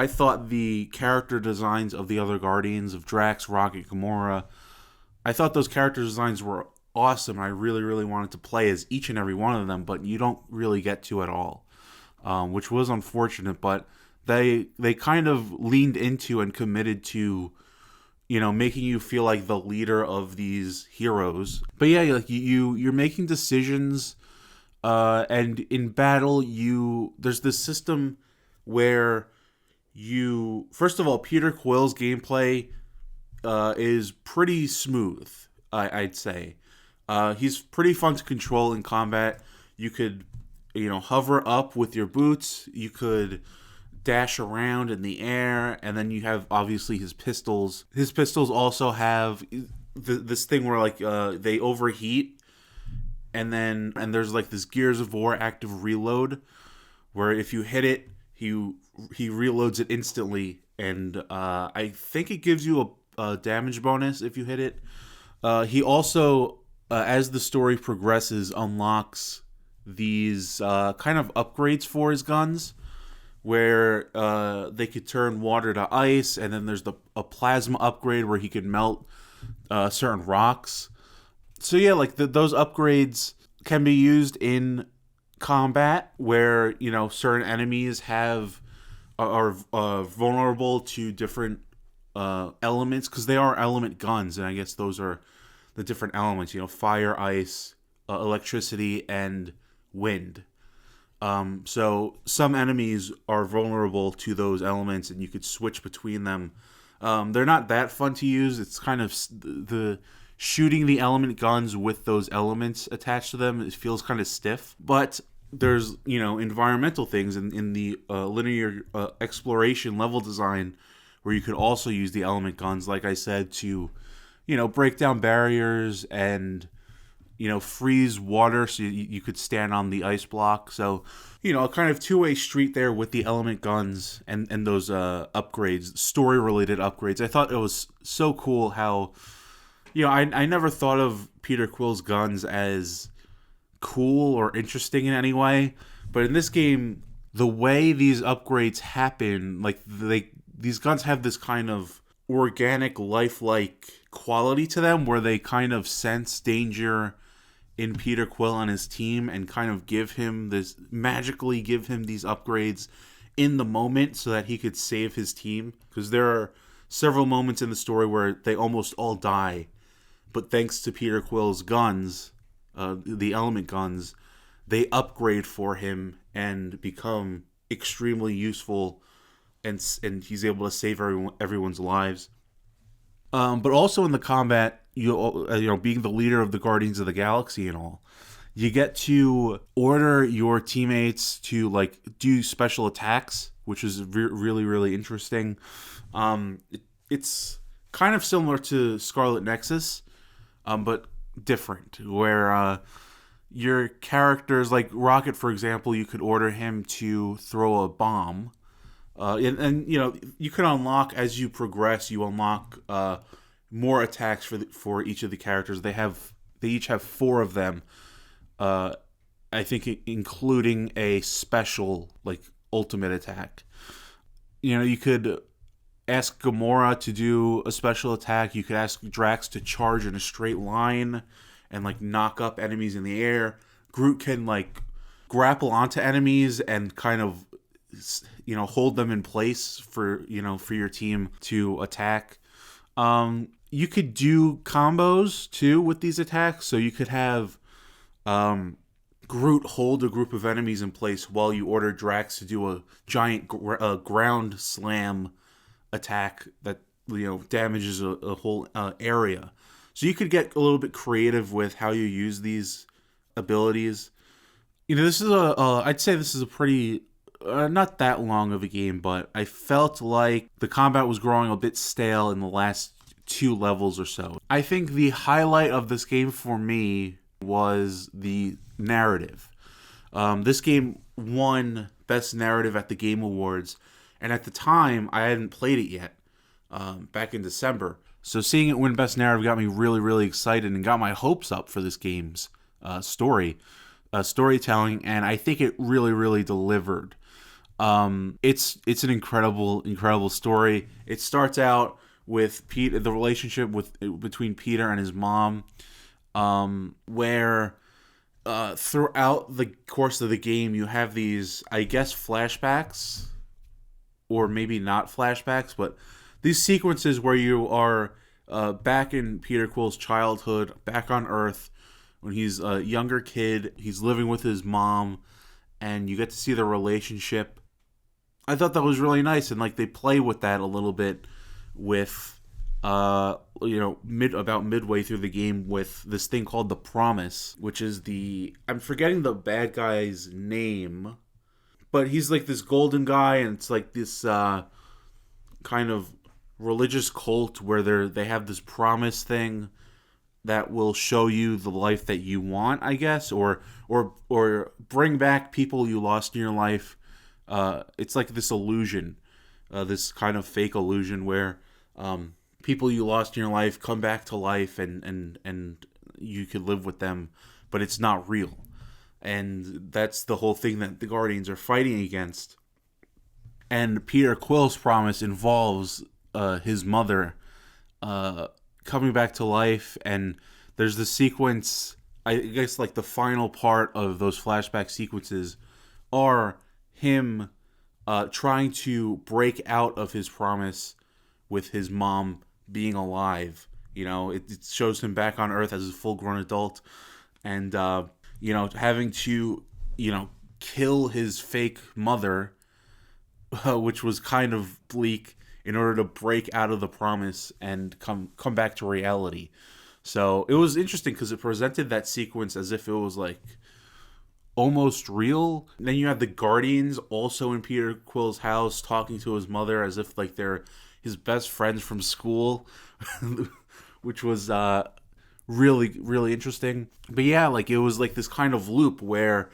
thought the character designs of the other Guardians, of Drax, Rocket, Gamora, I thought those character designs were awesome. I really, really wanted to play as each and every one of them, but you don't really get to at all, which was unfortunate. But they kind of leaned into and committed to, making you feel like the leader of these heroes. But yeah, like you're making decisions, and in battle, there's this system where first of all, Peter Quill's gameplay is pretty smooth, I'd say. He's pretty fun to control in combat. You could, hover up with your boots. You could dash around in the air, and then you have obviously his pistols. His pistols also have this thing where like they overheat, and there's like this Gears of War active reload, where if you hit it, he reloads it instantly, and I think it gives you a damage bonus if you hit it. He also, as the story progresses, unlocks these kind of upgrades for his guns, where they could turn water to ice, and then there's a plasma upgrade where he could melt certain rocks. So yeah, like those upgrades can be used in combat, where certain enemies are vulnerable to different elements, because they are element guns, and I guess those are the different elements, fire, ice, electricity, and wind. So some enemies are vulnerable to those elements, and you could switch between them. They're not that fun to use. It's kind of the shooting the element guns with those elements attached to them. It feels kind of stiff, but there's environmental things in the linear exploration level design, where you could also use the element guns, like I said, to, break down barriers and, freeze water so you could stand on the ice block. So, a kind of two-way street there with the element guns and those upgrades, story-related upgrades. I thought it was so cool how, I never thought of Peter Quill's guns as cool or interesting in any way, but in this game, the way these upgrades happen, like these guns have this kind of organic, lifelike quality to them, where they kind of sense danger in Peter Quill and his team, and kind of magically give him these upgrades in the moment so that he could save his team. Because there are several moments in the story where they almost all die, but thanks to Peter Quill's guns, the element guns, they upgrade for him and become extremely useful, and he's able to save everyone's lives. But also in the combat, being the leader of the Guardians of the Galaxy and all, you get to order your teammates to do special attacks, which is really, really interesting. It's kind of similar to Scarlet Nexus, but different, where your characters, like Rocket, for example, you could order him to throw a bomb. And you can unlock, as you progress, you unlock more attacks for each of the characters. They each have 4 of them. I think including a special ultimate attack. You could ask Gamora to do a special attack. You could ask Drax to charge in a straight line and knock up enemies in the air. Groot can grapple onto enemies and kind of hold them in place for your team to attack. You could do combos too with these attacks, so you could have Groot hold a group of enemies in place while you order Drax to do a giant ground slam attack that damages a whole area. So you could get a little bit creative with how you use these abilities. This is I'd say this is a pretty not that long of a game, but I felt like the combat was growing a bit stale in the last 2 levels or so. I think the highlight of this game for me was the narrative. This game won Best Narrative at the Game Awards, and at the time, I hadn't played it yet, back in December. So seeing it win Best Narrative got me really, really excited and got my hopes up for this game's storytelling, and I think it really, really delivered. It's an incredible story. It starts out with the relationship between Peter and his mom, where throughout the course of the game you have these, I guess, flashbacks, or maybe not flashbacks, but these sequences where you are back in Peter Quill's childhood, back on Earth, when he's a younger kid, he's living with his mom, and you get to see the relationship. I thought that was really nice, and they play with that a little bit with about midway through the game with this thing called the Promise, which is I'm forgetting the bad guy's name, but he's this golden guy, and it's this kind of religious cult where they have this promise thing that will show you the life that you want, I guess, or bring back people you lost in your life. It's this illusion, this kind of fake illusion where people you lost in your life come back to life, and you could live with them, but it's not real. And that's the whole thing that the Guardians are fighting against. And Peter Quill's promise involves his mother coming back to life, and there's the sequence, I guess the final part of those flashback sequences are him trying to break out of his promise with his mom being alive. It shows him back on Earth as a full-grown adult, and having to kill his fake mother, which was kind of bleak, in order to break out of the promise and come back to reality. So it was interesting because it presented that sequence as if it was almost real. Then you have the Guardians also in Peter Quill's house talking to his mother as if they're his best friends from school, which was really, really interesting. But yeah, like it was like this kind of loop where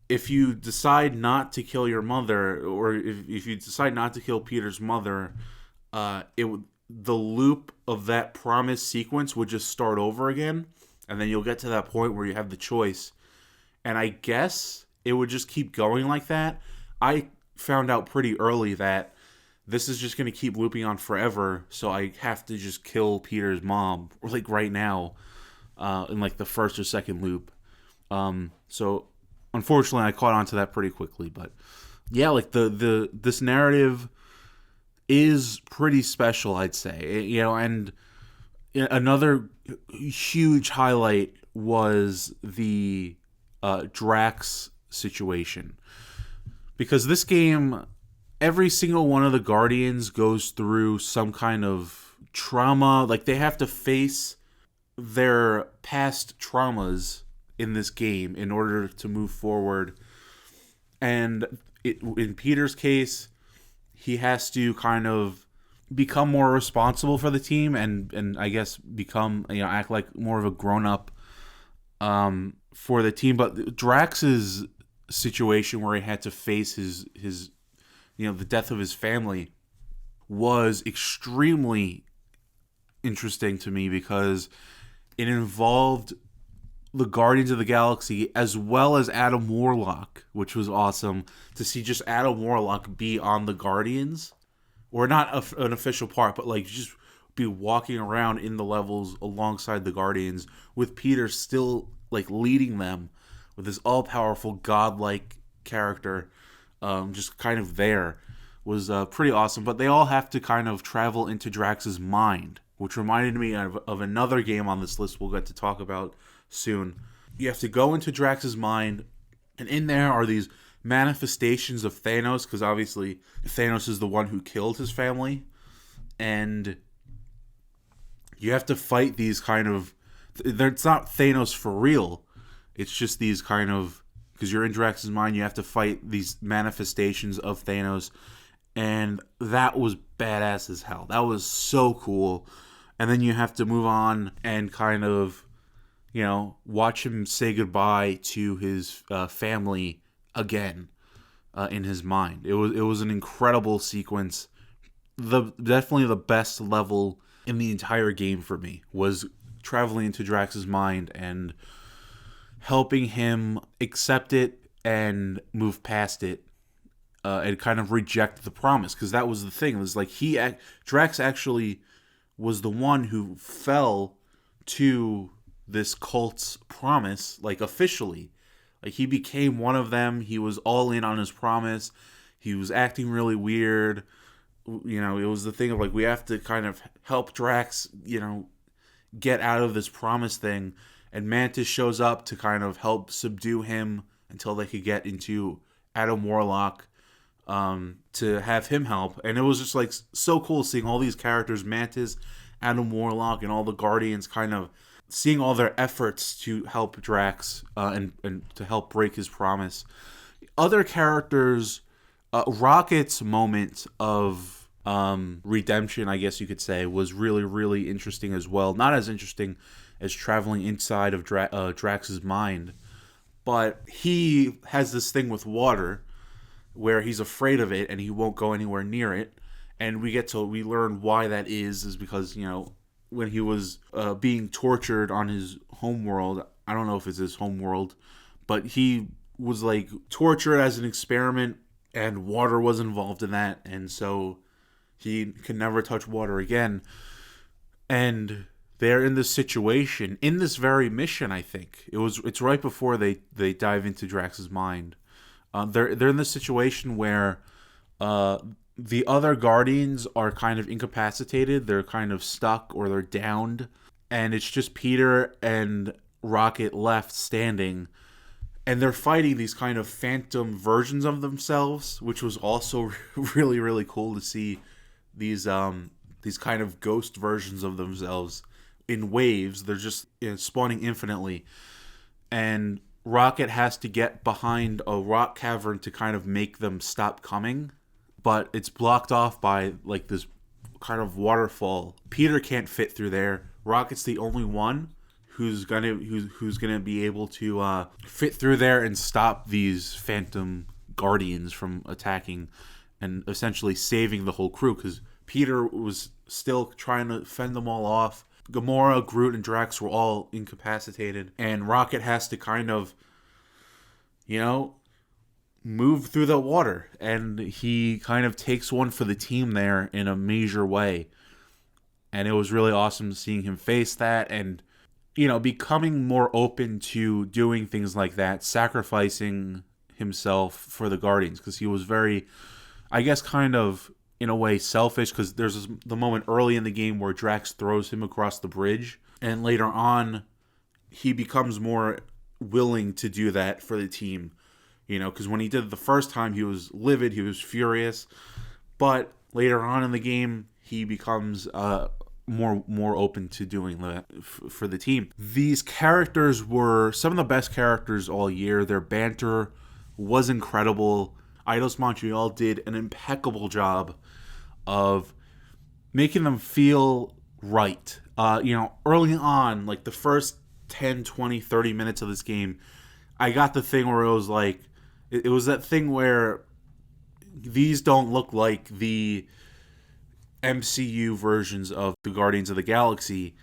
if you decide not to kill your mother, or if you decide not to kill Peter's mother, the loop of that promise sequence would just start over again, and then you'll get to that point where you have the choice. And I guess it would just keep going like that. I found out pretty early that this is just going to keep looping on forever, so I have to just kill Peter's mom, or like right now, in like the first or second loop. So unfortunately, I caught on to that pretty quickly. But yeah, like this narrative is pretty special, I'd say. You know, and another huge highlight was the Drax situation, because this game, every single one of the Guardians goes through some kind of trauma. Like, they have to face their past traumas in this game in order to move forward. And in Peter's case, he has to kind of become more responsible for the team, and I guess become, you know, act like more of a grown-up for the team. But Drax's situation, where he had to face his you know, the death of his family, was extremely interesting to me, because it involved the Guardians of the Galaxy as well as Adam Warlock, which was awesome to see just Adam Warlock be on the Guardians, or not an official part, but like just be walking around in the levels alongside the Guardians, with Peter still like leading them with this all-powerful godlike character, just kind of there, was pretty awesome. But they all have to kind of travel into Drax's mind, which reminded me of another game on this list we'll get to talk about soon. You have to go into Drax's mind, and in there are these manifestations of Thanos, because obviously Thanos is the one who killed his family, and you have to fight these kind of, it's not Thanos for real, it's just these kind of, because you're in Drax's mind, you have to fight these manifestations of Thanos, and that was badass as hell. That was so cool. And then you have to move on and kind of, you know, watch him say goodbye to his family again in his mind. It was an incredible sequence. Definitely the best level in the entire game for me was traveling into Drax's mind and helping him accept it and move past it, and kind of reject the promise, because that was the thing. It was like Drax actually was the one who fell to this cult's promise, like officially. Like, he became one of them. He was all in on his promise. He was acting really weird. You know, it was the thing of like, we have to kind of help Drax, you know, get out of this promise thing. And Mantis shows up to kind of help subdue him until they could get into Adam Warlock, to have him help. And it was just like so cool seeing all these characters, Mantis, Adam Warlock, and all the Guardians, kind of seeing all their efforts to help Drax, and to help break his promise. Other characters, Rocket's moment of redemption, I guess you could say, was really, really interesting as well. Not as interesting as traveling inside of Drax's mind, but he has this thing with water where he's afraid of it and he won't go anywhere near it. And we learn why that is because, you know, when he was being tortured on his homeworld, I don't know if it's his homeworld, but he was like tortured as an experiment, and water was involved in that, and so he can never touch water again. And they're in this situation, in this very mission, I think. It's right before they dive into Drax's mind. They're in this situation where the other Guardians are kind of incapacitated. They're kind of stuck, or they're downed. And it's just Peter and Rocket left standing. And they're fighting these kind of phantom versions of themselves, which was also really, really cool to see these kind of ghost versions of themselves in waves. They're just, you know, spawning infinitely. And Rocket has to get behind a rock cavern to kind of make them stop coming. But it's blocked off by like this kind of waterfall. Peter can't fit through there. Rocket's the only one who's gonna be able to fit through there and stop these phantom guardians from attacking and essentially saving the whole crew, because Peter was still trying to fend them all off. Gamora, Groot, and Drax were all incapacitated, and Rocket has to kind of, move through the water, and he kind of takes one for the team there in a major way. And it was really awesome seeing him face that and, becoming more open to doing things like that, sacrificing himself for the Guardians, because he was very, I guess, kind of, in a way, selfish, because there's the moment early in the game where Drax throws him across the bridge, and later on, he becomes more willing to do that for the team. Because when he did it the first time, he was livid, he was furious. But later on in the game, he becomes more open to doing that for the team. These characters were some of the best characters all year. Their banter was incredible. Eidos Montreal did an impeccable job of making them feel right. Early on, like the first 10, 20, 30 minutes of this game, I got the thing where it was like, it was that thing where these don't look like the MCU versions of the Guardians of the Galaxy,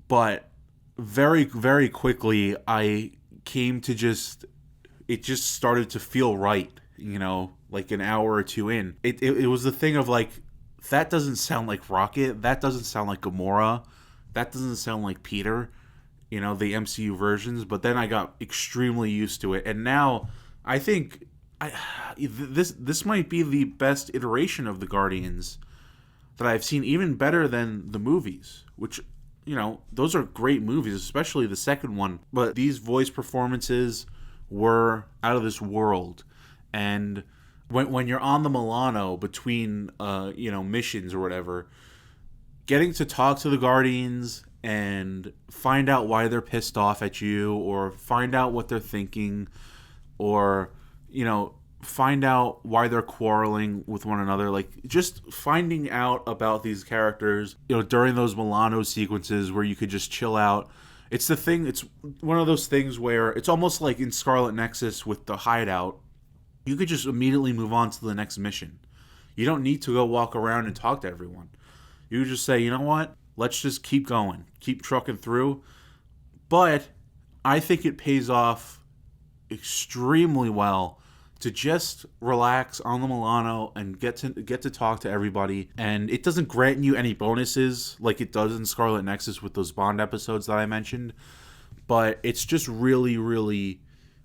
but very, very quickly I came to it just started to feel right, like an hour or two in. It was the thing of like, that doesn't sound like Rocket, that doesn't sound like Gamora, that doesn't sound like Peter, the MCU versions, but then I got extremely used to it, and now I think this might be the best iteration of the Guardians that I've seen, even better than the movies, which, those are great movies, especially the second one. But these voice performances were out of this world. And when you're on the Milano between, missions or whatever, getting to talk to the Guardians and find out why they're pissed off at you, or find out what they're thinking, or, find out why they're quarreling with one another. Like, just finding out about these characters, during those Milano sequences where you could just chill out. It's one of those things where it's almost like in Scarlet Nexus with the hideout. You could just immediately move on to the next mission. You don't need to go walk around and talk to everyone. You just say, you know what? Let's just keep going. Keep trucking through. But I think it pays off extremely well to just relax on the Milano and get to talk to everybody. And it doesn't grant you any bonuses like it does in Scarlet Nexus with those Bond episodes that I mentioned. But it's just really, really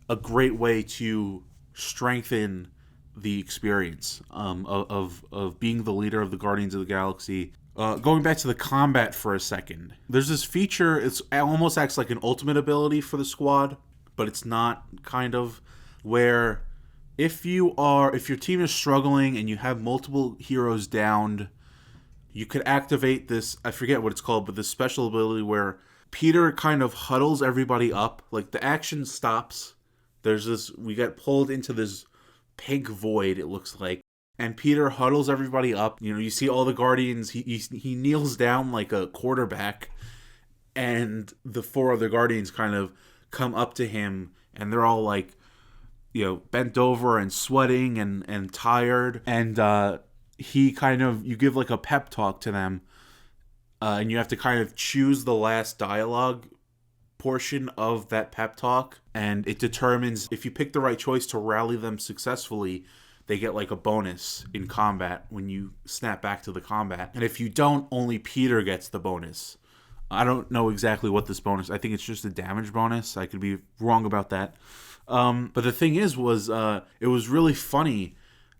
a great way to strengthen the experience of being the leader of the Guardians of the Galaxy. Going back to the combat for a second, there's this feature, it almost acts like an ultimate ability for the squad, but it's not, kind of, where if your team is struggling and you have multiple heroes downed, you could activate this, I forget what it's called, but this special ability where Peter kind of huddles everybody up, like the action stops, we get pulled into this pink void, it looks like, and Peter huddles everybody up. You see all the Guardians, he kneels down like a quarterback, and the four other Guardians kind of come up to him, and they're all like, bent over and sweating and tired, and you give like a pep talk to them, and you have to kind of choose the last dialogue portion of that pep talk, and it determines if you pick the right choice to rally them successfully, they get like a bonus in combat when you snap back to the combat. And if you don't, only Peter gets the bonus. I don't know exactly what this bonus, I think it's just a damage bonus. I could be wrong about that. But the thing is, it was really funny.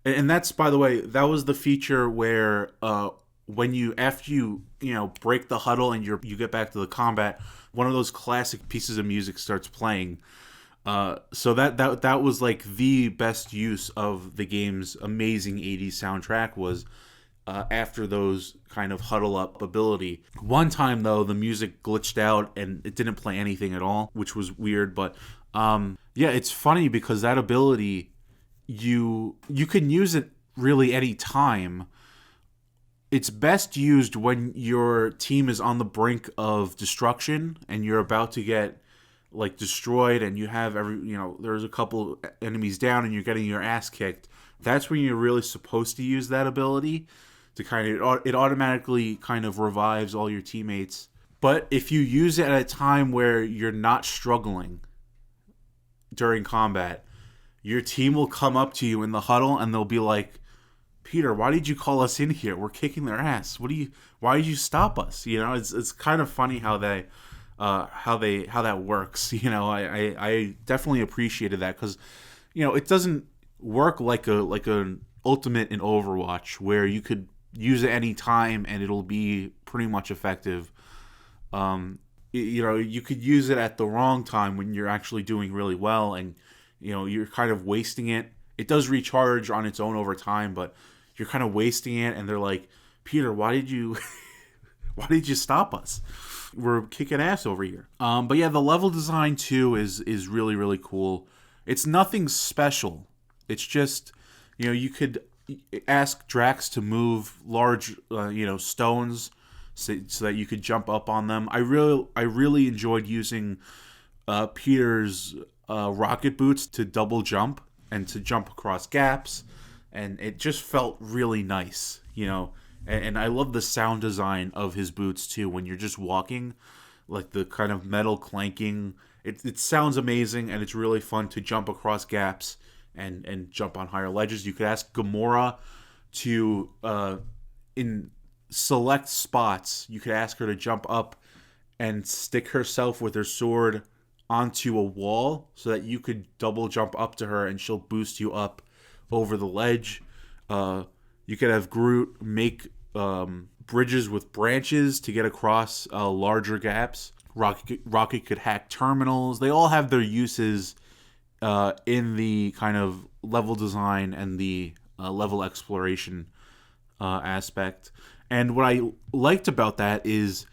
And that's, by the way, that was the feature where after you break the huddle and you get back to the combat, one of those classic pieces of music starts playing. So that was like the best use of the game's amazing 80s soundtrack was after those kind of huddle up ability. One time though, the music glitched out and it didn't play anything at all, which was weird. But yeah, it's funny because that ability, you can use it really any time. It's best used when your team is on the brink of destruction and you're about to get like destroyed, and you have there's a couple enemies down and you're getting your ass kicked. That's when you're really supposed to use that ability to it automatically kind of revives all your teammates. But if you use it at a time where you're not struggling during combat, your team will come up to you in the huddle and they'll be like, Peter, why did you call us in here? We're kicking their ass. Why did you stop us? It's kind of funny how that works. I definitely appreciated that, because it doesn't work like an ultimate in Overwatch where you could use it any time and it'll be pretty much effective. You could use it at the wrong time when you're actually doing really well, and you're kind of wasting it. It does recharge on its own over time, but you're kind of wasting it, and they're like, Peter, why did you stop us? We're kicking ass over here. But yeah, the level design too is really, really cool. It's nothing special. It's just, you could ask Drax to move large, stones so that you could jump up on them. I really enjoyed using Peter's rocket boots to double jump and to jump across gaps, and it just felt really nice, And I love the sound design of his boots too. When you're just walking, like the kind of metal clanking, it sounds amazing, and it's really fun to jump across gaps and jump on higher ledges. You could ask Gamora to in select spots, you could ask her to jump up and stick herself with her sword onto a wall so that you could double jump up to her and she'll boost you up over the ledge. You could have Groot make bridges with branches to get across larger gaps. Rocket could hack terminals. They all have their uses in the kind of level design and the level exploration aspect. And what I liked about that is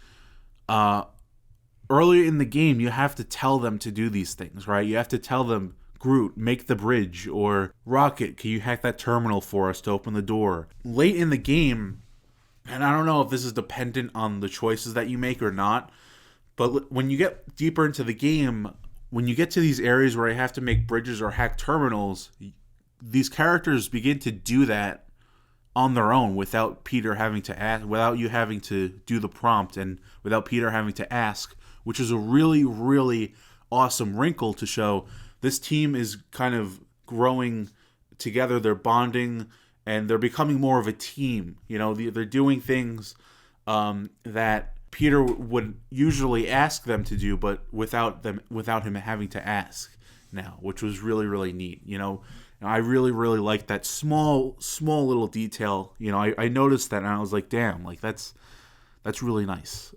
earlier in the game, you have to tell them to do these things, right? You have to tell them, Groot, make the bridge, or Rocket, can you hack that terminal for us to open the door? Late in the game, and I don't know if this is dependent on the choices that you make or not, but when you get deeper into the game, when you get to these areas where you have to make bridges or hack terminals, these characters begin to do that on their own without Peter having to ask, without you having to do the prompt, and without Peter having to ask, which is a really, really awesome wrinkle to show this team is kind of growing together. They're bonding, and they're becoming more of a team. They're doing things that Peter would usually ask them to do, but without him having to ask now, which was really, really neat. I really, really like that small little detail. I noticed that, and I was like, damn, like that's really nice.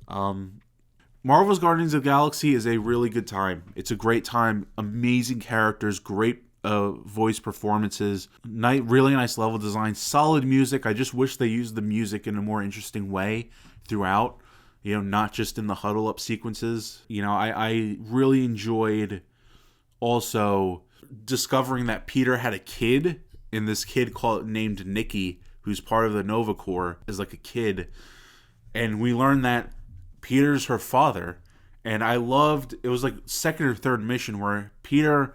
Marvel's Guardians of the Galaxy is a really good time. It's a great time. Amazing characters, great voice performances, really nice level design, solid music. I just wish they used the music in a more interesting way throughout, not just in the huddle up sequences. I really enjoyed also discovering that Peter had a kid, and this kid named Nikki, who's part of the Nova Corps, is like a kid. And we learned that Peter's her father, and I loved, it was like second or third mission where Peter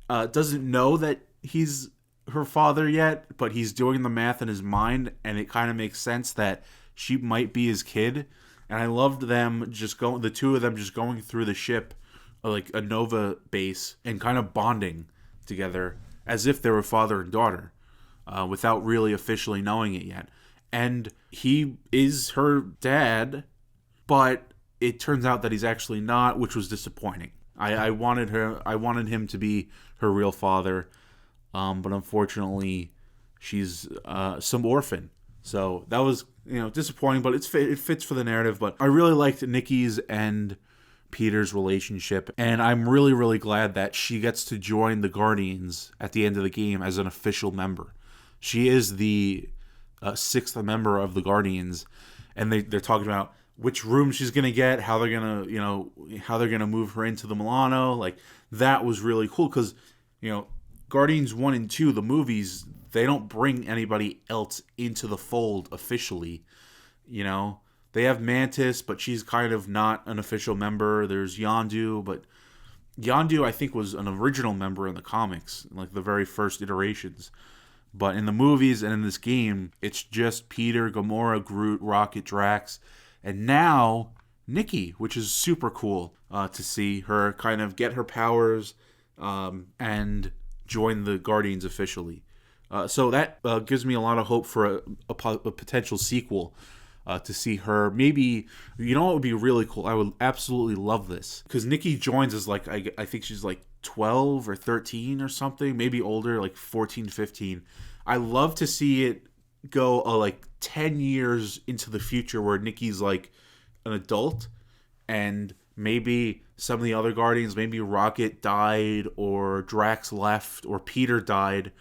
doesn't know that he's her father yet, but he's doing the math in his mind, and it kind of makes sense that she might be his kid. And I loved the two of them just going through the ship, like a Nova base, and kind of bonding together as if they were father and daughter, without really officially knowing it yet. And he is her dad, but it turns out that he's actually not, which was disappointing. I wanted him to be her real father, but unfortunately, she's some orphan. So that was disappointing, but it fits for the narrative. But I really liked Nikki's and Peter's relationship, and I'm really, really glad that she gets to join the Guardians at the end of the game as an official member. She is the sixth member of the Guardians, and they're talking about which room she's gonna get, how they're gonna move her into the Milano. Like, that was really cool, because Guardians 1 and 2, the movies, they don't bring anybody else into the fold officially. You know, they have Mantis, but she's kind of not an official member. There's Yondu, but Yondu, I think, was an original member in the comics, like the very first iterations. But in the movies and in this game, it's just Peter, Gamora, Groot, Rocket, Drax, and now Nikki, which is super cool to see her kind of get her powers and join the Guardians officially. So that gives me a lot of hope for a potential sequel. To see her, maybe, you know what would be really cool? I would absolutely love this. Because Nikki joins as like, I think she's like 12 or 13 or something, maybe older, like 14, 15. I love to see it go like 10 years into the future where Nikki's like an adult and maybe some of the other Guardians, maybe Rocket died or Drax left or Peter died.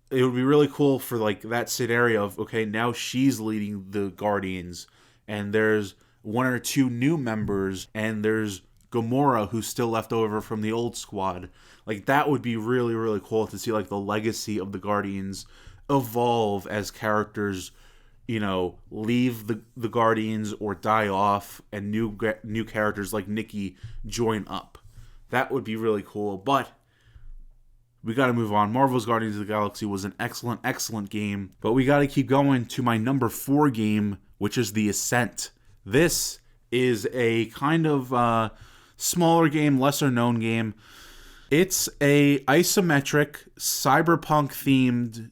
It would be really cool for like that scenario of, okay, now she's leading the Guardians and there's one or two new members and there's Gamora who's still left over from the old squad. Like that would be really, really cool to see like the legacy of the Guardians evolve as characters, you know, leave the Guardians or die off and new characters like Nikki join up. That would be really cool, but we got to move on. Marvel's Guardians of the Galaxy was an excellent, excellent game. But we got to keep going to my number 4 game, which is The Ascent. This is a kind of smaller game, lesser known game. It's a isometric, cyberpunk themed,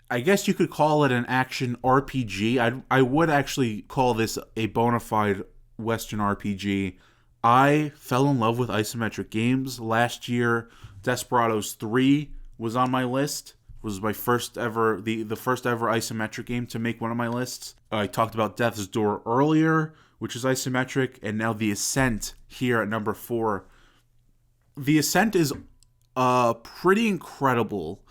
I guess you could call it an action RPG. I would actually call this a bona fide Western RPG. I fell in love with isometric games last year. Desperados 3 was on my list. Was my first ever the first ever isometric game to make one of my lists. I talked about Death's Door earlier, which is isometric, and now The Ascent here at number 4. The Ascent is pretty incredible.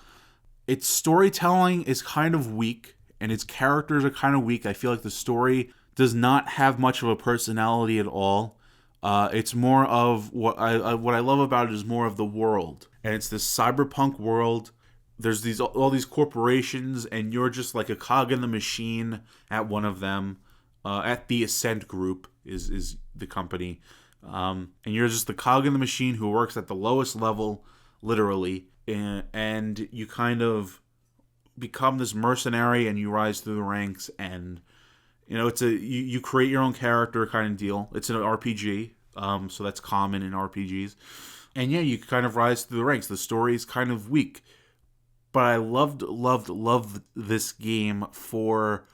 Its storytelling is kind of weak, and its characters are kind of weak. I feel like the story does not have much of a personality at all. It's more of what I love about it is more of the world, and it's this cyberpunk world. There's all these corporations, and you're just like a cog in the machine at one of them. At the Ascent Group is the company, and you're just the cog in the machine who works at the lowest level, literally, and you kind of become this mercenary, and you rise through the ranks, and you know you create your own character kind of deal. It's an RPG. So that's common in RPGs. And yeah, you kind of rise through the ranks. The story is kind of weak. But I loved this game for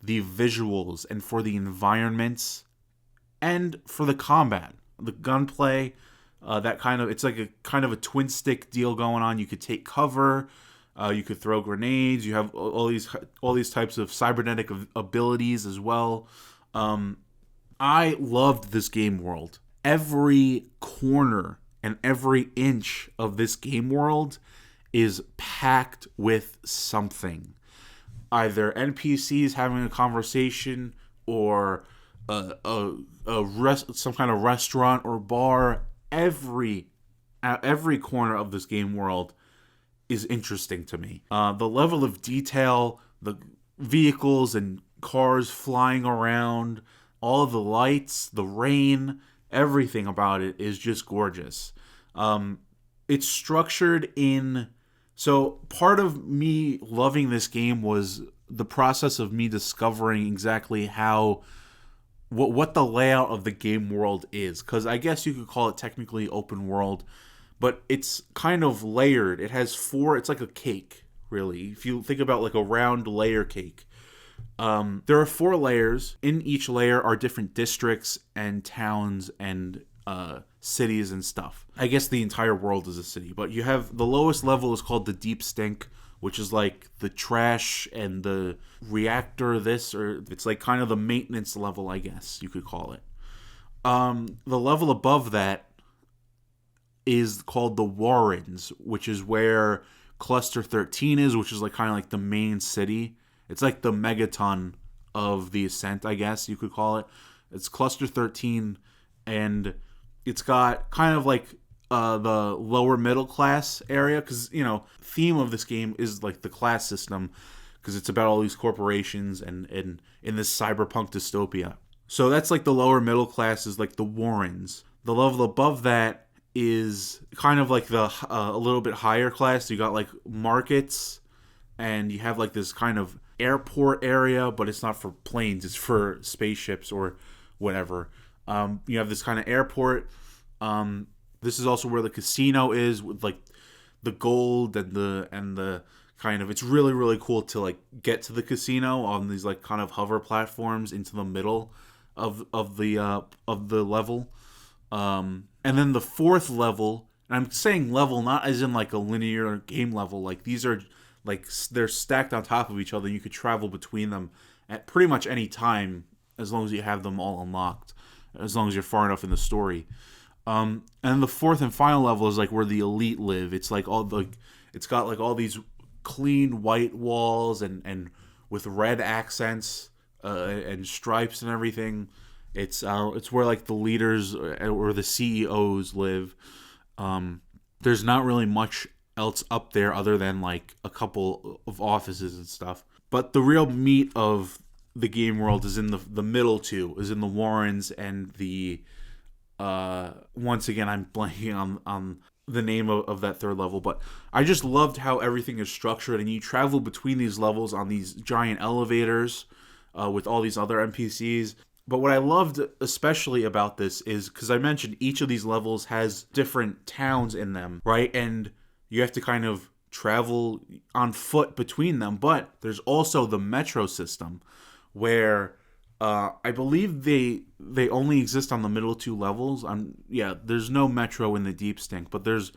the visuals and for the environments and for the combat. The gunplay, it's like a kind of a twin stick deal going on. You could take cover, you could throw grenades, you have all these types of cybernetic abilities as well. I loved this game world. Every corner and every inch of this game world is packed with something. Either NPCs having a conversation or some kind of restaurant or bar. Every corner of this game world is interesting to me. The level of detail, the vehicles and cars flying around, all of the lights, the rain, everything about it is just gorgeous. It's structured in... So part of me loving this game was the process of me discovering exactly what the layout of the game world is. Because I guess you could call it technically open world, but it's kind of layered. It has 4... It's like a cake, really. If you think about like a round layer cake. There are 4 layers. In each layer are different districts and towns and cities and stuff. I guess the entire world is a city, but you have the lowest level is called the Deep Stink, which is like the trash and the reactor. Or it's like kind of the maintenance level, I guess you could call it. The level above that is called the Warrens, which is where Cluster 13 is, which is like kind of like the main city. It's like the megaton of the Ascent, I guess you could call it. It's Cluster 13, and it's got kind of like the lower middle class area, because theme of this game is like the class system, because it's about all these corporations and in this cyberpunk dystopia. So that's like the lower middle class is like the Warrens. The level above that is kind of like the a little bit higher class. You got like markets, and you have like this kind of airport area, but it's not for planes, it's for spaceships or whatever. You have this kind of airport. This is also where the casino is, with like the gold and the kind of, it's really really cool to like get to the casino on these like kind of hover platforms into the middle of the level. And then the fourth level, and I'm saying level not as in like a linear game level, like these are like they're stacked on top of each other. You could travel between them at pretty much any time, as long as you have them all unlocked, as long as you're far enough in the story. And the fourth and final level is like where the elite live. It's like it's got like all these clean white walls and with red accents and stripes and everything. It's where like the leaders or the CEOs live. There's not really much else up there other than like a couple of offices and stuff. But the real meat of the game world is in the middle two, is in the Warrens and the once again I'm blanking on the name of that third level, but I just loved how everything is structured, and you travel between these levels on these giant elevators with all these other NPCs. But what I loved especially about this is, because I mentioned each of these levels has different towns in them, right? And you have to kind of travel on foot between them. But there's also the metro system, where I believe they only exist on the middle two levels. There's no metro in the Deep Stink, but there's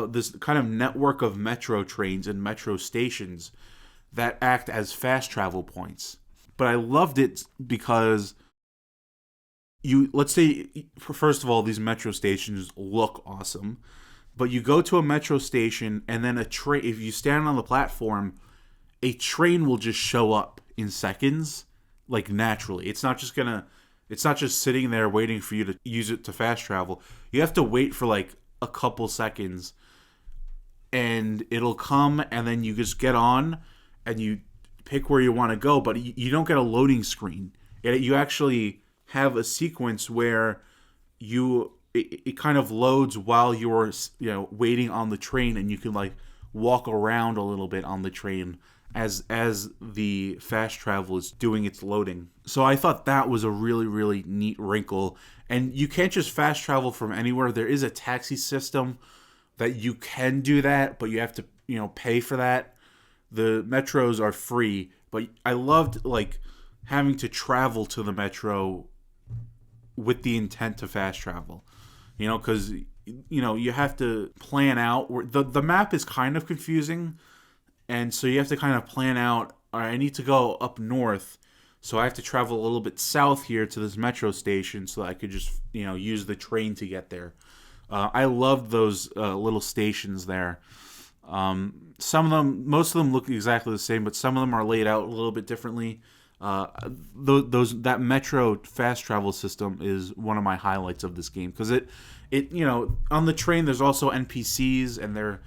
this kind of network of metro trains and metro stations that act as fast travel points. But I loved it because let's say, first of all, these metro stations look awesome, but you go to a metro station and then if you stand on the platform, a train will just show up in seconds, like naturally. It's not just sitting there waiting for you to use it to fast travel. You have to wait for like a couple seconds, and it'll come, and then you just get on and you pick where you want to go, but you don't get a loading screen. You actually have a sequence where it kind of loads while you're waiting on the train, and you can like walk around a little bit on the train as the fast travel is doing its loading. So I thought that was a really really neat wrinkle. And you can't just fast travel from anywhere. There is a taxi system that you can do that, but you have to pay for that. The metros are free, but I loved like having to travel to the metro with the intent to fast travel, because you have to plan out. The map is kind of confusing, and so you have to kind of plan out, all right, I need to go up north, so I have to travel a little bit south here to this metro station so that I could just use the train to get there. I loved those little stations there. Most of them look exactly the same, but some of them are laid out a little bit differently. That metro fast travel system is one of my highlights of this game, because it on the train there's also NPCs and they're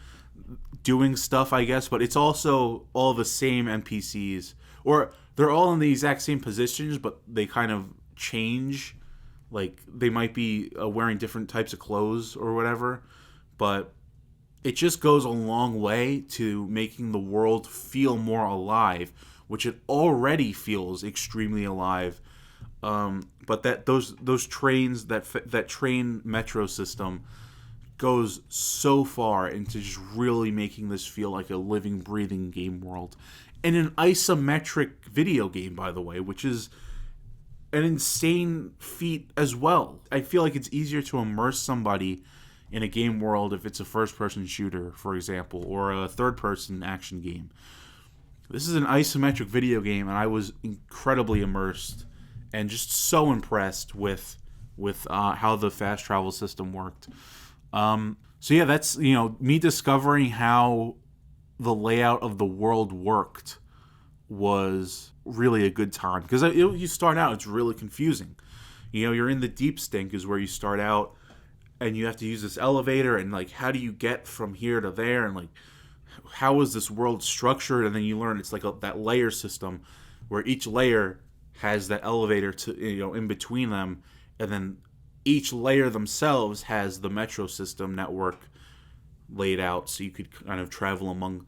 doing stuff, I guess, but it's also all the same NPCs, or they're all in the exact same positions, but they kind of change. Like they might be wearing different types of clothes or whatever, but it just goes a long way to making the world feel more alive, which it already feels extremely alive. But those trains, that train metro system goes so far into just really making this feel like a living, breathing game world. And an isometric video game, by the way, which is an insane feat as well. I feel like it's easier to immerse somebody in a game world if it's a first-person shooter, for example, or a third-person action game. This is an isometric video game, and I was incredibly immersed and just so impressed with how the fast travel system worked. So yeah, that's me discovering how the layout of the world worked was really a good time, because you start out, it's really confusing. You're in the Deep Stink is where you start out, and you have to use this elevator, and like how do you get from here to there, and like how is this world structured? And then you learn it's like that layer system where each layer has that elevator to in between them, and then each layer themselves has the metro system network laid out so you could kind of travel among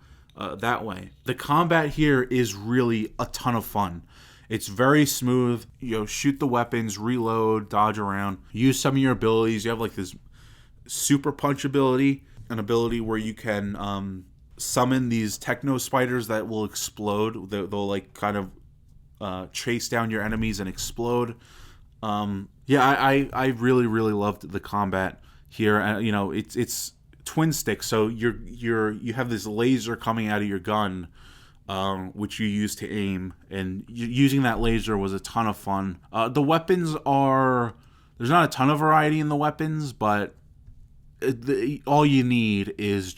that way. The combat here is really a ton of fun. It's very smooth. Shoot the weapons, reload, dodge around, use some of your abilities. You have like this super punch ability, an ability where you can summon these techno spiders that will explode. They'll like kind of chase down your enemies and explode. I really really loved the combat here. It's twin stick, so you have this laser coming out of your gun, which you use to aim, and using that laser was a ton of fun. The weapons there's not a ton of variety in the weapons, but all you need is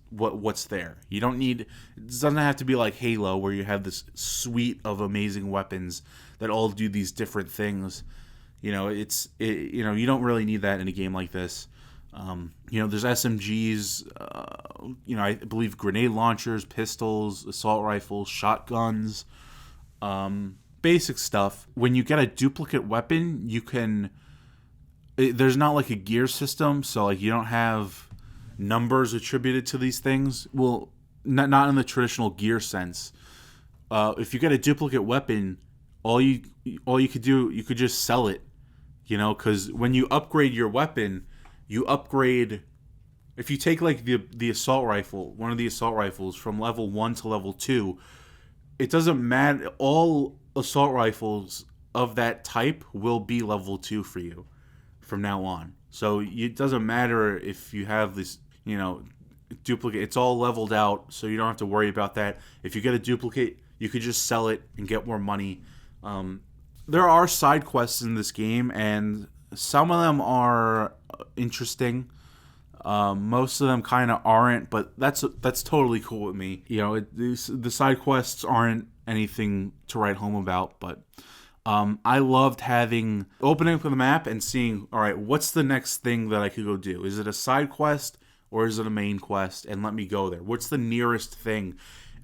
what's there. You don't need, it doesn't have to be like Halo where you have this suite of amazing weapons that all do these different things. You don't really need that in a game like this. There's SMGs, I believe grenade launchers, pistols, assault rifles, shotguns, basic stuff. When you get a duplicate weapon, there's not like a gear system, so like you don't have numbers attributed to these things. Well, not in the traditional gear sense. If you get a duplicate weapon, all you could do, you could just sell it, because when you upgrade your weapon, you upgrade. If you take like the assault rifle, one of the assault rifles from level 1 to level 2, it doesn't matter. All assault rifles of that type will be level 2 for you from now on. So it doesn't matter if you have this, duplicate. It's all leveled out, so you don't have to worry about that. If you get a duplicate, you could just sell it and get more money. There are side quests in this game, and some of them are interesting. Most of them kind of aren't, but that's totally cool with me. The side quests aren't anything to write home about, but I loved opening up the map and seeing, all right, what's the next thing that I could go do? Is it a side quest or is it a main quest? And let me go there. What's the nearest thing?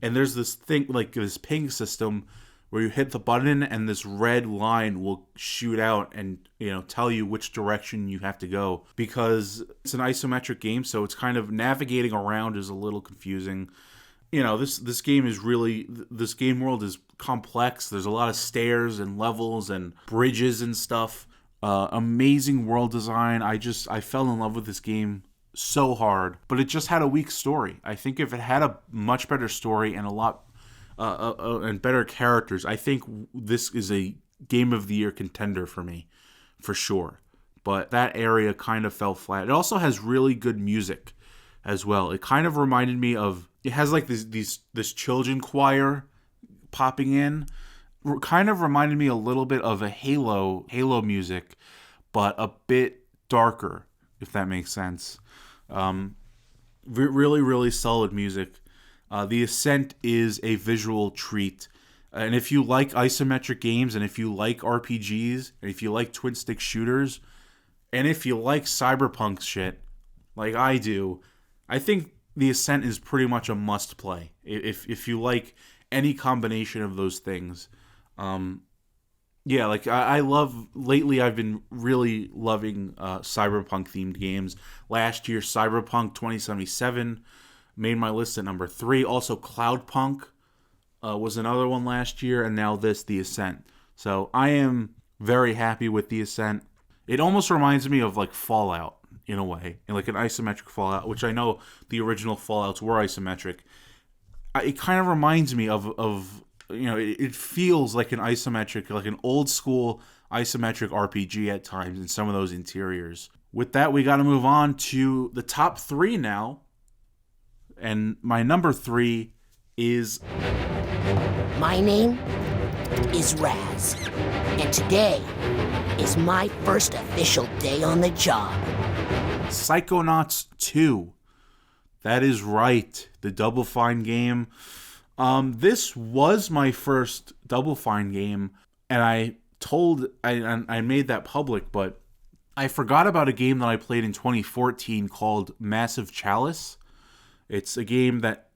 And there's this thing, like this ping system, where you hit the button and this red line will shoot out and tell you which direction you have to go, because it's an isometric game, so it's kind of navigating around is a little confusing. This game world is complex. There's a lot of stairs and levels and bridges and stuff. Amazing world design. I fell in love with this game so hard, but it just had a weak story. I think if it had a much better story and a lot and better characters, I think this is a Game of the Year contender for me, for sure. But that area kind of fell flat. It also has really good music as well. It kind of reminded me of, it has like this children choir popping in. Kind of reminded me a little bit of a Halo music, but a bit darker, if that makes sense. Really, really solid music. The Ascent is a visual treat. And if you like isometric games, and if you like RPGs, and if you like twin stick shooters, and if you like cyberpunk shit, like I do, I think The Ascent is pretty much a must play. If you like any combination of those things. I love, lately I've been really loving cyberpunk themed games. Last year, Cyberpunk 2077 made my list at number 3. Also, Cloudpunk was another one last year, and now this, The Ascent. So I am very happy with The Ascent. It almost reminds me of like Fallout in a way, and like an isometric Fallout, which I know the original Fallouts were isometric. It kind of reminds me of it feels like an isometric, like an old school isometric RPG at times in some of those interiors. With that, we got to move on to the top 3 now. And my number 3 is... My name is Raz, and today is my first official day on the job. Psychonauts 2. That is right, the Double Fine game. This was my first Double Fine game, and I made that public, but I forgot about a game that I played in 2014 called Massive Chalice. It's a game that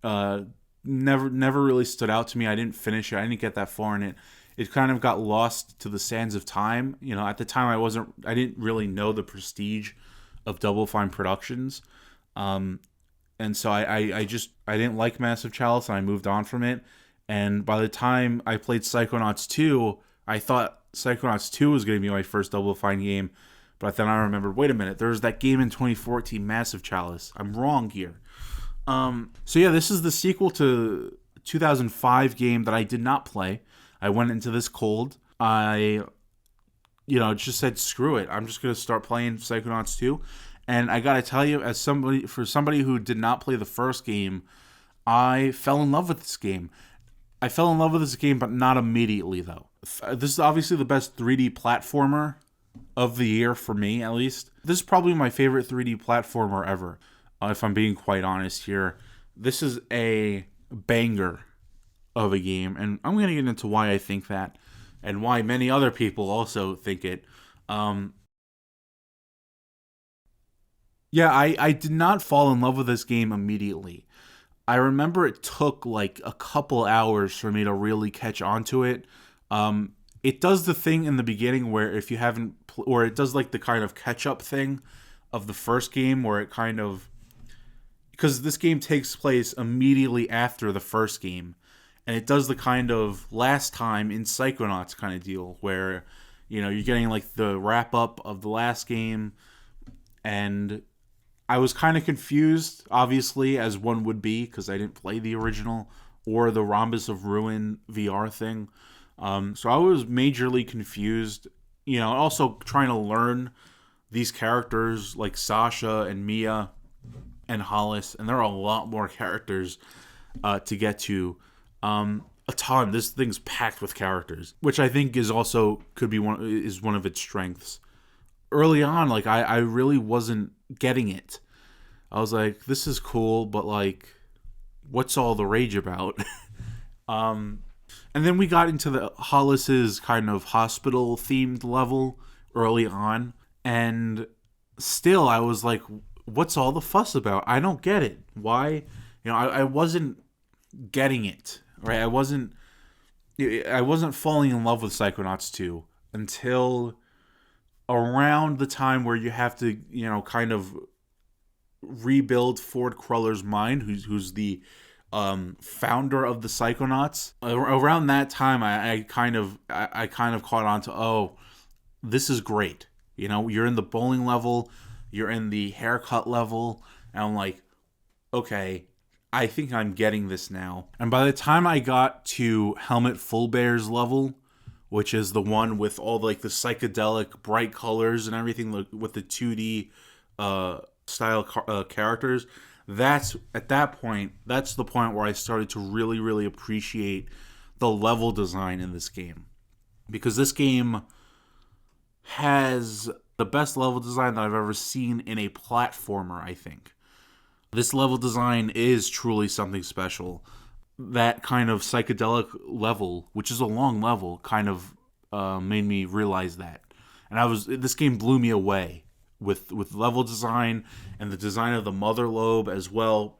uh, never really stood out to me. I didn't finish it. I didn't get that far in it. It kind of got lost to the sands of time. You know, at the time I didn't really know the prestige of Double Fine Productions. Um, and so I didn't like Massive Chalice and I moved on from it. And by the time I played Psychonauts 2, I thought Psychonauts 2 was going to be my first Double Fine game. But then I remembered, wait a minute, there was that game in 2014, Massive Chalice. I'm wrong here. So yeah, this is the sequel to 2005 game that I did not play. I went into this cold. I, just said screw it. I'm just gonna start playing Psychonauts 2. And I gotta tell you, for somebody who did not play the first game, I fell in love with this game. I fell in love with this game, but not immediately though. This is obviously the best 3D platformer of the year for me, at least. This is probably my favorite 3D platformer ever. If I'm being quite honest here, this is a banger of a game, and I'm going to get into why I think that, and why many other people also think it. Yeah, I did not fall in love with this game immediately. I remember it took like a couple hours for me to really catch on to it. It does the thing in the beginning where if you haven't, or it does like the kind of catch up thing of the first game where it kind of, because this game takes place immediately after the first game, and it does the kind of last time in Psychonauts kind of deal where, you're getting like the wrap up of the last game, and I was kind of confused, obviously, as one would be, because I didn't play the original or the Rhombus of Ruin VR thing. So I was majorly confused, also trying to learn these characters like Sasha and Mia and Hollis, and there are a lot more characters to get to. A ton. This thing's packed with characters, which I think is also could be one of its strengths. Early on, like I really wasn't getting it. I was like, this is cool, but like, what's all the rage about? And then we got into the Hollis's kind of hospital themed level early on, and still I was like, what's all the fuss about? I don't get it. Why? I wasn't getting it, right? I wasn't falling in love with Psychonauts 2 until around the time where you have to, kind of rebuild Ford Cruller's mind, who's the founder of the Psychonauts. Around that time, I kind of caught on to, oh, this is great. You're in the bowling level, you're in the haircut level, and I'm like, okay, I think I'm getting this now. And by the time I got to Helmut Fullbear's level, which is the one with all like the psychedelic bright colors and everything, with the 2D style characters, that's the point where I started to really, really appreciate the level design in this game. Because this game has the best level design that I've ever seen in a platformer, I think. This level design is truly something special. That kind of psychedelic level, which is a long level, kind of made me realize that. And this game blew me away with level design and the design of the mother lobe as well.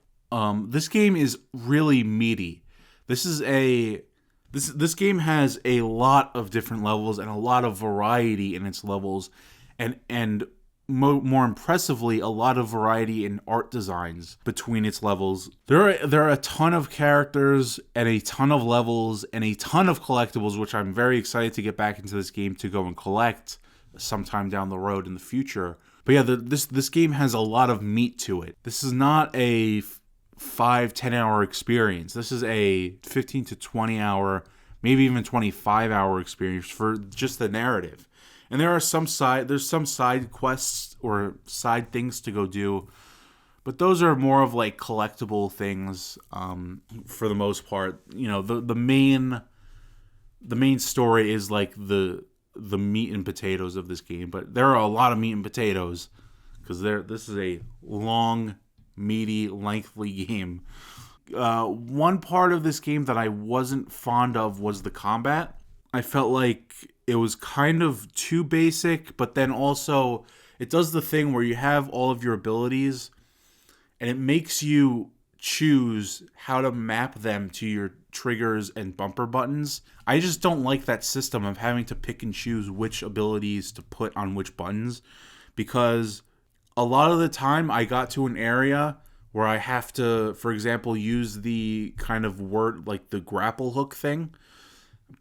This game is really meaty. This game has a lot of different levels and a lot of variety in its levels, and more impressively, a lot of variety in art designs between its levels. There are a ton of characters and a ton of levels and a ton of collectibles, which I'm very excited to get back into this game to go and collect sometime down the road in the future. But yeah, this game has a lot of meat to it. This is not a 5-10 hour experience. This is a 15 to 20 hour, maybe even 25 hour experience for just the narrative. And there's some side quests or side things to go do, but those are more of like collectible things for the most part. The main story is like the meat and potatoes of this game, but there are a lot of meat and potatoes because this is a long, meaty, lengthy game. One part of this game that I wasn't fond of was the combat. I felt like it was kind of too basic, but then also it does the thing where you have all of your abilities and it makes you choose how to map them to your triggers and bumper buttons. I just don't like that system of having to pick and choose which abilities to put on which buttons, because a lot of the time I got to an area where I have to, for example, use the kind of word like the grapple hook thing,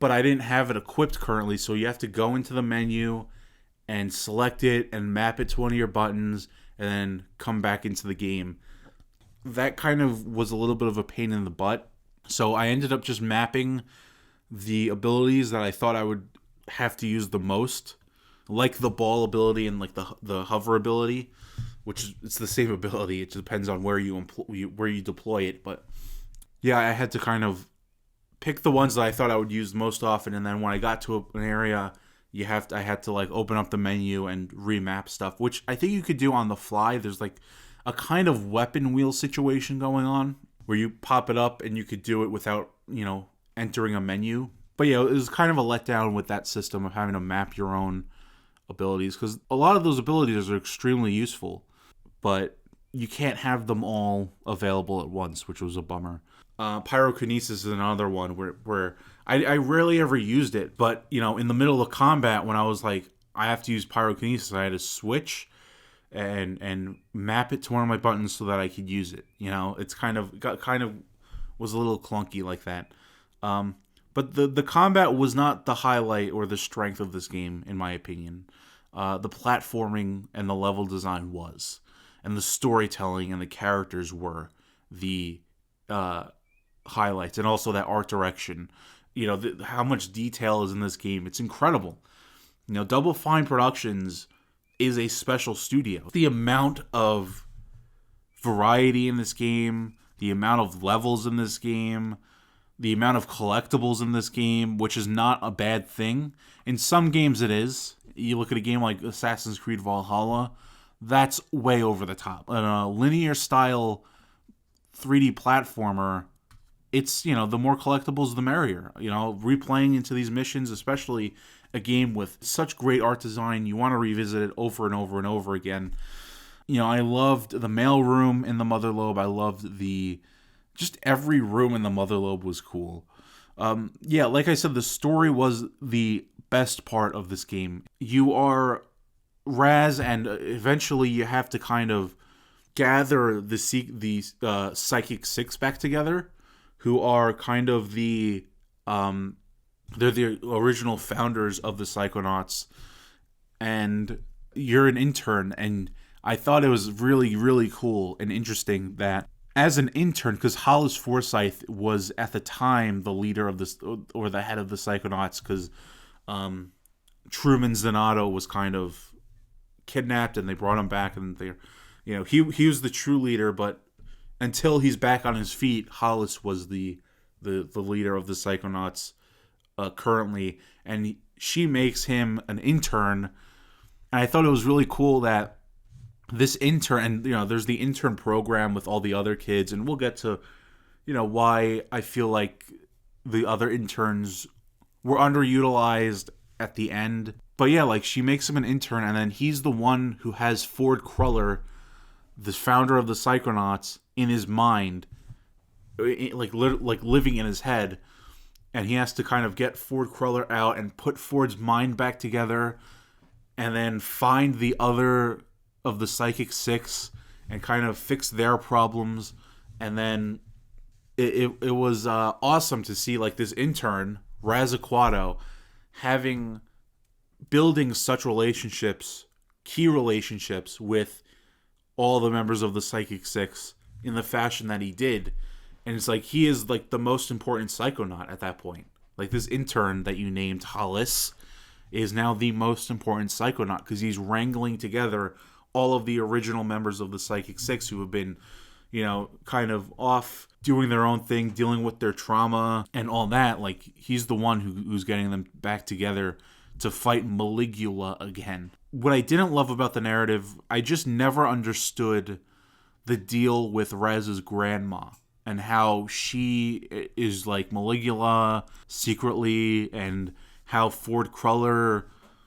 but I didn't have it equipped currently, so you have to go into the menu and select it and map it to one of your buttons and then come back into the game. That kind of was a little bit of a pain in the butt. So I ended up just mapping the abilities that I thought I would have to use the most, like the ball ability and like the hover ability, which is it's the same ability. It depends on where you deploy it. But yeah, I had to kind of pick the ones that I thought I would use most often, and then when I got to an area, I had to like open up the menu and remap stuff, which I think you could do on the fly. There's like a kind of weapon wheel situation going on where you pop it up and you could do it without, entering a menu. But yeah, it was kind of a letdown with that system of having to map your own abilities, because a lot of those abilities are extremely useful, but you can't have them all available at once, which was a bummer. Pyrokinesis is another one where I rarely ever used it, but in the middle of combat when I was like, I have to use pyrokinesis, I had to switch and map it to one of my buttons so that I could use it. It's kind of was a little clunky like that. But the combat was not the highlight or the strength of this game, in my opinion. The platforming and the level design was, and the storytelling and the characters were the highlights, and also that art direction. How much detail is in this game. It's incredible. Double Fine Productions is a special studio. The amount of variety in this game, the amount of levels in this game, the amount of collectibles in this game, which is not a bad thing. In some games it is. You look at a game like Assassin's Creed Valhalla, that's way over the top. In a linear style 3D platformer, it's, the more collectibles, the merrier. Replaying into these missions, especially a game with such great art design, you want to revisit it over and over and over again. I loved the mail room in the Mother Lobe. I loved just every room in the Mother Lobe was cool. Like I said, the story was the best part of this game. You are Raz, and eventually you have to kind of gather the Psychic Six back together, who are kind of they're the original founders of the Psychonauts, and you're an intern, and I thought it was really, really cool and interesting that as an intern, because Hollis Forsythe was at the time the leader of this, or the head of the Psychonauts, because Truman Zanotto was kind of kidnapped and they brought him back, and he was the true leader, but until he's back on his feet, Hollis was the leader of the Psychonauts currently, and she makes him an intern. And I thought it was really cool that this intern, and there's the intern program with all the other kids, and we'll get to why I feel like the other interns were underutilized at the end. But yeah, like, she makes him an intern, and then he's the one who has Ford Cruller, the founder of the Psychonauts, in his mind, like living in his head, and he has to kind of get Ford Cruller out and put Ford's mind back together, and then find the other of the Psychic Six and kind of fix their problems. And then it was awesome to see, like, this intern, Raz Aquato, building such key relationships with all the members of the Psychic Six in the fashion that he did. And it's like, he is like the most important Psychonaut at that point. Like, this intern that you named Hollis is now the most important Psychonaut, because he's wrangling together all of the original members of the Psychic Six who have been, kind of off doing their own thing, dealing with their trauma and all that. Like, he's the one who's getting them back together to fight Maligula again. What I didn't love about the narrative, I just never understood the deal with Raz's grandma, and how she is like Maligula secretly, and how Ford Cruller,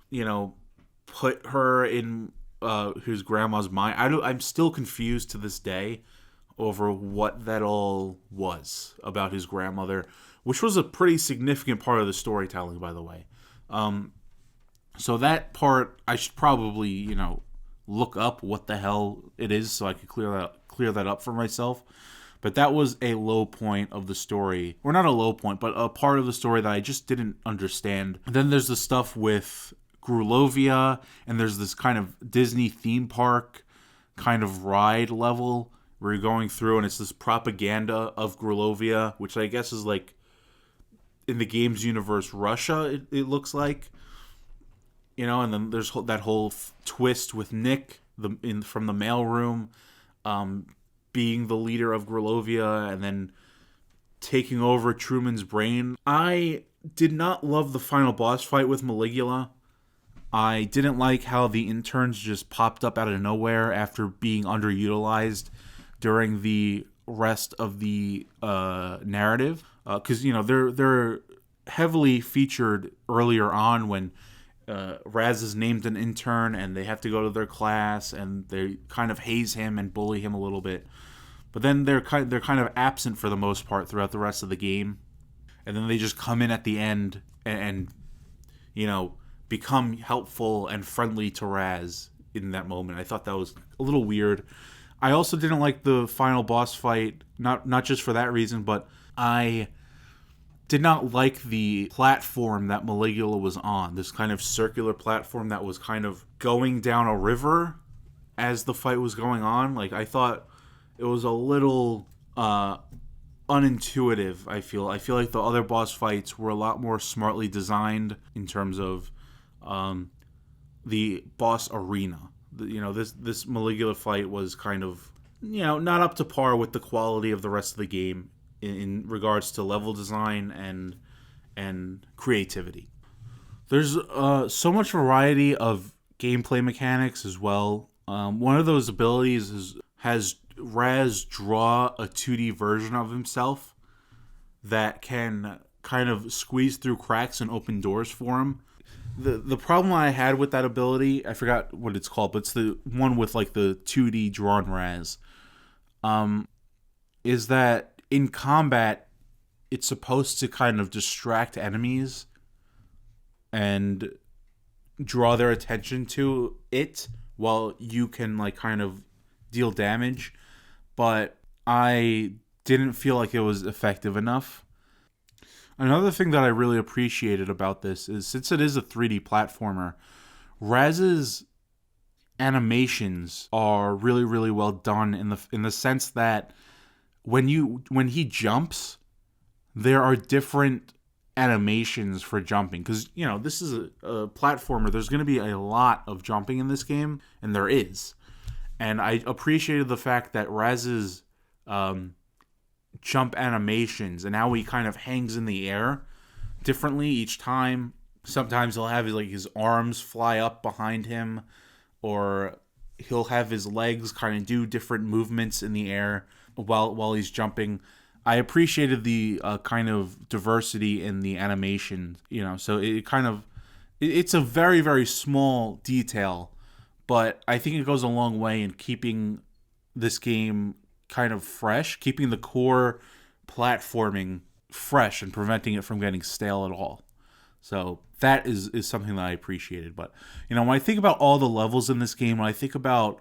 you know, put her in his grandma's mind. I'm still confused to this day over what that all was about his grandmother, which was a pretty significant part of the storytelling, by the way. So that part, I should probably, look up what the hell it is so I could clear that up for myself. But that was a low point of the story, or not a low point, but a part of the story that I just didn't understand. And then there's the stuff with Grulovia, and there's this kind of Disney theme park kind of ride level where you're going through, and it's this propaganda of Grulovia, which I guess is like in the games universe Russia. It looks like, and then there's that whole twist with Nick from the mailroom, being the leader of Grulovia, and then taking over Truman's brain. I did not love the final boss fight with Maligula. I didn't like how the interns just popped up out of nowhere after being underutilized during the rest of the narrative, because they're heavily featured earlier on when Raz is named an intern and they have to go to their class and they kind of haze him and bully him a little bit. But then they're kind of absent for the most part throughout the rest of the game, and then they just come in at the end and become helpful and friendly to Raz in that moment. I thought that was a little weird. I also didn't like the final boss fight, not just for that reason, but I did not like the platform that Maligula was on. This kind of circular platform that was kind of going down a river as the fight was going on. Like, I thought it was a little unintuitive. I feel like the other boss fights were a lot more smartly designed in terms of the boss arena. This Maligula fight was kind of not up to par with the quality of the rest of the game in regards to level design and creativity. There's so much variety of gameplay mechanics as well. One of those abilities has Raz draw a 2D version of himself that can kind of squeeze through cracks and open doors for him. The problem I had with that ability, I forgot what it's called, but it's the one with like the 2D drawn Raz, is that in combat, it's supposed to kind of distract enemies and draw their attention to it while you can like kind of deal damage, but I didn't feel like it was effective enough. Another thing that I really appreciated about this is, since it is a 3D platformer, Raz's animations are really, really well done in the sense that when he jumps, there are different animations for jumping, because this is a platformer. There's going to be a lot of jumping in this game, and there is. And I appreciated the fact that Raz's jump animations and how he kind of hangs in the air differently each time. Sometimes he'll have his arms fly up behind him, or he'll have his legs kind of do different movements in the air while he's jumping. I appreciated the kind of diversity in the animation, so it's a very, very small detail, but I think it goes a long way in keeping this game kind of fresh, keeping the core platforming fresh and preventing it from getting stale at all. So that is something that I appreciated. But when I think about all the levels in this game, when I think about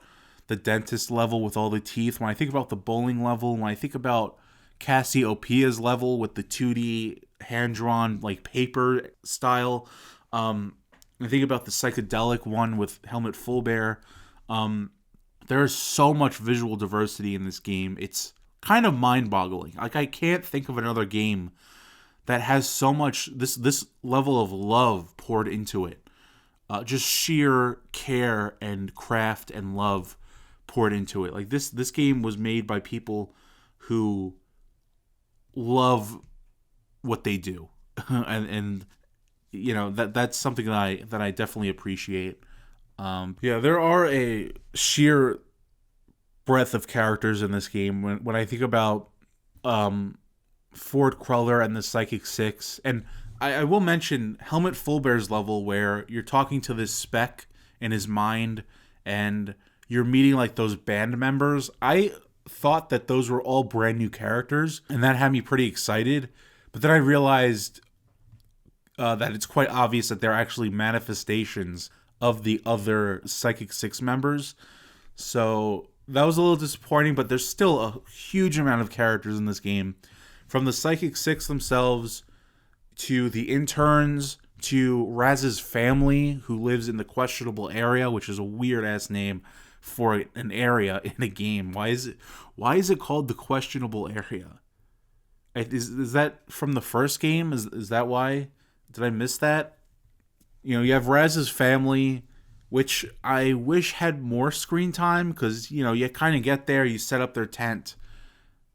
the dentist level with all the teeth, when I think about the bowling level, when I think about Cassiopeia's level with the 2D hand-drawn like paper style, I think about the psychedelic one with Helmut Fullbear. There's so much visual diversity in this game. It's kind of mind-boggling. Like, I can't think of another game that has so much this level of love poured into it. Just sheer care and craft and love poured into it. Like, this game was made by people who love what they do, and that's something that I definitely appreciate. There are a sheer breadth of characters in this game. When I think about Ford Cruller and the Psychic Six, and I will mention Helmut Fulbear's level where you're talking to this spec in his mind and you're meeting like those band members. I thought that those were all brand new characters, and that had me pretty excited. But then I realized that it's quite obvious that they're actually manifestations of the other Psychic 6 members. So that was a little disappointing, but there's still a huge amount of characters in this game. From the Psychic 6 themselves, to the interns, to Raz's family, who lives in the questionable area, which is a weird-ass name for an area in a game. Why is it called the questionable area? Is that from the first game? Is that why? Did I miss that? You have Raz's family, which I wish had more screen time, because, you kind of get there, you set up their tent,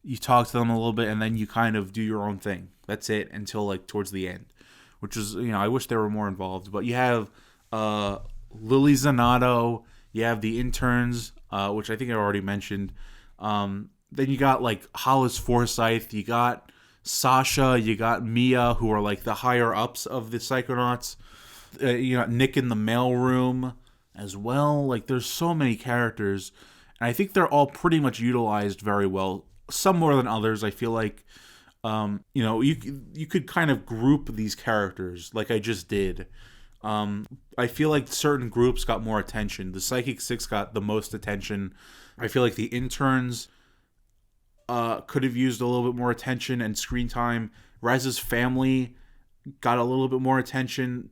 you talk to them a little bit, and then you kind of do your own thing. That's it until, like, towards the end, which is, I wish they were more involved. But you have Lily Zanato, you have the interns, which I think I already mentioned. Then you got, like, Hollis Forsyth, you got Sasha, you got Mia, who are, like, the higher-ups of the Psychonauts. You got Nick in the mailroom as well. Like, there's so many characters, and I think they're all pretty much utilized very well. Some more than others. I feel like, you could kind of group these characters like I just did. I feel like certain groups got more attention. The Psychic 6 got the most attention. I feel like the interns could have used a little bit more attention and screen time. Raz's family got a little bit more attention.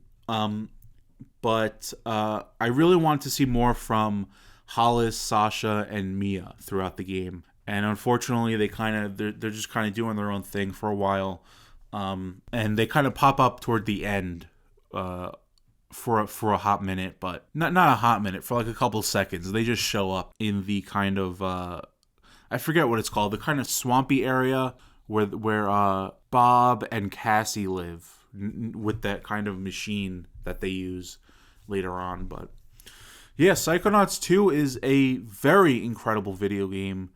But I really want to see more from Hollis, Sasha, and Mia throughout the game. And unfortunately, they're just kind of doing their own thing for a while. And they kind of pop up toward the end for a hot minute, but not a hot minute, for like a couple seconds. They just show up in the kind of I forget what it's called, the kind of swampy area where Bob and Cassie live, with that kind of machine that they use later on. But yeah, Psychonauts 2 is a very incredible video game.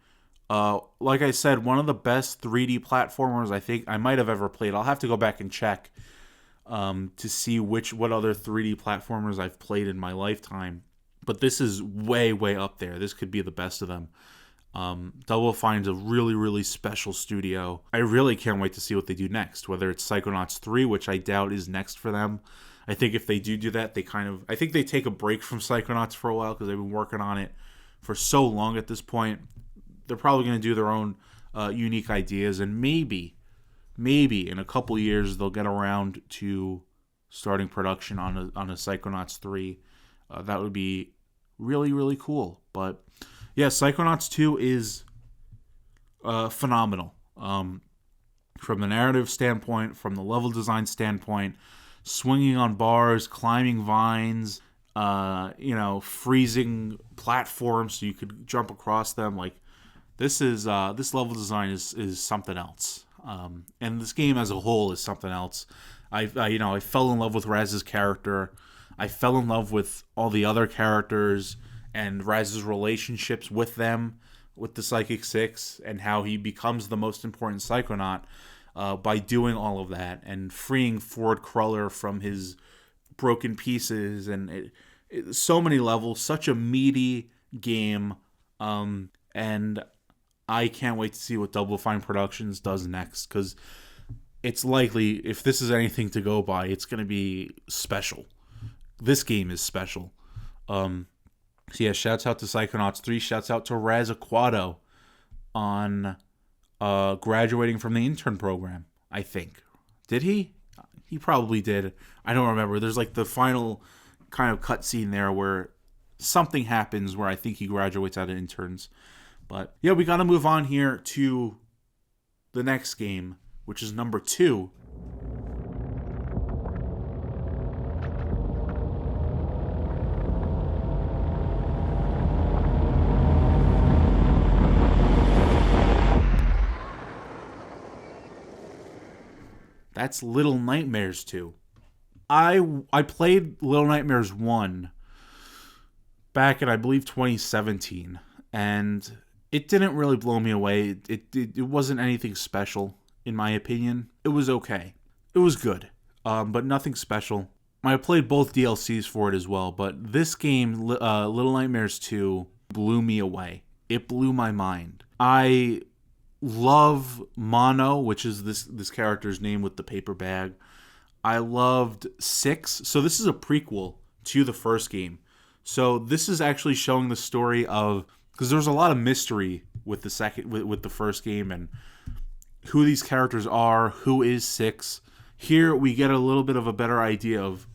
Like I said, one of the best 3D platformers I think I might have ever played. I'll have to go back and check to see what other 3D platformers I've played in my lifetime. But this is way, way up there. This could be the best of them. Double Fine's a really, really special studio. I really can't wait to see what they do next, whether it's Psychonauts 3, which I doubt is next for them. I think if they do that, I think they take a break from Psychonauts for a while, because they've been working on it for so long at this point. They're probably going to do their own unique ideas, and maybe in a couple years they'll get around to starting production on a Psychonauts 3. That would be really, really cool. But yeah, Psychonauts 2 is phenomenal. From the narrative standpoint, from the level design standpoint, swinging on bars, climbing vines, freezing platforms so you could jump across them. Like, this level design is something else. And this game as a whole is something else. I fell in love with Raz's character. I fell in love with all the other characters and Raz's relationships with them, with the Psychic 6, and how he becomes the most important Psychonaut by doing all of that and freeing Ford Cruller from his broken pieces. And so many levels, such a meaty game, and I can't wait to see what Double Fine Productions does next, because it's likely, if this is anything to go by, it's going to be special. This game is special. So yeah, shouts out to Psychonauts 3. Shouts out to Raz Aquato on graduating from the intern program, I think. Did he? He probably did. I don't remember. There's like the final kind of cutscene there where something happens where I think he graduates out of interns. But yeah, we got to move on here to the next game, which is number 2. That's Little Nightmares 2. I played Little Nightmares 1 back in, I believe, 2017, and it didn't really blow me away. It wasn't anything special, in my opinion. It was okay. It was good. but nothing special. I played both DLCs for it as well, but this game, Little Nightmares 2, blew me away. It blew my mind. I love Mono, which is this character's name with the paper bag. I loved 6. So this is a prequel to the first game. So this is actually showing the story of, because there's a lot of mystery with the first game and who these characters are, who is 6. Here we get a little bit of a better idea of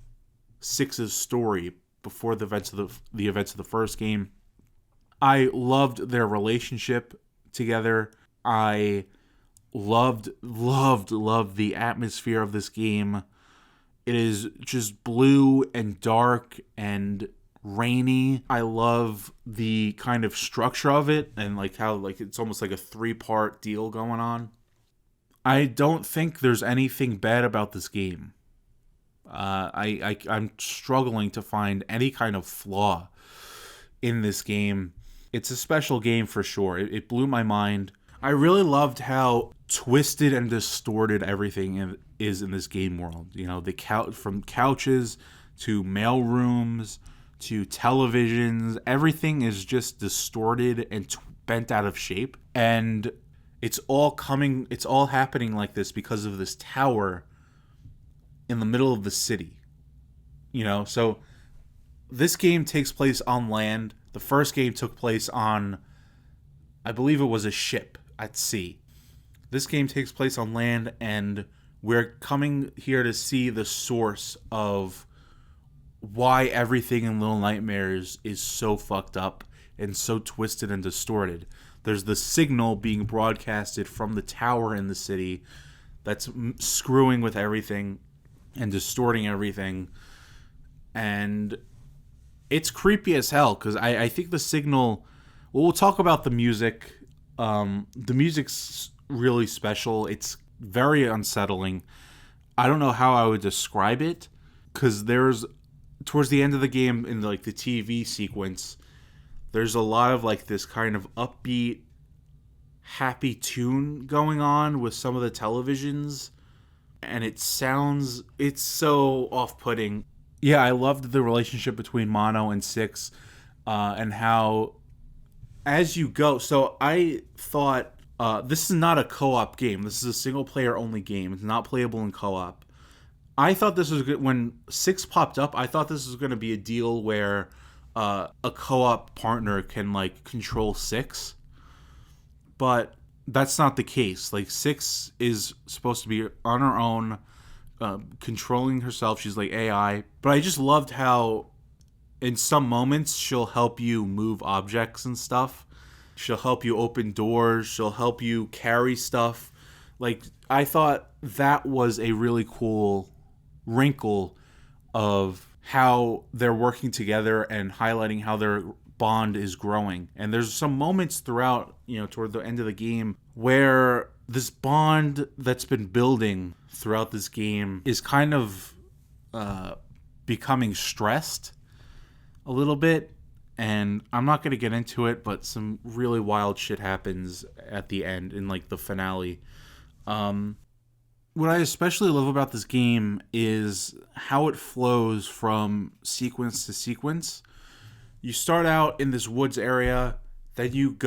6's story before the events of the first game. I loved their relationship together. I loved the atmosphere of this game. It is just blue and dark and rainy. I love the kind of structure of it and like how like it's almost like a 3-part deal going on. I don't think there's anything bad about this game. I'm struggling to find any kind of flaw in this game. It's a special game for sure. It blew my mind. I really loved how twisted and distorted everything is in this game world. You know, from couches to mail rooms to televisions, everything is just distorted and bent out of shape. And it's all happening like this because of this tower in the middle of the city. You know, so this game takes place on land. The first game took place on, I believe it was a ship at sea. This game takes place on land, and we're coming here to see the source of why everything in Little Nightmares is so fucked up and so twisted and distorted. There's the signal being broadcasted from the tower in the city that's screwing with everything and distorting everything. And it's creepy as hell because I think the signal... Well, we'll talk about the music. The music's really special. It's very unsettling. I don't know how I would describe it because there's... Towards the end of the game, in like the TV sequence, there's a lot of like this kind of upbeat, happy tune going on with some of the televisions, and it's so off-putting. Yeah, I loved the relationship between Mono and 6, and how as you go. So I thought this is not a co-op game. This is a single-player only game. It's not playable in co-op. I thought this was good. When 6 popped up, I thought this was going to be a deal where a co-op partner can like control 6, but that's not the case. Like 6 is supposed to be on her own, controlling herself. She's like AI. But I just loved how in some moments she'll help you move objects and stuff. She'll help you open doors. She'll help you carry stuff. Like, I thought that was a really cool wrinkle of how they're working together and highlighting how their bond is growing. And there's some moments throughout, toward the end of the game where this bond that's been building throughout this game is kind of becoming stressed a little bit. And I'm not going to get into it, but some really wild shit happens at the end in like the finale. What I especially love about this game is how it flows from sequence to sequence. You start out in this woods area, then you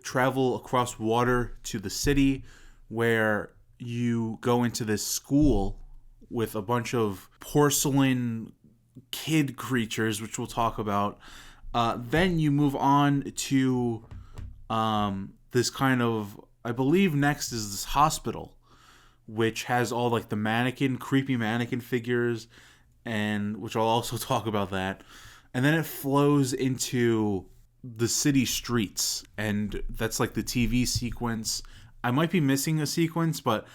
travel across water to the city, where you go into this school with a bunch of porcelain kid creatures, which we'll talk about. Then you move on to this kind of, I believe next is this hospital, which has all like the creepy mannequin figures, and which I'll also talk about that. And then it flows into the city streets, and that's like the TV sequence. I might be missing a sequence, but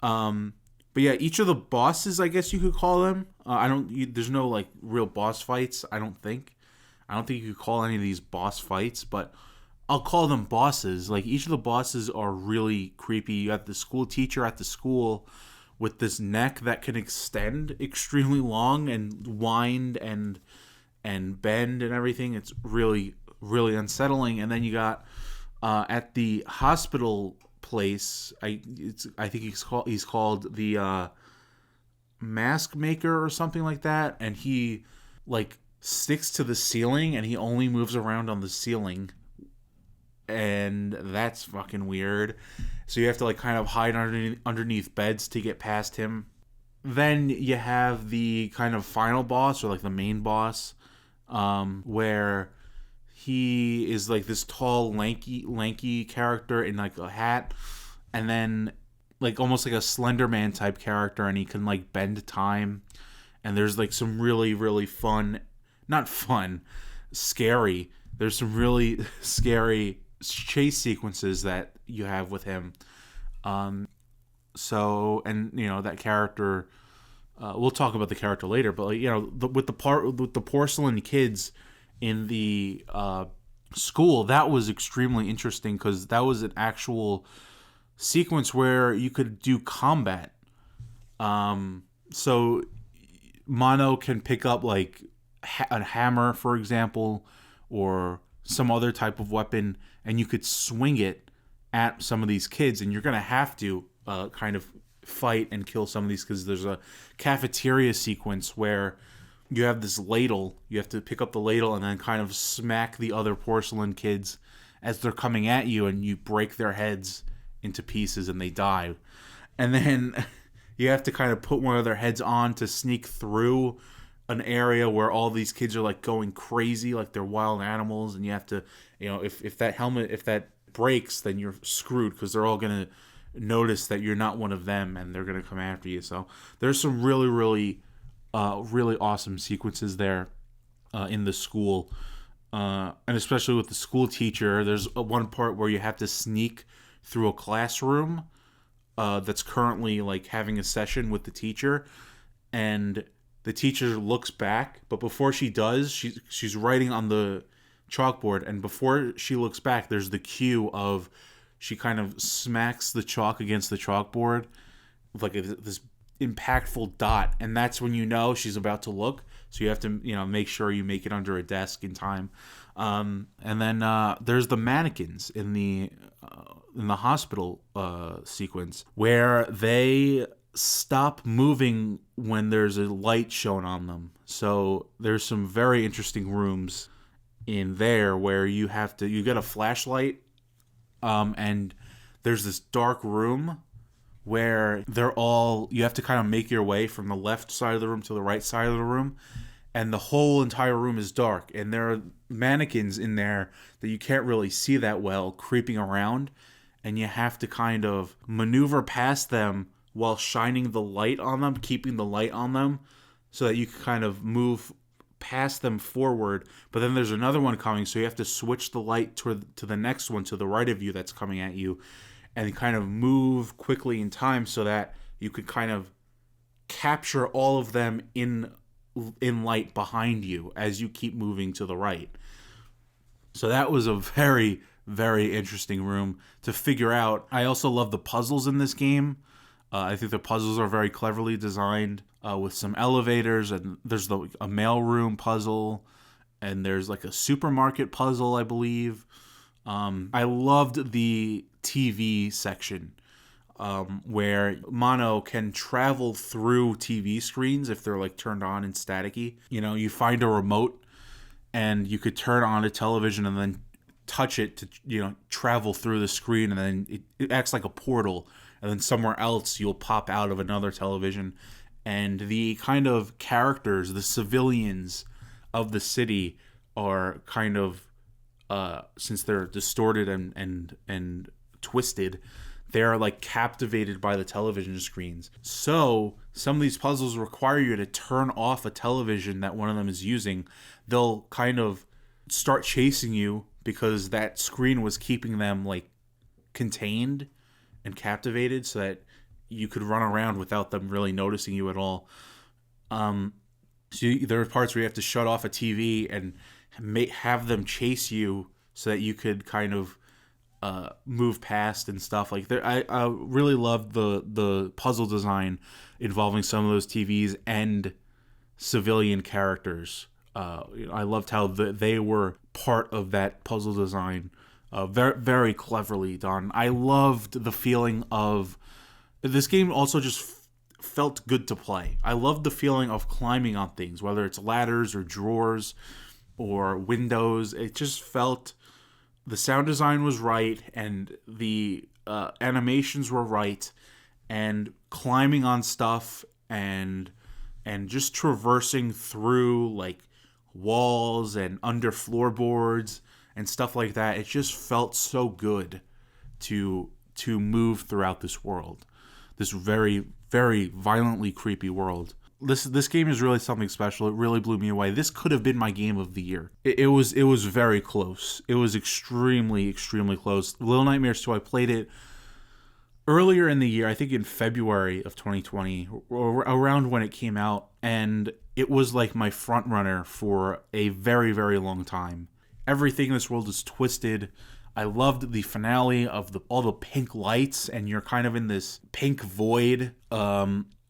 yeah, each of the bosses, I guess you could call them. There's no like real boss fights. I don't think you could call any of these boss fights, but I'll call them bosses. Like, each of the bosses are really creepy. You have the school teacher at the school with this neck that can extend extremely long and wind and bend and everything. It's really, really unsettling. And then you got at the hospital place, I think he's called the mask maker or something like that, and he like sticks to the ceiling and he only moves around on the ceiling, and that's fucking weird. So you have to like kind of hide underneath beds to get past him. Then you have the kind of final boss, or like the main boss, where he is like this tall, lanky character in like a hat, and then like almost like a Slender Man type character, and he can like bend time. And there's like some really fun, not fun, scary. There's some really scary chase sequences that you have with him. So, and you know that character. We'll talk about the character later, but like, you know, with the porcelain kids in the school, that was extremely interesting because that was an actual sequence where you could do combat. So Mono can pick up like a hammer, for example, or some other type of weapon, and you could swing it at some of these kids, and you're gonna have to kind of fight and kill some of these, because there's a cafeteria sequence where you have this ladle. You have to pick up the ladle and then kind of smack the other porcelain kids as they're coming at you, and you break their heads into pieces and they die. And then you have to kind of put one of their heads on to sneak through an area where all these kids are like going crazy, like they're wild animals, and you have to, you know, if that breaks, then you're screwed, because they're all gonna notice that you're not one of them and they're gonna come after you. So there's some really awesome sequences there in the school, and especially with the school teacher. There's one part where you have to sneak through a classroom that's currently like having a session with the teacher, and the teacher looks back, but before she does, she's writing on the chalkboard, and before she looks back, there's the cue of she kind of smacks the chalk against the chalkboard with like this impactful dot, and that's when you know she's about to look. So you have to, you know, make sure you make it under a desk in time. And then there's the mannequins in the hospital sequence, where they stop moving when there's a light shown on them. So there's some very interesting rooms in there where you get a flashlight, and there's this dark room where you have to kind of make your way from the left side of the room to the right side of the room, and the whole entire room is dark, and there are mannequins in there that you can't really see that well creeping around, and you have to kind of maneuver past them while shining the light on them, keeping the light on them, so that you can kind of move past them forward. But then there's another one coming, so you have to switch the light to the next one to the right of you that's coming at you, and kind of move quickly in time so that you could kind of capture all of them in light behind you as you keep moving to the right. So that was a very, very interesting room to figure out. I also love the puzzles in this game. I think the puzzles are very cleverly designed, with some elevators, and there's a mailroom puzzle, and there's like a supermarket puzzle, I believe. I loved the TV section, where Mono can travel through TV screens if they're like turned on and staticky. You know, you find a remote and you could turn on a television and then touch it to, you know, travel through the screen, and then it acts like a portal, and then somewhere else you'll pop out of another television. And the kind of characters, the civilians of the city, are kind of, since they're distorted and twisted, they're like captivated by the television screens. So some of these puzzles require you to turn off a television that one of them is using. They'll kind of start chasing you because that screen was keeping them like contained and captivated, so that you could run around without them really noticing you at all. There are parts where you have to shut off a TV and have them chase you so that you could kind of move past and stuff like that. I really loved the puzzle design involving some of those TVs and civilian characters. I loved how they were part of that puzzle design. Very, very cleverly done. I loved the feeling of this game. Also, just felt good to play. I loved the feeling of climbing on things, whether it's ladders or drawers or windows. It just felt, the sound design was right, and the animations were right, and climbing on stuff and just traversing through like walls and under floorboards and stuff like that. It just felt so good to move throughout this world, this very, very violently creepy world. This game is really something special. It really blew me away. This could have been my game of the year. It was very close. It was extremely, extremely close. Little Nightmares 2, I played it earlier in the year, I think in February of 2020, or around when it came out, and it was like my front runner for a very, very long time. Everything in this world is twisted. I loved the finale of all the pink lights, and you're kind of in this pink void,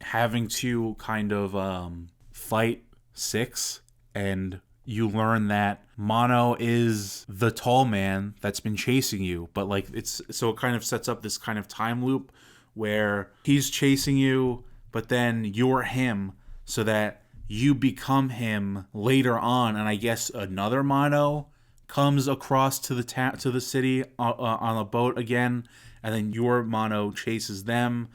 having to kind of fight Six, and you learn that Mono is the tall man that's been chasing you, but like it kind of sets up this kind of time loop where he's chasing you, but then you're him, so that you become him later on, and I guess another Mono comes across to the city on a boat again, and then your Mono chases them.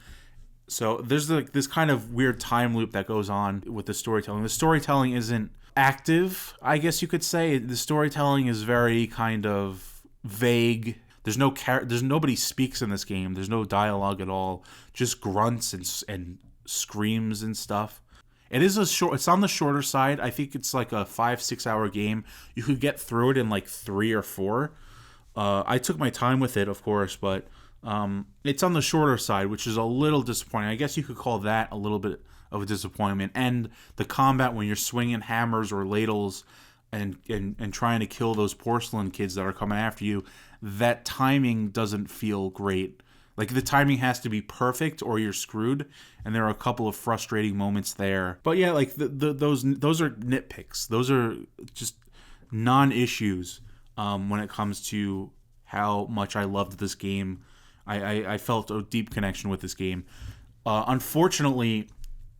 So there's like this kind of weird time loop that goes on with the storytelling. The storytelling isn't active, I guess you could say. The storytelling is very kind of vague. There's nobody speaks in this game. There's no dialogue at all. Just grunts and screams and stuff. It's on the shorter side. I think it's like a 5-6 hour game. You could get through it in like 3 or 4. I took my time with it, of course, but it's on the shorter side, which is a little disappointing. I guess you could call that a little bit of a disappointment. And the combat when you're swinging hammers or ladles and trying to kill those porcelain kids that are coming after you, that timing doesn't feel great. Like, the timing has to be perfect or you're screwed, and there are a couple of frustrating moments there. But yeah, like those are nitpicks. Those are just non-issues when it comes to how much I loved this game. I felt a deep connection with this game. Unfortunately,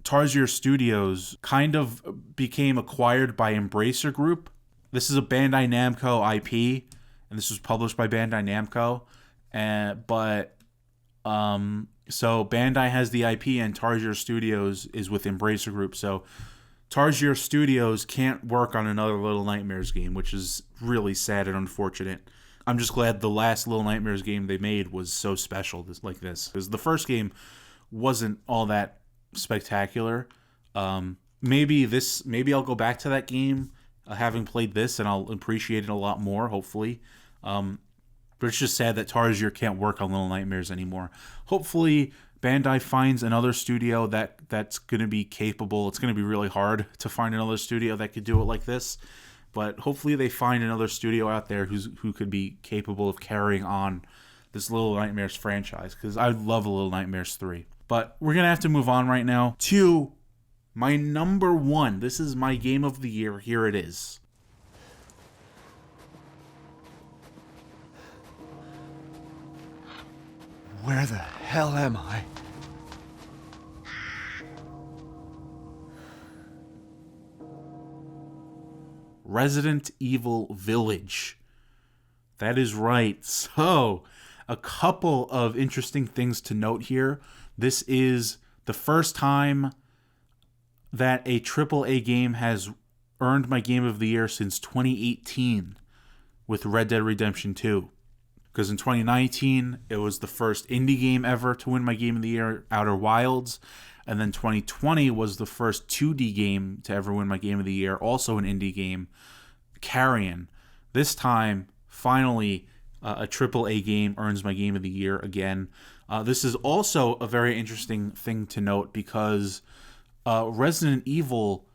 Tarsier Studios kind of became acquired by Embracer Group. This is a Bandai Namco IP, and this was published by Bandai Namco. So Bandai has the IP, and Tarsier Studios is with Embracer Group. So Tarsier Studios can't work on another Little Nightmares game, which is really sad and unfortunate. I'm just glad the last Little Nightmares game they made was so special, like this. Because the first game wasn't all that spectacular. Maybe I'll go back to that game having played this, and I'll appreciate it a lot more, hopefully. But it's just sad that Tarsier can't work on Little Nightmares anymore. Hopefully Bandai finds another studio that's going to be capable. It's going to be really hard to find another studio that could do it like this. But hopefully they find another studio out there who could be capable of carrying on this Little Nightmares franchise, because I love Little Nightmares 3. But we're going to have to move on right now to my number 1. This is my game of the year. Here it is. Where the hell am I? Resident Evil Village. That is right. So, a couple of interesting things to note here. This is the first time that a AAA game has earned my Game of the Year since 2018 with Red Dead Redemption 2. Because in 2019, it was the first indie game ever to win my Game of the Year, Outer Wilds. And then 2020 was the first 2D game to ever win my Game of the Year, also an indie game, Carrion. This time, finally, a AAA game earns my Game of the Year again. This is also a very interesting thing to note because Resident Evil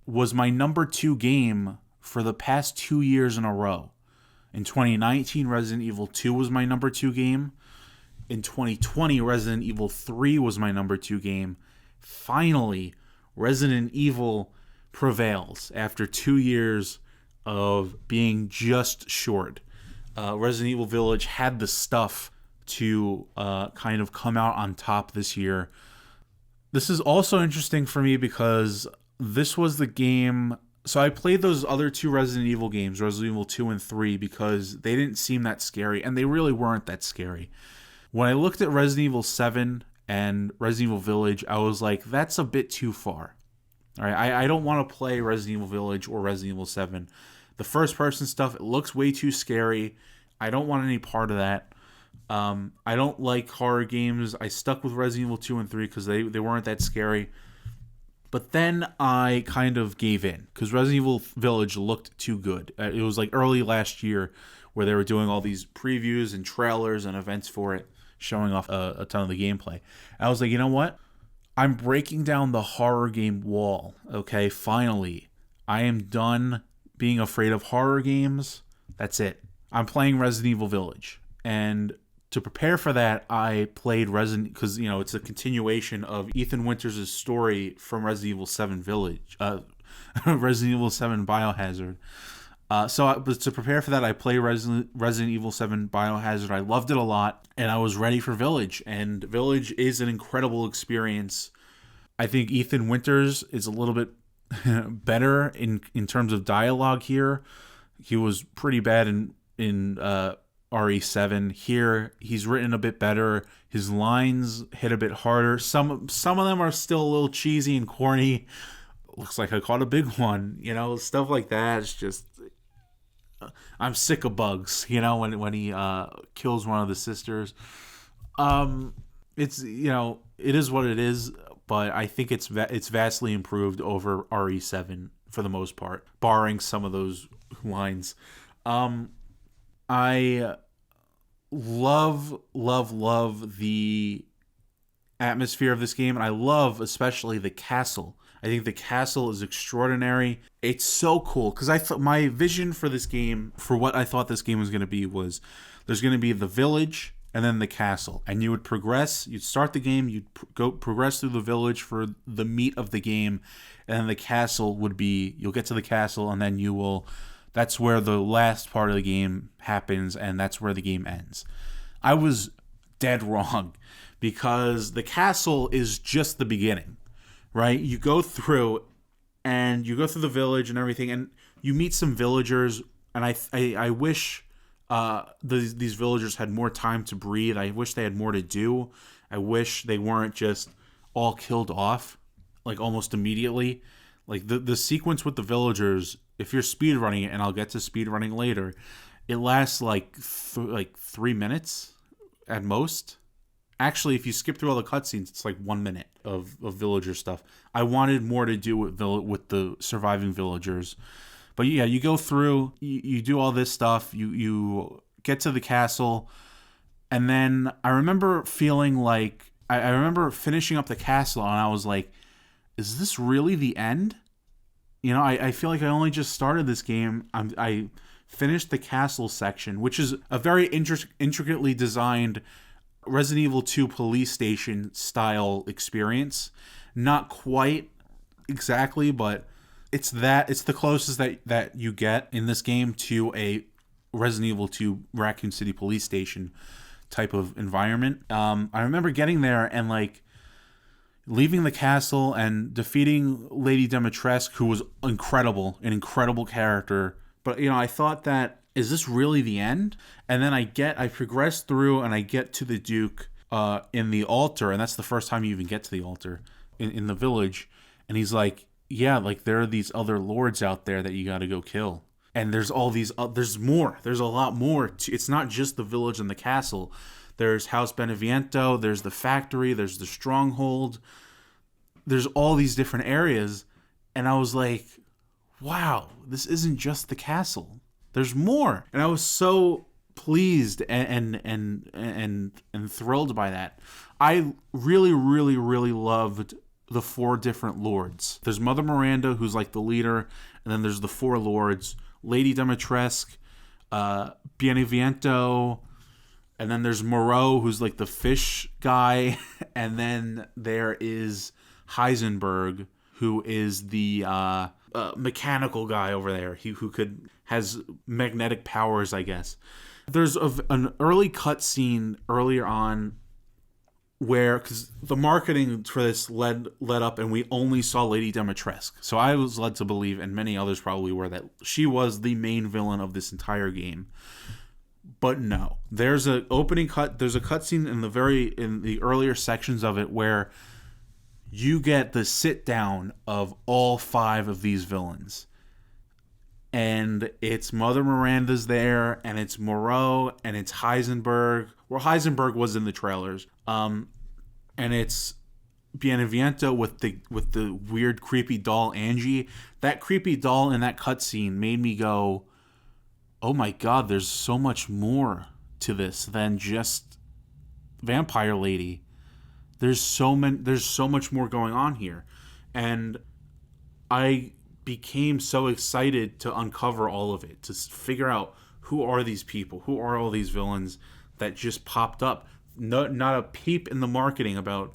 was my number 2 game for the past 2 years in a row. In 2019, Resident Evil 2 was my number 2 game. In 2020, Resident Evil 3 was my number 2 game. Finally, Resident Evil prevails after 2 years of being just short. Resident Evil Village had the stuff to kind of come out on top this year. This is also interesting for me because this was the game. So I played those other two Resident Evil games, Resident Evil 2 and 3, because they didn't seem that scary, and they really weren't that scary. When I looked at Resident Evil 7 and Resident Evil Village, I was like, that's a bit too far. All right, I don't want to play Resident Evil Village or Resident Evil 7. The first person stuff, it looks way too scary. I don't want any part of that. I don't like horror games. I stuck with Resident Evil 2 and 3 because they weren't that scary. But then I kind of gave in because Resident Evil Village looked too good. It was like early last year where they were doing all these previews and trailers and events for it, showing off a ton of the gameplay. I was like, you know what? I'm breaking down the horror game wall. Okay, finally. I am done being afraid of horror games. That's it. I'm playing Resident Evil Village. And to prepare for that, I played Resident, because it's a continuation of Ethan Winters' story from Resident Evil 7 Village, Resident Evil 7 Biohazard. But to prepare for that, I played Resident Evil 7 Biohazard. I loved it a lot, and I was ready for Village. And Village is an incredible experience. I think Ethan Winters is a little bit better in terms of dialogue here. He was pretty bad in RE7. Here, he's written a bit better. His lines hit a bit harder. Some of them are still a little cheesy and corny. Looks like I caught a big one. Stuff like that. It's just, I'm sick of bugs. When he kills one of the sisters. It's it is what it is. But I think it's vastly improved over RE7 for the most part, barring some of those lines. I love the atmosphere of this game, and I love especially the castle. I think the castle is extraordinary. It's so cool because I thought my vision for this game, for what I thought this game was going to be, was there's going to be the village and then the castle, and you would progress. You'd start the game, you'd progress through the village for the meat of the game, and then the castle would be, you'll get to the castle, and then that's where the last part of the game happens, and that's where the game ends. I was dead wrong, because the castle is just the beginning, right? You go through the village and everything, and you meet some villagers, and I wish these villagers had more time to breathe. I wish they had more to do. I wish they weren't just all killed off, like almost immediately. Like the sequence with the villagers, if you're speedrunning it, and I'll get to speedrunning later, it lasts like 3 minutes at most. Actually, if you skip through all the cutscenes, it's like 1 minute of villager stuff. I wanted more to do with the surviving villagers. But yeah, you go through, you do all this stuff, you get to the castle, and then I remember feeling like, I remember finishing up the castle, and I was like, is this really the end? I feel like I only just started this game. I finished the castle section, which is a very intricately designed Resident Evil 2 police station style experience. Not quite exactly, but it's the closest that you get in this game to a Resident Evil 2 Raccoon City police station type of environment. I remember getting there and leaving the castle and defeating Lady Dimitrescu, who was incredible, an incredible character. But I thought that, is this really the end? And then I progress through and I get to the Duke in the altar, and that's the first time you even get to the altar in the village. And he's like, yeah, there are these other lords out there that you got to go kill. And there's all these, there's more. There's a lot more. It's not just the village and the castle. There's House Beneviento, there's the factory, there's the stronghold. There's all these different areas. And I was like, wow, this isn't just the castle. There's more. And I was so pleased and thrilled by that. I really, really, really loved the 4 different lords. There's Mother Miranda, who's like the leader, and then there's the 4 lords, Lady Dimitrescu, Beneviento, and then there's Moreau, who's like the fish guy, and then there is Heisenberg, who is the mechanical guy over there, who has magnetic powers, I guess. There's an early cutscene earlier on where, because the marketing for this led up, and we only saw Lady Dimitrescu. So I was led to believe, and many others probably were, that she was the main villain of this entire game. But no, there's a opening cut. There's a cutscene in the earlier sections of it where you get the sit down of all 5 of these villains, and it's Mother Miranda's there, and it's Moreau, and it's Heisenberg. Well, Heisenberg was in the trailers, and it's Beneviento with the weird creepy doll Angie. That creepy doll in that cutscene made me go, oh my god, there's so much more to this than just Vampire Lady. There's so much more going on here. And I became so excited to uncover all of it, to figure out who are these people, who are all these villains that just popped up. Not a peep in the marketing about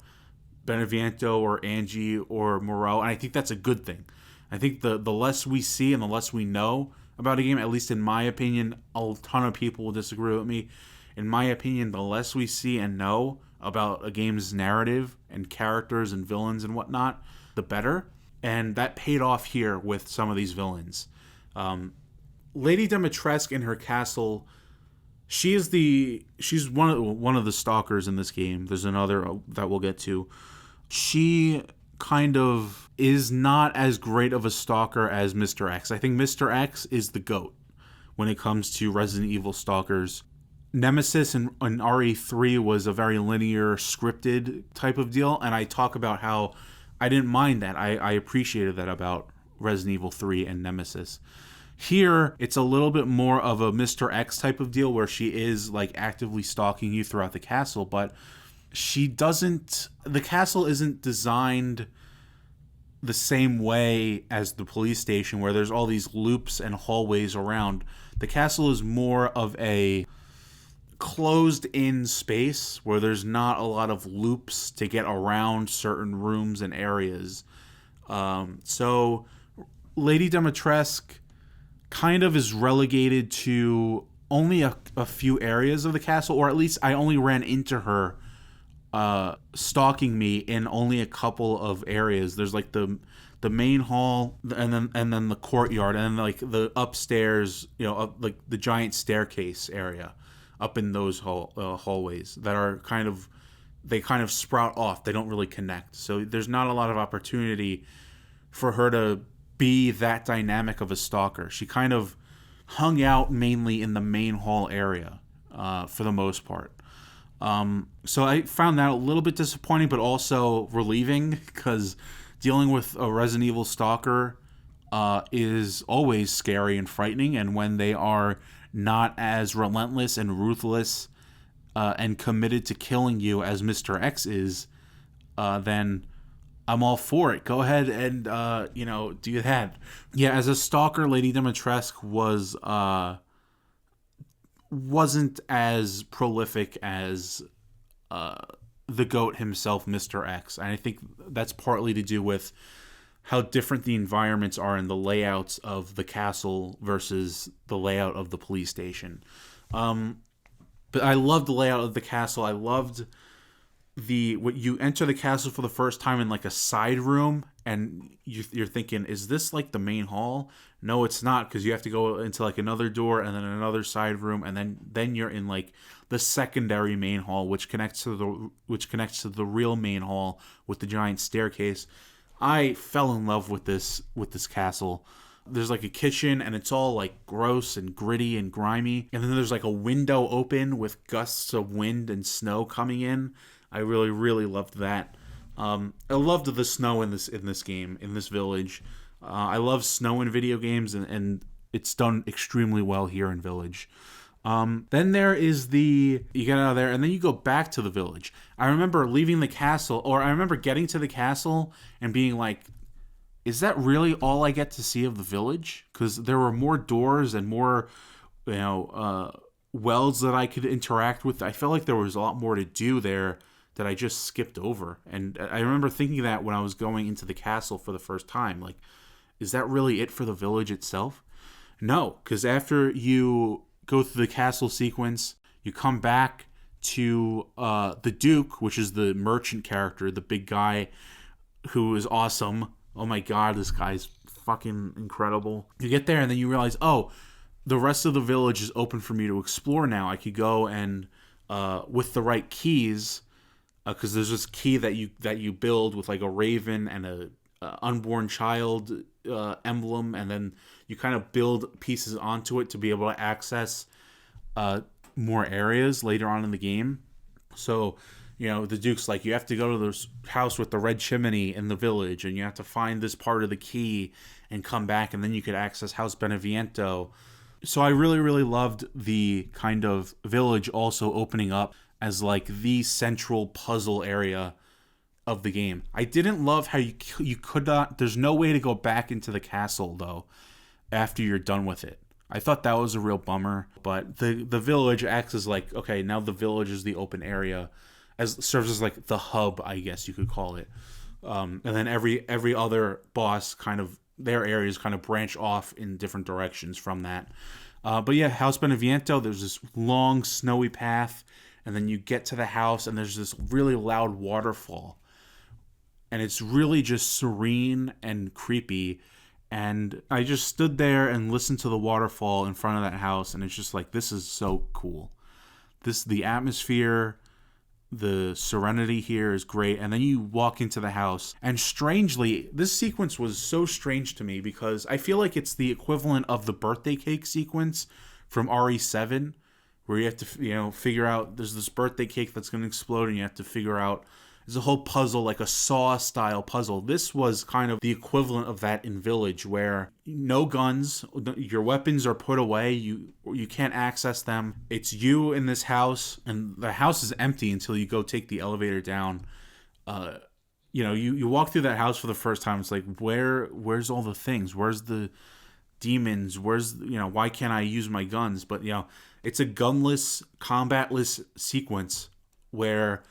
Beneviento or Angie or Moreau, and I think that's a good thing. I think the less we see and the less we know about a game, at least in my opinion, a ton of people will disagree with me. In my opinion, the less we see and know about a game's narrative and characters and villains and whatnot, the better. And that paid off here with some of these villains. Lady Dimitrescu in her castle, she's one of the stalkers in this game. There's another that we'll get to. She kind of is not as great of a stalker as Mr. X. I think Mr. X is the GOAT when it comes to Resident Evil stalkers. Nemesis in RE3 was a very linear, scripted type of deal, and I talk about how I didn't mind that. I appreciated that about Resident Evil 3 and Nemesis. Here, it's a little bit more of a Mr. X type of deal where she is like actively stalking you throughout the castle, but the castle isn't designed the same way as the police station where there's all these loops and hallways around. The castle is more of a closed-in space where there's not a lot of loops to get around certain rooms and areas. So Lady Dimitrescu kind of is relegated to only a few areas of the castle, or at least I only ran into her stalking me in only a couple of areas. There's like the main hall, and then the courtyard, and then like the upstairs, like the giant staircase area up in those hallways that are kind of sprout off. They don't really connect. So there's not a lot of opportunity for her to be that dynamic of a stalker. She kind of hung out mainly in the main hall area for the most part. So I found that a little bit disappointing, but also relieving, because dealing with a Resident Evil stalker is always scary and frightening, and when they are not as relentless and ruthless and committed to killing you as Mr. X is, then I'm all for it. Go ahead and do that. Yeah, as a stalker, Lady Dimitrescu wasn't as prolific as the GOAT himself, Mr. X. And I think that's partly to do with how different the environments are and the layouts of the castle versus the layout of the police station. But I loved the layout of the castle. I loved when you enter the castle for the first time in like a side room, and you're thinking, is this like the main hall? No, it's not, because you have to go into like another door and then another side room, and then you're in like the secondary main hall, which connects to the real main hall with the giant staircase. I fell in love with this castle. There's like a kitchen, and it's all like gross and gritty and grimy, and then there's like a window open with gusts of wind and snow coming in. I really, really loved that. I loved the snow in this game, in this village. I love snow in video games, and it's done extremely well here in Village. Then there is you get out of there, and then you go back to the village. I remember leaving the castle, or I remember getting to the castle and being like, is that really all I get to see of the village? Because there were more doors and more, wells that I could interact with. I felt like there was a lot more to do there that I just skipped over. And I remember thinking that when I was going into the castle for the first time, like, is that really it for the village itself? No, because after you go through the castle sequence, you come back to the Duke, which is the merchant character, the big guy who is awesome. Oh my god, this guy's fucking incredible. You get there and then you realize, oh, the rest of the village is open for me to explore now. I could go and with the right keys, because there's this key that you build with like a raven and a unborn child emblem, and then you kind of build pieces onto it to be able to access more areas later on in the game. So, the Duke's like, you have to go to this house with the red chimney in the village, and you have to find this part of the key and come back, and then you could access House Beneviento. So I really, really loved the kind of village also opening up as like the central puzzle area of the game. I didn't love how you could not, there's no way to go back into the castle though after you're done with it. I thought that was a real bummer, but the village acts as like, okay, now the village is the open area, serves as like the hub, I guess you could call it. And then every other boss kind of, their areas kind of branch off in different directions from that. But yeah, House Beneviento, there's this long snowy path, and then you get to the house and there's this really loud waterfall. And it's really just serene and creepy. And I just stood there and listened to the waterfall in front of that house, and it's just like, this is so cool. The atmosphere, the serenity here is great. And then you walk into the house, and strangely, this sequence was so strange to me because I feel like it's the equivalent of the birthday cake sequence from RE7, where you have to, figure out there's this birthday cake that's going to explode, and you have to figure out, it's a whole puzzle, like a Saw style puzzle. This was kind of the equivalent of that in Village, where no guns, your weapons are put away, you can't access them. It's you in this house, and the house is empty until you go take the elevator down. You walk through that house for the first time. It's like, where's all the things? Where's the demons? Why can't I use my guns? But it's a gunless, combatless sequence where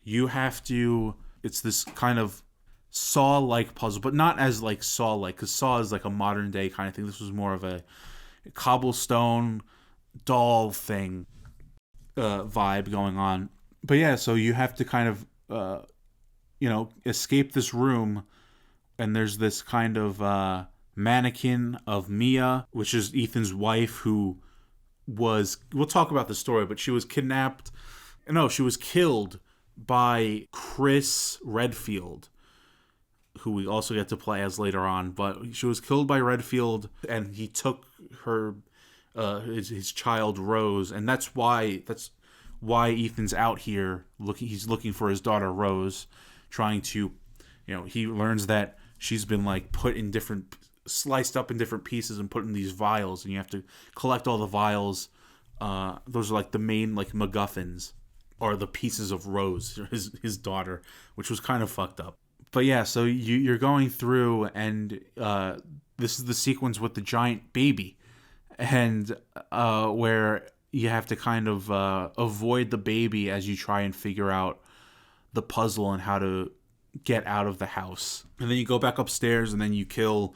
you have to, it's this kind of Saw-like puzzle, but not as like Saw-like, because Saw is like a modern day kind of thing. This was more of a cobblestone doll thing vibe going on. But yeah, so you have to kind of, escape this room, and there's this kind of mannequin of Mia, which is Ethan's wife, who we'll talk about the story, but she was killed by Chris Redfield, who we also get to play as later on. But she was killed by Redfield, and he took her, his child Rose, and that's why Ethan's out here looking. He's looking for his daughter Rose, trying to, he learns that she's been like sliced up in different pieces and put in these vials, and you have to collect all the vials. Those are like the main like MacGuffins, or the pieces of Rose, his daughter, which was kind of fucked up. But yeah, so you're going through, and this is the sequence with the giant baby, and where you have to kind of avoid the baby as you try and figure out the puzzle and how to get out of the house. And then you go back upstairs, and then you kill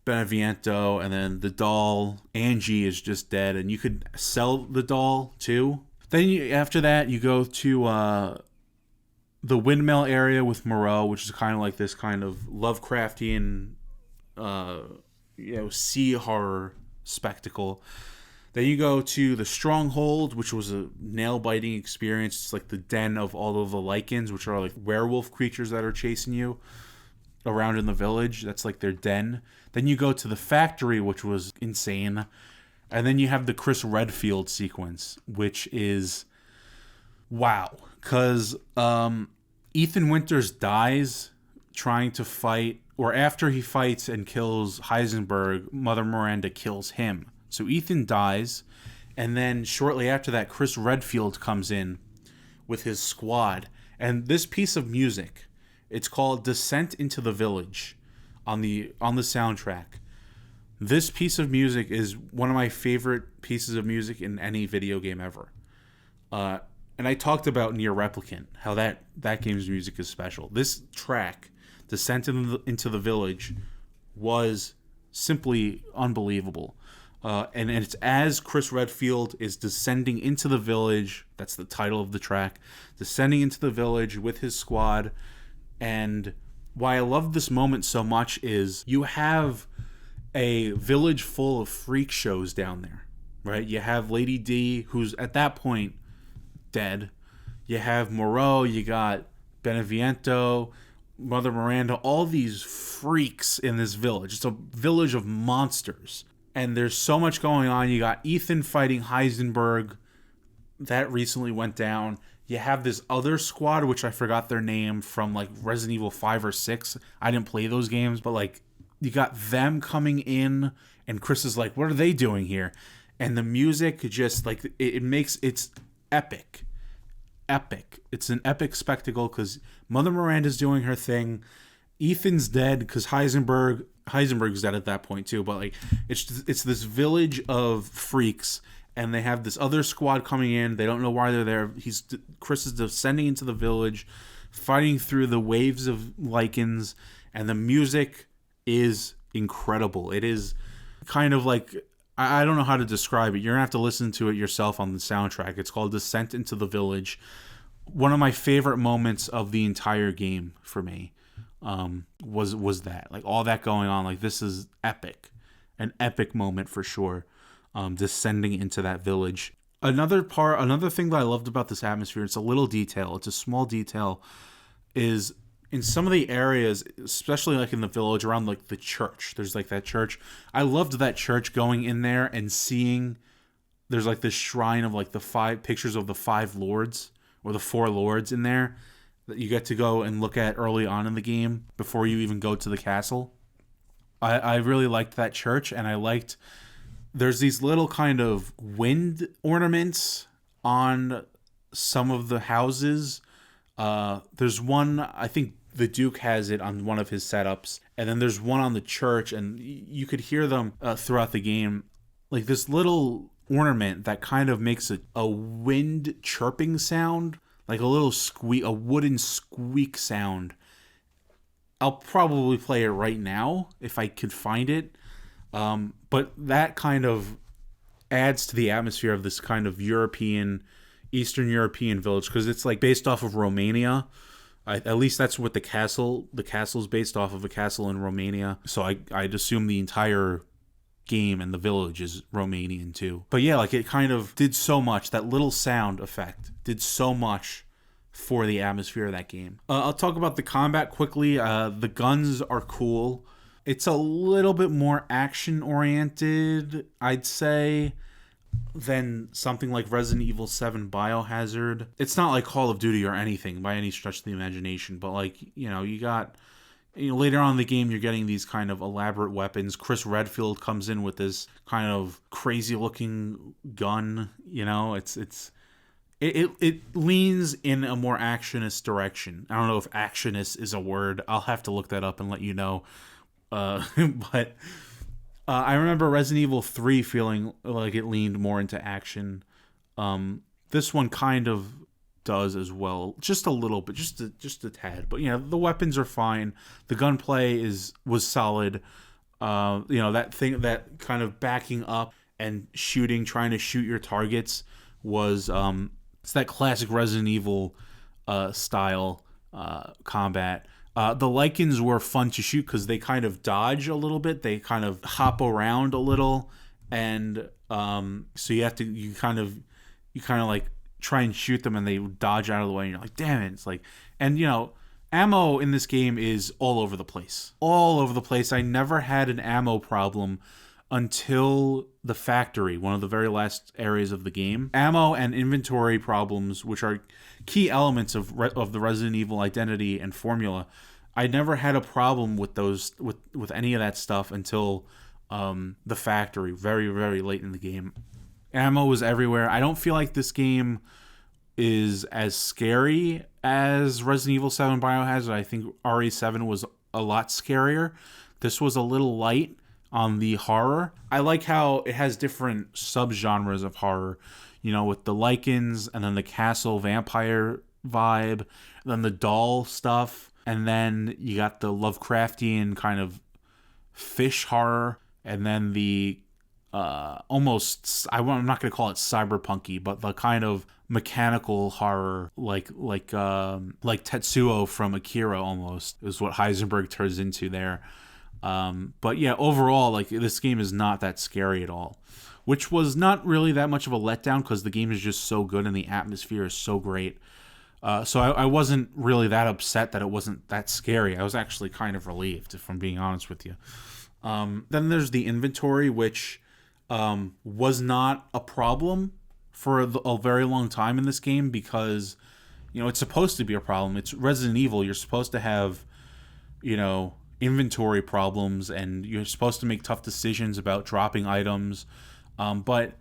Beneviento, and then the doll, Angie, is just dead, and you could sell the doll too. Then after that, you go to the windmill area with Moreau, which is kind of like this kind of Lovecraftian, sea horror spectacle. Then you go to the Stronghold, which was a nail-biting experience. It's like the den of all of the Lycans, which are like werewolf creatures that are chasing you around in the village. That's like their den. Then you go to the factory, which was insane. And then you have the Chris Redfield sequence, which is wow. Because Ethan Winters dies trying to fight, or after he fights and kills Heisenberg, Mother Miranda kills him. So Ethan dies, and then shortly after that, Chris Redfield comes in with his squad. And this piece of music, it's called Descent into the Village on the soundtrack. This piece of music is one of my favorite pieces of music in any video game ever. And I talked about Nier Replicant, how that game's music is special. This track, Descent into the Village, was simply unbelievable. And it's as Chris Redfield is descending into the village. That's the title of the track. Descending into the village with his squad. And why I love this moment so much is you have a village full of freak shows down there, right? You have Lady D, who's at that point dead. You have Moreau. You got Beneviento, Mother Miranda, all these freaks in this village. It's a village of monsters. And there's so much going on. You got Ethan fighting Heisenberg. That recently went down. You have this other squad, which I forgot their name, from like Resident Evil 5 or 6. I didn't play those games, but like you got them coming in, and Chris is like, what are they doing here? And the music just like, it makes, it's epic. Epic. It's an epic spectacle because Mother Miranda's doing her thing. Ethan's dead because Heisenberg's dead at that point too, but like it's this village of freaks, and they have this other squad coming in. They don't know why they're there. Chris is descending into the village, fighting through the waves of lichens, and the music is incredible. It is kind of like, I don't know how to describe it. You're gonna have to listen to it yourself on the soundtrack. It's called Descent into the Village. One of my favorite moments of the entire game for me. Was that, like, all that going on, like, this is epic, an epic moment for sure. Descending into that village. Another thing that I loved about this atmosphere, it's a little detail, it's a small detail, is in some of the areas, especially like in the village around like the church, there's like that church. I loved that church, going in there and seeing there's like this shrine of like the 5 pictures of the 5 lords or the 4 lords in there that you get to go and look at early on in the game before you even go to the castle. I really liked that church, and I liked there's these little kind of wind ornaments on some of the houses. There's one, I think the Duke has it on one of his setups, and then there's one on the church, and you could hear them throughout the game. Like this little ornament that kind of makes a wind chirping sound, like a little squeak, a wooden squeak sound. I'll probably play it right now if I could find it. But that kind of adds to the atmosphere of this kind of Eastern European village, because it's like based off of Romania. At least that's what the castle's based off of, a castle in Romania. So I'd assume the entire game and the village is Romanian too. But yeah, like it kind of did so much. That little sound effect did so much for the atmosphere of that game. I'll talk about the combat quickly. The guns are cool. It's a little bit more action oriented, I'd say, than something like Resident Evil 7 Biohazard. It's not like Call of Duty or anything by any stretch of the imagination, but like, you got, later on in the game, you're getting these kind of elaborate weapons. Chris Redfield comes in with this kind of crazy looking gun. It leans in a more actionist direction. I don't know if actionist is a word. I'll have to look that up and let you know. But I remember Resident Evil 3 feeling like it leaned more into action. This one kind of does as well, just a little bit, just a tad. But the weapons are fine. The gunplay was solid. That thing, that kind of backing up and shooting, trying to shoot your targets was it's that classic Resident Evil style combat. The lichens were fun to shoot because they kind of dodge a little bit. They kind of hop around a little, and so you kind of like try and shoot them, and they dodge out of the way, and you're like, damn it. It's like, and ammo in this game is all over the place. All over the place. I never had an ammo problem until the factory, one of the very last areas of the game. Ammo and inventory problems, which are key elements of the Resident Evil identity and formula, I never had a problem with those, with any of that stuff until the factory, very, very late in the game. Ammo was everywhere. I don't feel like this game is as scary as Resident Evil 7 Biohazard. I think RE7 was a lot scarier. This was a little light on the horror. I like how it has different subgenres of horror, with the lichens, and then the castle vampire vibe, then the doll stuff, and then you got the Lovecraftian kind of fish horror, and then the almost, I'm not going to call it cyberpunky, but the kind of mechanical horror like Tetsuo from Akira almost is what Heisenberg turns into there. But yeah, overall, like, this game is not that scary at all, which was not really that much of a letdown because the game is just so good and the atmosphere is so great. So I wasn't really that upset that it wasn't that scary. I was actually kind of relieved, if I'm being honest with you. Then there's the inventory, which was not a problem for a very long time in this game because, it's supposed to be a problem. It's Resident Evil. You're supposed to have, inventory problems, and you're supposed to make tough decisions about dropping items. But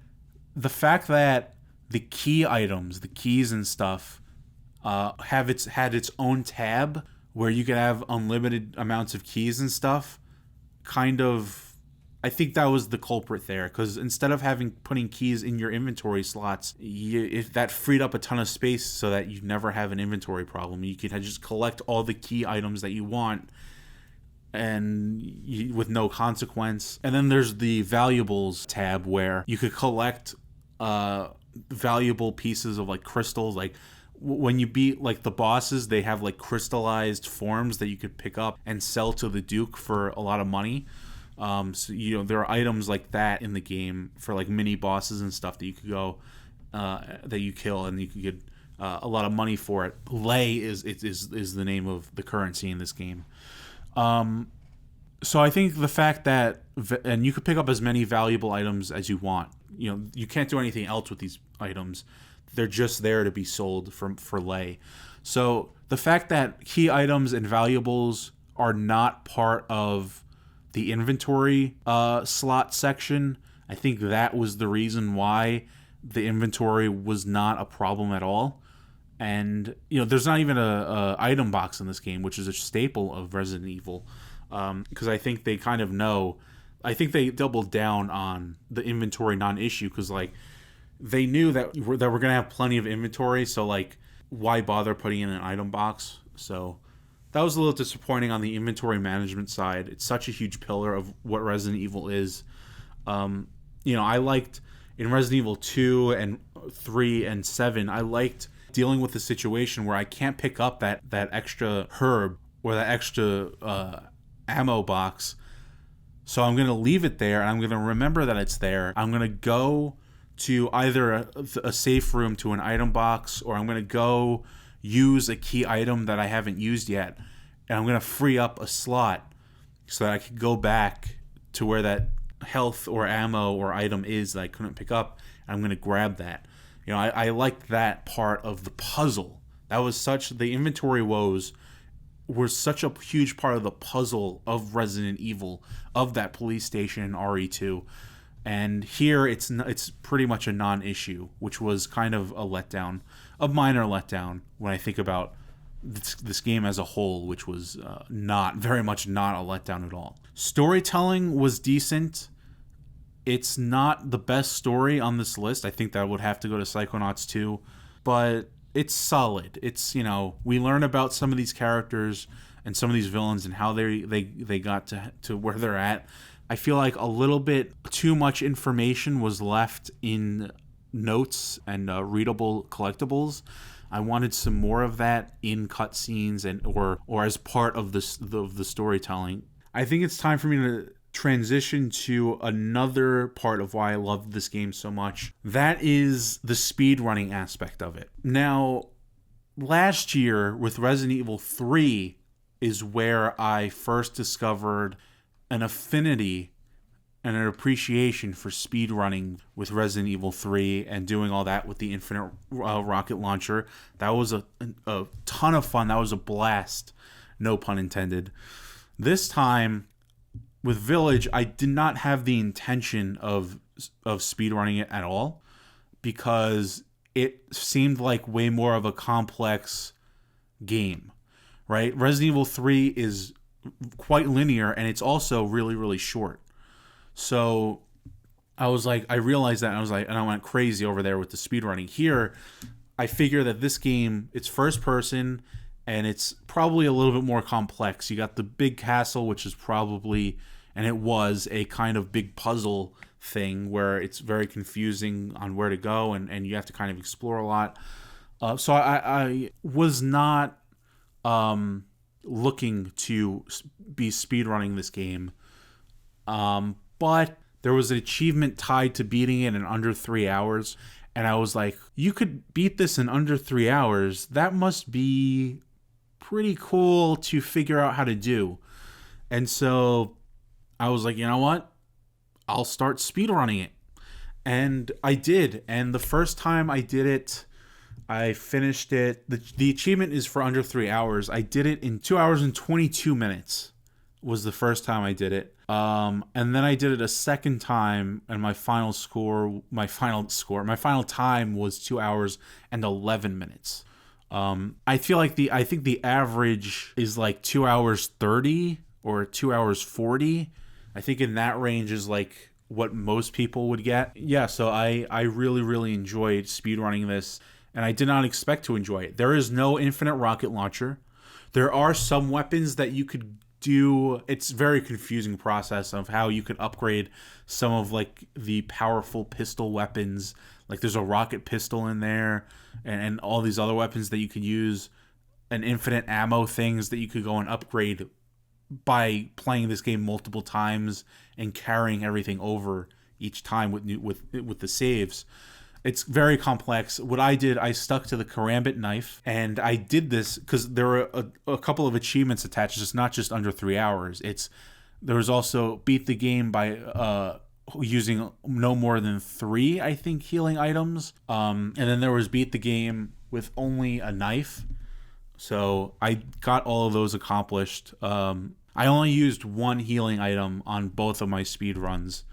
the fact that the key items, the keys and stuff, had its own tab where you could have unlimited amounts of keys and stuff, I think that was the culprit there, because instead of putting keys in your inventory slots, that freed up a ton of space so that you never have an inventory problem. You could just collect all the key items that you want with no consequence. And then there's the valuables tab where you could collect valuable pieces of like crystals. Like when you beat like the bosses, they have like crystallized forms that you could pick up and sell to the Duke for a lot of money. So there are items like that in the game for like mini bosses and stuff that you could go that you kill, and you could get a lot of money for it. Lei is the name of the currency in this game. So I think the fact that and you could pick up as many valuable items as you want. You can't do anything else with these items. They're just there to be sold for Lei. So the fact that key items and valuables are not part of the inventory slot section, I think that was the reason why the inventory was not a problem at all. And there's not even a item box in this game, which is a staple of Resident Evil, because I think they kind of know. I think they doubled down on the inventory non-issue because like they knew that we're gonna have plenty of inventory, so like why bother putting in an item box? So that was a little disappointing on the inventory management side. It's such a huge pillar of what Resident Evil is. I liked in Resident Evil 2 and 3 and 7, I liked dealing with the situation where I can't pick up that extra herb or that extra ammo box. So I'm going to leave it there, and I'm going to remember that it's there. I'm going to go to either a safe room to an item box, or I'm going to go use a key item that I haven't used yet, and I'm going to free up a slot so that I could go back to where that health or ammo or item is that I couldn't pick up, and I'm going to grab that. I liked that part of the puzzle. That was the inventory woes were such a huge part of the puzzle of Resident Evil, of that police station in RE2. And here it's pretty much a non-issue, which was kind of a minor letdown when I think about this game as a whole, which was very much not a letdown at all. Storytelling was decent. It's not the best story on this list. I think that would have to go to Psychonauts 2, but it's solid. It's, we learn about some of these characters and some of these villains and how they got to where they're at. I feel like a little bit too much information was left in notes and readable collectibles. I wanted some more of that in cutscenes or as part of the storytelling. I think it's time for me to transition to another part of why I love this game so much. That is the speedrunning aspect of it. Now, last year with Resident Evil 3 is where I first discovered an affinity and an appreciation for speedrunning with Resident Evil 3 and doing all that with the infinite rocket launcher. That was a ton of fun. That was a blast. No pun intended. This time with Village, I did not have the intention of speedrunning it at all because it seemed like way more of a complex game, right? Resident Evil 3 is quite linear, and it's also really, really short. So I realized that, and I went crazy over there with the speedrunning. Here, I figure that this game, it's first person, and it's probably a little bit more complex. You got the big castle, which is probably, and it was, a kind of big puzzle thing where it's very confusing on where to go, and you have to kind of explore a lot. So I was not looking to be speedrunning this game, but there was an achievement tied to beating it in under 3 hours, and I was like, you could beat this in under 3 hours. That must be pretty cool to figure out how to do. And so I was like, you know what? I'll start speedrunning it. And I did. And the first time I did it, I finished it. The achievement is for under 3 hours. I did it in 2 hours and 22 minutes was the first time I did it. And then I did it a second time, and my final time was 2 hours and 11 minutes. I think the average is like 2 hours 30 or 2 hours 40. I think in that range is like what most people would get. Yeah, so I really, really enjoyed speedrunning this, and I did not expect to enjoy it. There is no infinite rocket launcher. There are some weapons that you could do. It's a very confusing process of how you could upgrade some of like the powerful pistol weapons. Like there's a rocket pistol in there, and all these other weapons that you could use, and infinite ammo things that you could go and upgrade by playing this game multiple times and carrying everything over each time with the saves. It's very complex. What I did, I stuck to the karambit knife, and I did this because there were a couple of achievements attached. It's not just under 3 hours. There was also beat the game by using no more than 3, I think, healing items. And then there was beat the game with only a knife. So I got all of those accomplished. I only used 1 healing item on both of my speed runs,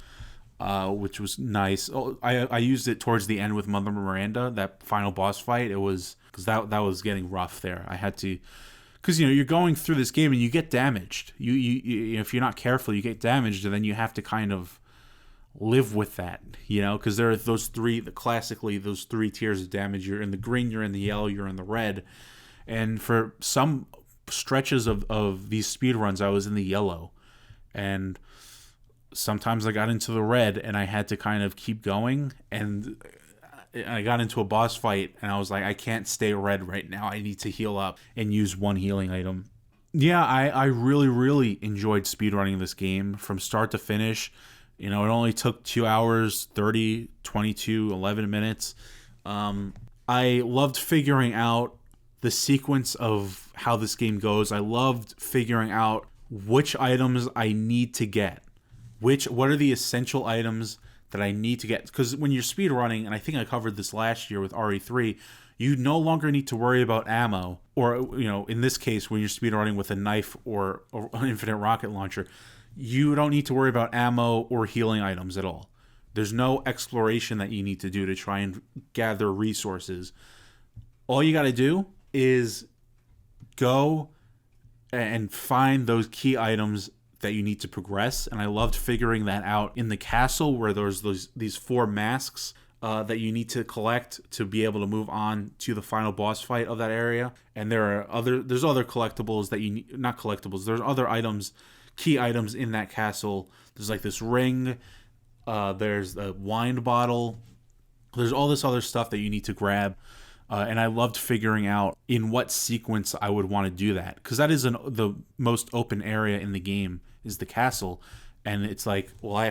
which was nice. I used it towards the end with Mother Miranda, that final boss fight. It was because that was getting rough there. I had to, because you're going through this game and you get damaged. You if you're not careful, you get damaged, and then you have to kind of live with that, because there are those three tiers of damage. You're in the green, you're in the yellow, you're in the red. And for some stretches of these speed runs, I was in the yellow, and sometimes I got into the red, and I had to kind of keep going. And I got into a boss fight, and I was like, I can't stay red right now. I need to heal up and use 1 healing item. Yeah, I really, really enjoyed speedrunning this game from start to finish. It only took 2 hours, 30, 22, 11 minutes. I loved figuring out the sequence of how this game goes. I loved figuring out which items I need to get. What are the essential items that I need to get? Because when you're speedrunning, and I think I covered this last year with RE3, you no longer need to worry about ammo. Or, in this case, when you're speedrunning with a knife or an infinite rocket launcher, you don't need to worry about ammo or healing items at all. There's no exploration that you need to do to try and gather resources. All you got to do is go and find those key items that you need to progress. And I loved figuring that out in the castle, where there's these 4 masks that you need to collect to be able to move on to the final boss fight of that area. And there's other collectibles that you need, not collectibles, there's other items, key items in that castle. There's like this ring, there's a wine bottle, there's all this other stuff that you need to grab. And I loved figuring out in what sequence I would want to do that, because that is the most open area in the game, is the castle. And it's like, well, I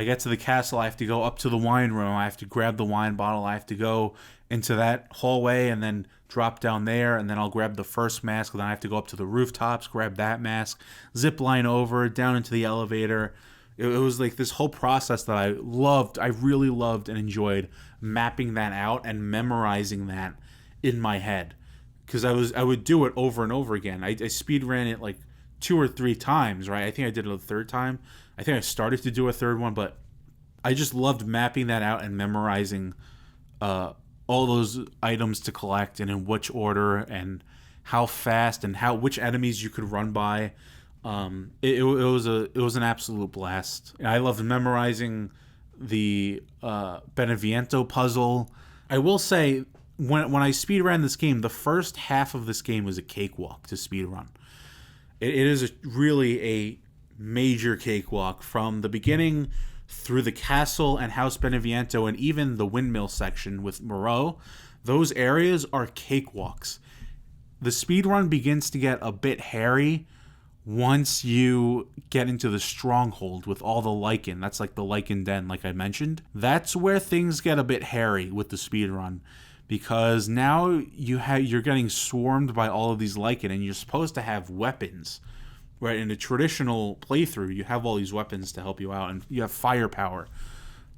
get to the castle, I have to go up to the wine room, I have to grab the wine bottle, I have to go into that hallway and then drop down there, and then I'll grab the first mask, and then I have to go up to the rooftops, grab that mask, zip line over, down into the elevator. It was like this whole process that I loved. I really loved and enjoyed mapping that out and memorizing that in my head, because I would do it over and over again. I speed ran it like 2 or 3 times, right? I think I did it a third time. I think I started to do a third one, but I just loved mapping that out and memorizing all those items to collect and in which order and how fast and which enemies you could run by. It was an absolute blast. I loved memorizing the Beneviento puzzle. I will say, when I speedran this game, the first half of this game was a cakewalk to speedrun. It is really a major cakewalk from the beginning through the castle and House Beneviento and even the windmill section with Moreau, those areas are cakewalks. The speedrun begins to get a bit hairy once you get into the stronghold with all the lichen. That's like the lichen den, like I mentioned. That's where things get a bit hairy with the speedrun, because now you're getting swarmed by all of these lichen, and you're supposed to have weapons. Right, in a traditional playthrough, you have all these weapons to help you out, and you have firepower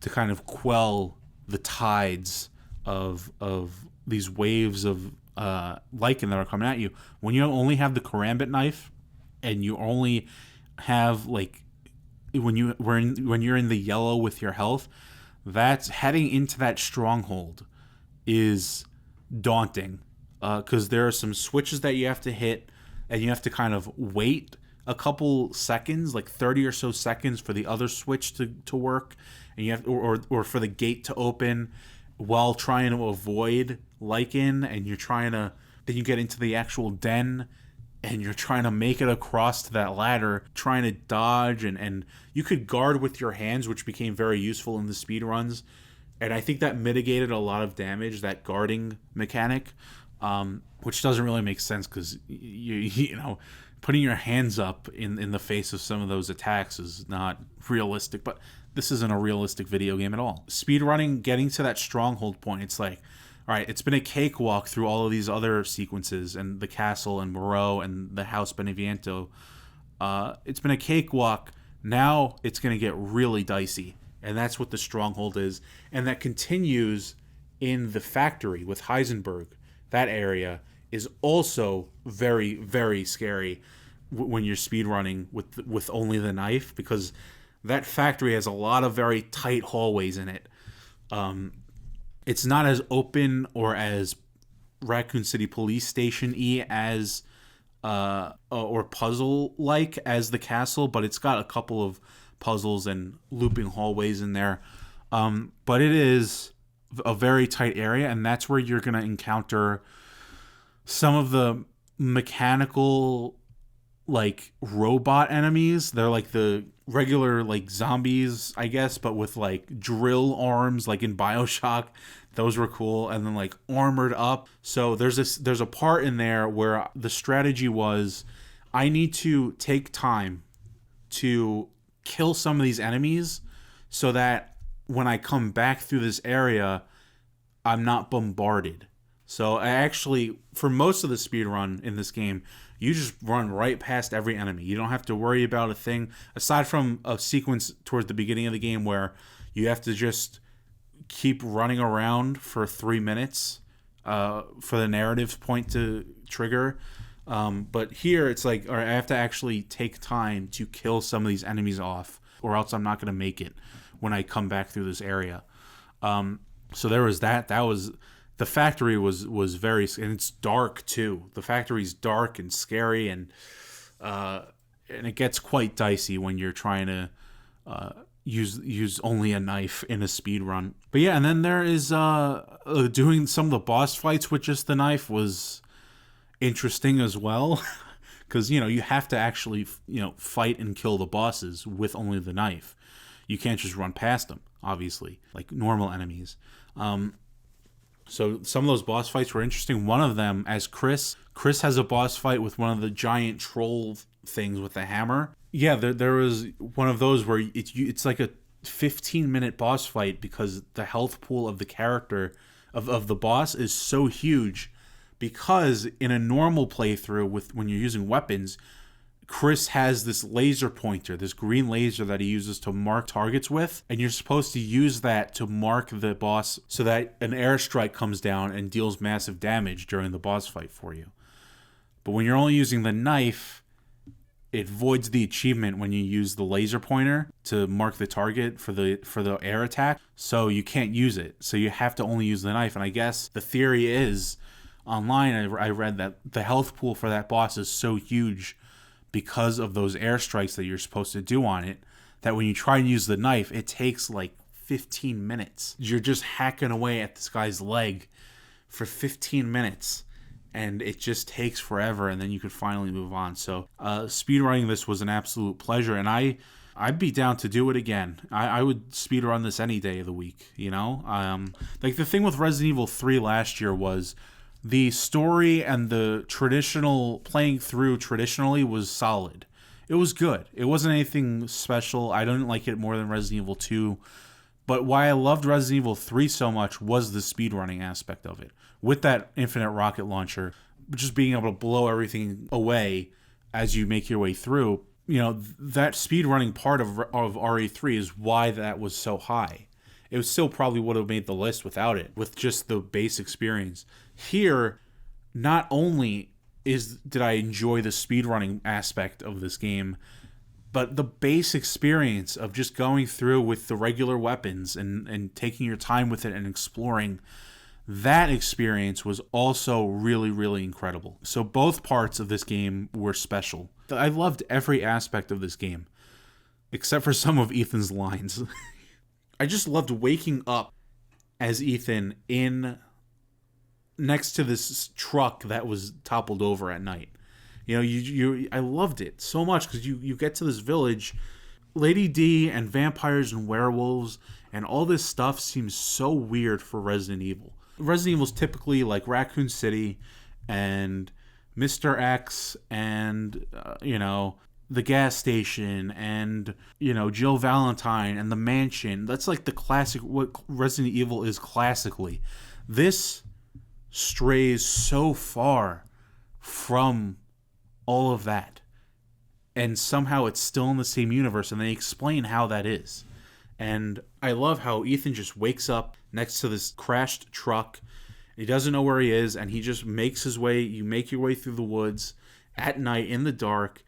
to kind of quell the tides of these waves of lichen that are coming at you. When you only have the karambit knife, and you only have like when you're in the yellow with your health, that's heading into that stronghold is daunting, because there are some switches that you have to hit, and you have to kind of wait a couple seconds, like 30 or so seconds, for the other switch to work, and you have or for the gate to open, while trying to avoid lichen, and then you get into the actual den, and you're trying to make it across to that ladder, trying to dodge, and you could guard with your hands, which became very useful in the speed runs, and I think that mitigated a lot of damage, that guarding mechanic, which doesn't really make sense, because you know, putting your hands up in the face of some of those attacks is not realistic, but this isn't a realistic video game at all. Speedrunning, getting to that stronghold point, it's like, all right, it's been a cakewalk through all of these other sequences, and the castle, and Moreau, and the House Beneviento. It's been a cakewalk. Now it's going to get really dicey, and that's what the stronghold is. And that continues in the factory with Heisenberg. That area is also very, very scary when you're speedrunning with only the knife, because that factory has a lot of very tight hallways in it. It's not as open or as Raccoon City Police Station-y as or puzzle-like as the castle, but it's got a couple of puzzles and looping hallways in there. But it is a very tight area, and that's where you're going to encounter some of the mechanical, like, robot enemies. They're like the regular, like, zombies, I guess, but with like drill arms, like in BioShock. Those were cool. And then like armored up. So there's a part in there where the strategy was, I need to take time to kill some of these enemies so that when I come back through this area, I'm not bombarded. So I actually, for most of the speed run in this game, you just run right past every enemy. You don't have to worry about a thing, aside from a sequence towards the beginning of the game where you have to just keep running around for 3 minutes for the narrative point to trigger. But here it's like, all right, I have to actually take time to kill some of these enemies off, or else I'm not going to make it when I come back through this area. So there was that. That was... The factory was very, and it's dark too. The factory's dark and scary, and it gets quite dicey when you're trying to use only a knife in a speed run. But yeah, and then there is doing some of the boss fights with just the knife was interesting as well, because you have to actually fight and kill the bosses with only the knife. You can't just run past them, obviously, like normal enemies. So some of those boss fights were interesting. One of them, as Chris has a boss fight with one of the giant troll things with the hammer. Yeah, there was one of those where it's like a 15-minute boss fight, because the health pool of the character of the boss is so huge, because in a normal playthrough when you're using weapons, Chris has this laser pointer, this green laser that he uses to mark targets with, and you're supposed to use that to mark the boss so that an airstrike comes down and deals massive damage during the boss fight for you. But when you're only using the knife, it voids the achievement when you use the laser pointer to mark the target for the air attack, so you can't use it. So you have to only use the knife, and I guess the theory is, online I read that the health pool for that boss is so huge because of those airstrikes that you're supposed to do on it, that when you try and use the knife, it takes like 15 minutes. You're just hacking away at this guy's leg for 15 minutes, and it just takes forever, and then you can finally move on. So speedrunning this was an absolute pleasure, and I I'd be down to do it again. I would speedrun this any day of the week, you know? Like, the thing with Resident Evil 3 last year was the story and the traditional playing through traditionally was solid. It was good. It wasn't anything special. I didn't like it more than Resident Evil 2. But why I loved Resident Evil 3 so much was the speedrunning aspect of it. With that infinite rocket launcher, just being able to blow everything away as you make your way through, you know, that speedrunning part of RE3 is why that was so high. It still probably would have made the list without it, with just the base experience. Here, not only did I enjoy the speedrunning aspect of this game, but the base experience of just going through with the regular weapons and taking your time with it and exploring, that experience was also really, really incredible. So both parts of this game were special. I loved every aspect of this game, except for some of Ethan's lines. I just loved waking up as Ethan next to this truck that was toppled over at night. You know, I loved it so much because you get to this village, Lady D and vampires and werewolves and all this stuff seems so weird for Resident Evil. Resident Evil's typically like Raccoon City and Mr. X and, the gas station and, Jill Valentine and the mansion. That's like the classic, what Resident Evil is classically. This strays so far from all of that. And somehow it's still in the same universe, and they explain how that is. And I love how Ethan just wakes up next to this crashed truck. He doesn't know where he is, and he just makes his way. You make your way through the woods at night in the dark,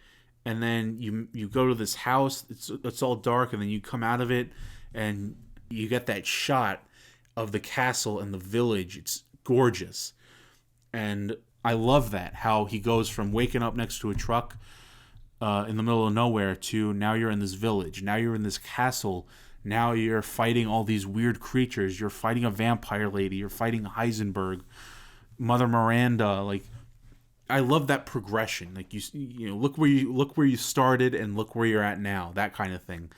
and then you go to this house. It's all dark, and then you come out of it, and you get that shot of the castle and the village. It's gorgeous. And I love that, how he goes from waking up next to a truck in the middle of nowhere to now you're in this village. Now you're in this castle. Now you're fighting all these weird creatures. You're fighting a vampire lady. You're fighting Heisenberg, Mother Miranda. Like, I love that progression. Like look where you started and look where you're at now. That kind of thing.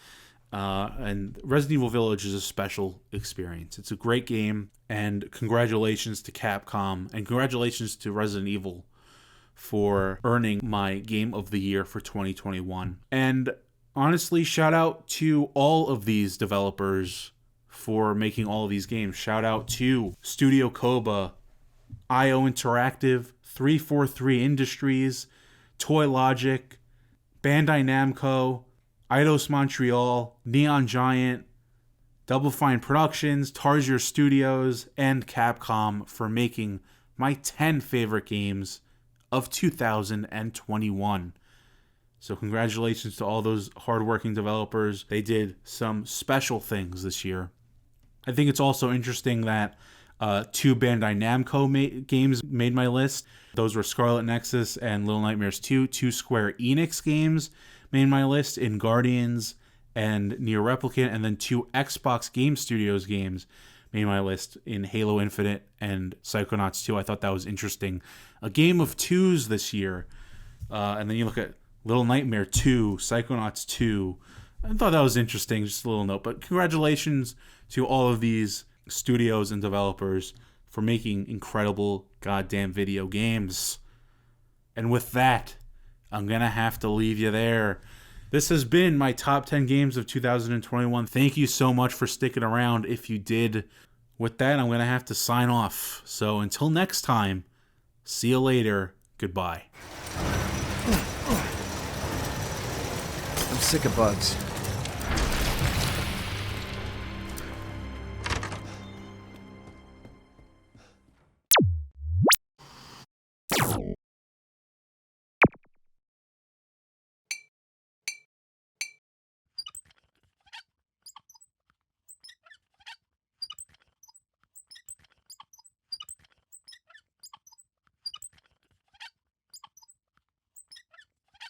And Resident Evil Village is a special experience. It's a great game, and congratulations to Capcom, and congratulations to Resident Evil for earning my Game of the Year for 2021. And honestly, shout out to all of these developers for making all of these games. Shout out to Studio Koba, IO Interactive, 343 Industries, Toy Logic, Bandai Namco, Eidos Montreal, Neon Giant, Double Fine Productions, Tarsier Studios, and Capcom for making my 10 favorite games of 2021. So congratulations to all those hardworking developers. They did some special things this year. I think it's also interesting that 2 Bandai Namco games made my list. Those were Scarlet Nexus and Little Nightmares 2. 2 Square Enix games made my list in Guardians and Nier Replicant, and then 2 Xbox Game Studios games made my list in Halo Infinite and Psychonauts 2. I thought that was interesting. A game of twos this year. And then you look at Little Nightmare 2, Psychonauts 2. I thought that was interesting, just a little note. But congratulations to all of these studios and developers for making incredible goddamn video games. And with that, I'm going to have to leave you there. This has been my top 10 games of 2021. Thank you so much for sticking around if you did. With that, I'm going to have to sign off. So until next time, see you later. Goodbye. I'm sick of bugs.